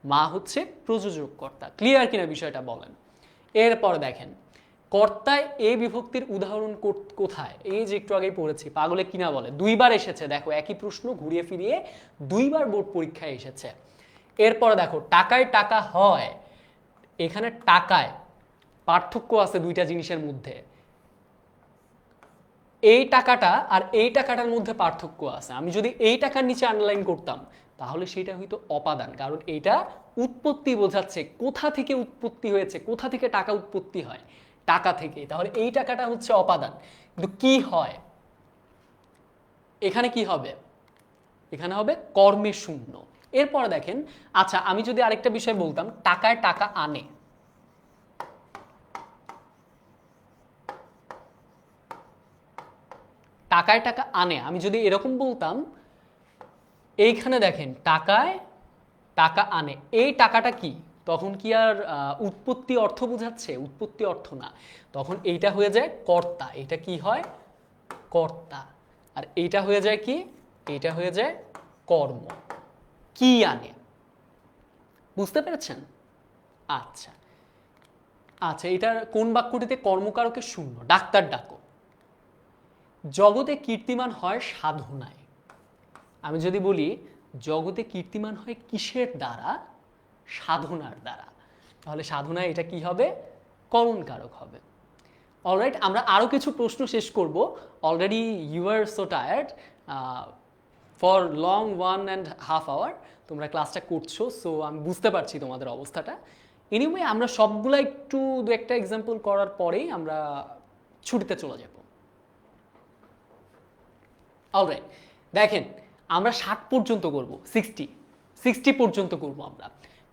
মা হচ্ছে প্রযোজক কর্তা। ক্লিয়ার কিনা বিষয়টা বলেন। এরপর দেখেন, কর্তায় এ বিভক্তির উদাহরণ কোথায়? এই যে একটু আগেই পড়েছি, পাগলে কিনা বলে, দুইবার এসেছে। দেখো একই প্রশ্ন ঘুরিয়ে ফিরিয়ে দুইবার বোর্ড পরীক্ষায় এসেছে। এরপর দেখো, টাকায় টাকা হয়, এখানে টাকায় পার্থক্য আছে দুইটা জিনিসের মধ্যে। এই টাকাটা আর এই টাকাটার মধ্যে পার্থক্য আছে। আমি যদি এই টাকার নিচে আন্ডারলাইন করতাম তাহলে সেটা হয়তো অপাদান, কারণ এটা উৎপত্তি বোঝাচ্ছে, কোথা থেকে উৎপত্তি হয়েছে, কোথা থেকে টাকা উৎপত্তি হয়, টাকা থেকে। তাহলে এই টাকাটা হচ্ছে অপাদান। কিন্তু কি হয় এখানে? কি হবে এখানে? হবে কর্মে শূন্য। এরপর দেখেন, আচ্ছা আমি যদি আরেকটা বিষয় বলতাম, টাকায় টাকা আনে, টাকায় টাকা আনে, আমি যদি এরকম বলতাম, এইখানে দেখেন টাকায় টাকা আনে, এই টাকাটা কি? তখন কি আর উৎপত্তি অর্থ বোঝাচ্ছে? উৎপত্তি অর্থ না, তখন এইটা হয়ে যায় কর্তা। এটা কি হয়? কর্তা। আর এইটা হয়ে যায় কি? এইটা হয়ে যায় কর্ম। কি আনে? বুঝতে পেরেছেন? আচ্ছা আচ্ছা, এটার কোন বাক্যটিতে কর্মকারকে শূন্য? ডাক্তার ডাকো। জগতে কীর্তিমান হয় সাধনায়। আমি যদি বলি জগতে কীর্তিমান হয় কিসের দ্বারা? সাধনার দ্বারা। তাহলে সাধনায় এটা কি হবে? করণকারক হবে। অলরাইট, আমরা আরও কিছু প্রশ্ন শেষ করব। Already you are so tired for long 1.5 hour তোমরা ক্লাসটা করছো, সো আমি বুঝতে পারছি তোমাদের অবস্থাটা। এনিওয়ে, আমরা সবগুলা একটু দু একটা এক্সাম্পল করার পরেই আমরা ছুটিতে চলে যাব। অলরাইট, দেখেন আমরা 60 পর্যন্ত করব, 60 পর্যন্ত করব আমরা।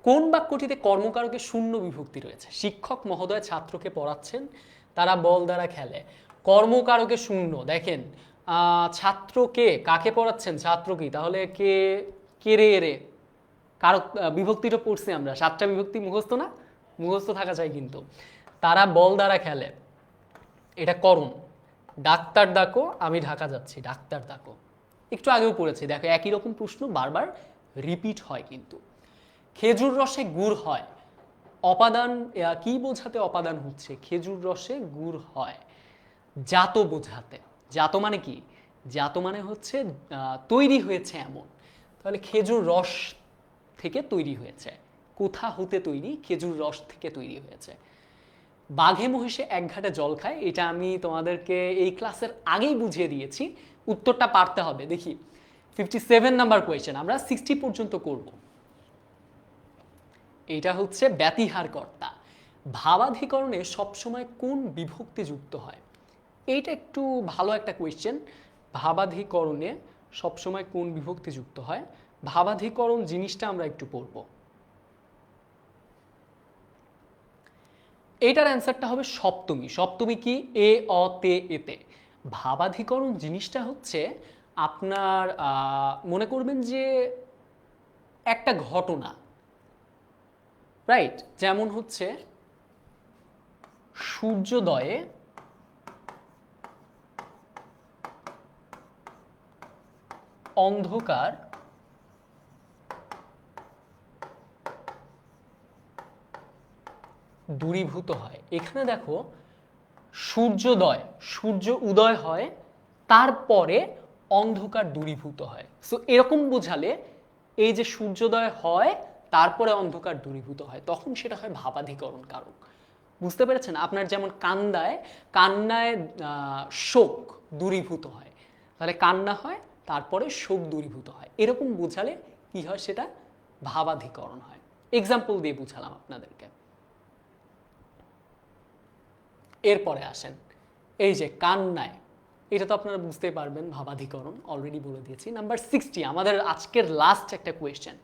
কোন বাক্যটিতে কর্মকারকে শূন্য বিভক্তি রয়েছে? শিক্ষক মহোদয় ছাত্রকে পড়াচ্ছেন, তারা বল দ্বারা খেলে। কর্মকারকে শূন্য। দেখেন ছাত্রকে, কাকে পড়াচ্ছেন? ছাত্র কি, তাহলে কে? কে রে রে, কারক বিভক্তিটা পড়ছি আমরা, 7টা বিভক্তি মুখস্থ না? মুখস্থ থাকা চাই কিন্তু। তারা বল দ্বারা খেলে, এটা করণ। ডাক্তার ডাকো, আমি ঢাকা যাচ্ছি, ডাক্তার ডাকো। একটু আগেও পড়েছি, দেখো একই রকম প্রশ্ন বারবার রিপিট হয় কিন্তু। খেজুর রসে গুড় হয়, অপাদান কি বোঝাতে অপাদান হচ্ছে? খেজুর রসে গুড় হয় জাত বোঝাতে। জাত মানে কি? জাত মানে হচ্ছে তৈরি হয়েছে এমন। তাহলে খেজুর রস থেকে তৈরি হয়েছে, কোথা হতে তৈরি? খেজুর রস থেকে তৈরি হয়েছে। বাঘে মহিষে এক ঘাটে জল খায়, এটা আমি তোমাদেরকে এই ক্লাসের আগেই বুঝিয়ে দিয়েছি, উত্তরটা পারতে হবে। দেখি 57 নাম্বার কোয়েশ্চেন, আমরা 60 পর্যন্ত করব। এটা হচ্ছে ব্যতিহার কর্তা। ভাবাধিকরণে সবসময় কোন বিভক্তি যুক্ত হয়? এইটা একটু ভালো একটা কোয়েশ্চেন। ভাবাধিকরণে সবসময় কোন বিভক্তি যুক্ত হয়? ভাবাধিকরণ জিনিসটা আমরা একটু পড়ব। এটার অ্যান্সারটা হবে সপ্তমী। সপ্তমী কি? এ অ তে এতে। ভাবাধিকরণ জিনিসটা হচ্ছে আপনার মনে করবেন যে একটা ঘটনা, রাইট? যেমন হচ্ছে সূর্যোদয়ে অন্ধকার দূরীভূত হয়। এখানে দেখো সূর্য উদয় হয়, তারপরে অন্ধকার দূরীভূত হয়। সো এরকম বোঝালে এই যে সূর্যোদয় হয় তারপরে অন্ধকার দূরীভূত হয়, তখন সেটা হয় ভাবাধিকরণ কারক। বুঝতে পেরেছেন? আপনার যেমন কান্নায় শোক দূরীভূত হয়, তাহলে কান্না হয় তারপরে শোক দূরীভূত হয়, এরকম বোঝালে কি হয়, সেটা ভাবাধিকরণ হয়। এক্সাম্পল দিয়ে বুঝালাম আপনাদেরকে। এরপরে আসেন এই যে কান্নায়, এটা তো আপনারা বুঝতে পারবেন ভাবাধিকরণ, অলরেডি বলে দিয়েছি। নাম্বার 60 আমাদের আজকের লাস্ট একটা কোয়েশ্চেন,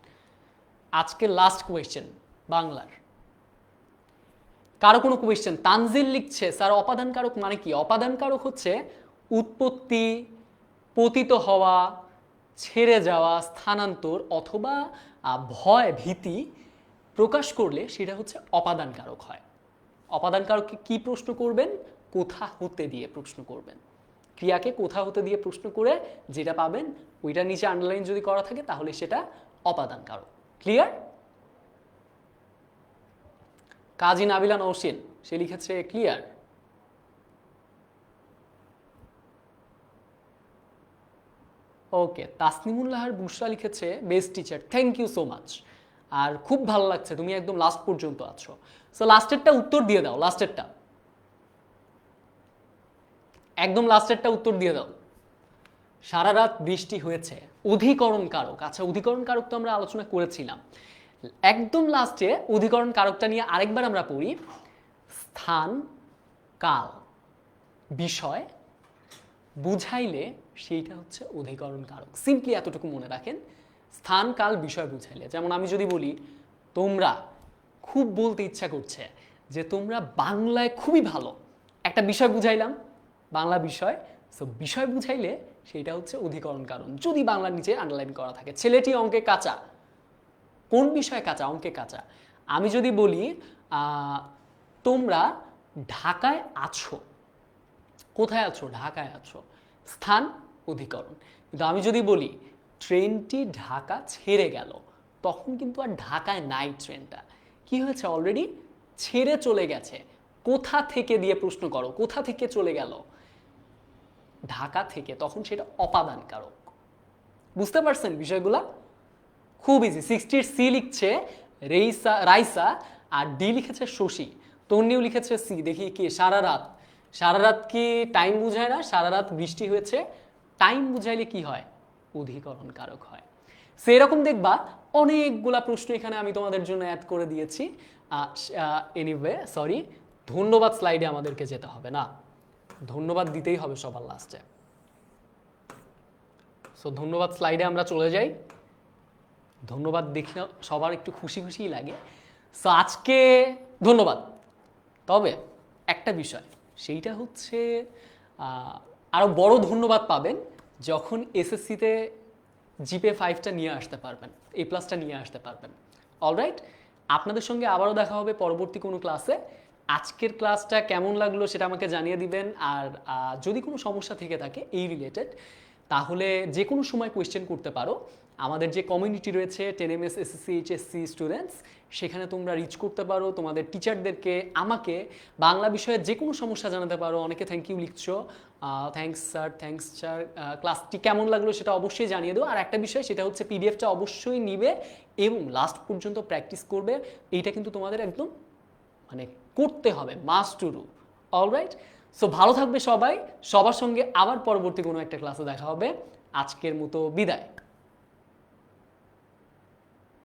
আজকের লাস্ট কোয়েশ্চেন বাংলার। কারো কোনো কোয়েশ্চেন? তানজিল লিখছে স্যার অপাদান কারক মানে কি? অপাদান কারক হচ্ছে উৎপত্তি, পতিত হওয়া, ছেড়ে যাওয়া, স্থানান্তর অথবা ভয় ভীতি প্রকাশ করলে সেটা হচ্ছে অপাদান কারক হয়। অপাদান কারককে কি প্রশ্ন করবেন? কোথা হতে দিয়ে প্রশ্ন করবেন। ক্রিয়াকে কোথা হতে দিয়ে প্রশ্ন করে যেটা পাবেন ওইটা নিচে আন্ডারলাইন যদি করা থাকে তাহলে সেটা অপাদান কারক। ক্লিয়ার? কাজী নাবিলা নওশিন সে লিখেছে ক্লিয়ার। ওকে, তাসনিমুল্লাহর বুশরা লিখেছে best teacher, thank you so much. আর খুব ভালো লাগছে তুমি একদম লাস্ট পর্যন্ত আছো। সো লাস্টেরটা উত্তর দিয়ে দাও, লাস্টেরটা একদম লাস্টেরটা উত্তর দিয়ে দাও। সারা রাত বৃষ্টি হয়েছে, অধিকরণ কারক। আচ্ছা, অধিকরণ কারক তো আমরা আলোচনা করেছিলাম। একদম লাস্টে অধিকরণ কারকটা নিয়ে আরেকবার আমরা পড়ি। স্থান, কাল, বিষয় বুঝাইলে সেইটা হচ্ছে অধিকরণ কারক। সিম্পলি এতটুকু মনে রাখেন, স্থান, কাল, বিষয় বুঝাইলে। যেমন আমি যদি বলি তোমরা, খুব বলতে ইচ্ছা করছে যে তোমরা বাংলায় খুবই ভালো, একটা বিষয় বুঝাইলাম, বাংলা বিষয়। সো বিষয় বুঝাইলে সেইটা হচ্ছে অধিকরণ কারণ, যদি বাংলার নিচে আন্ডারলাইন করা থাকে। ছেলেটি অঙ্কে কাঁচা, কোন বিষয়ে কাঁচা? অঙ্কে কাঁচা। আমি যদি বলি তোমরা ঢাকায় আছো, কোথায় আছো? ঢাকায় আছো, স্থান অধিকরণ। কিন্তু আমি যদি বলি ট্রেনটি ঢাকা ছেড়ে গেল, তখন কিন্তু আর ঢাকায় নাই ট্রেনটা, কি হয়েছে? অলরেডি ছেড়ে চলে গেছে। কোথা থেকে দিয়ে প্রশ্ন করো, কোথা থেকে চলে গেল? ঢাকা থেকে, তখন সেটা অপাদান কারক। বুঝতে পারছেন বিষয়গুলা? খুব ইজি। 60 সি লিখছে রাইসা, আর ডি লিখেছে শশী, তন্নিও লিখেছে সি। দেখি কি সারা রাত, সারা রাত কি টাইম বুঝায় না? সারা রাত বৃষ্টি হয়েছে, টাইম বুঝাইলে কি হয়? অধিকরণ কারক হয়। সেরকম দেখবা অনেকগুলা প্রশ্ন এখানে আমি তোমাদের জন্য অ্যাড করে দিয়েছি। এনিওয়ে সরি, ধন্যবাদ স্লাইডে আমাদেরকে যেতে হবে না, ধন্যবাদ দিতেই হবে সবার লাস্টে। সো ধন্যবাদ স্লাইডে আমরা চলে যাই। ধন্যবাদ দেখলে সবার একটু খুশি খুশিই লাগে। সো আজকে ধন্যবাদ। তবে একটা বিষয়, সেইটা হচ্ছে আরও বড় ধন্যবাদ পাবেন যখন এসএসসিতে জিপে 5টা নিয়ে আসতে পারবেন, A+টা নিয়ে আসতে পারবেন। অলরাইট, আপনাদের সঙ্গে আবারও দেখা হবে পরবর্তী কোনো ক্লাসে। আজকের ক্লাসটা কেমন লাগলো সেটা আমাকে জানিয়ে দিবেন। আর যদি কোনো সমস্যা থেকে থাকে এই রিলেটেড, তাহলে যে কোনো সময় কোয়েশ্চেন করতে পারো। আমাদের যে কমিউনিটি রয়েছে 10MS SSC HSC স্টুডেন্টস, সেখানে তোমরা রিচ করতে পারো তোমাদের টিচারদেরকে, আমাকে বাংলা বিষয়ে যে কোনো সমস্যা জানাতে পারো। অনেকে থ্যাংক ইউ লিখছো, থ্যাংকস স্যার। ক্লাসটি কেমন লাগলো সেটা অবশ্যই জানিয়ে দেবো। আর একটা বিষয়, সেটা হচ্ছে পিডিএফটা অবশ্যই নিবে এবং লাস্ট পর্যন্ত প্র্যাকটিস করবে। এইটা কিন্তু তোমাদের একদম মানে করতে হবে, must to do. Alright, so ভালো থাকবে সবাই। সবার সঙ্গে আবার পরবর্তী কোনো একটা ক্লাসে দেখা হবে। আজকের মতো বিদায়।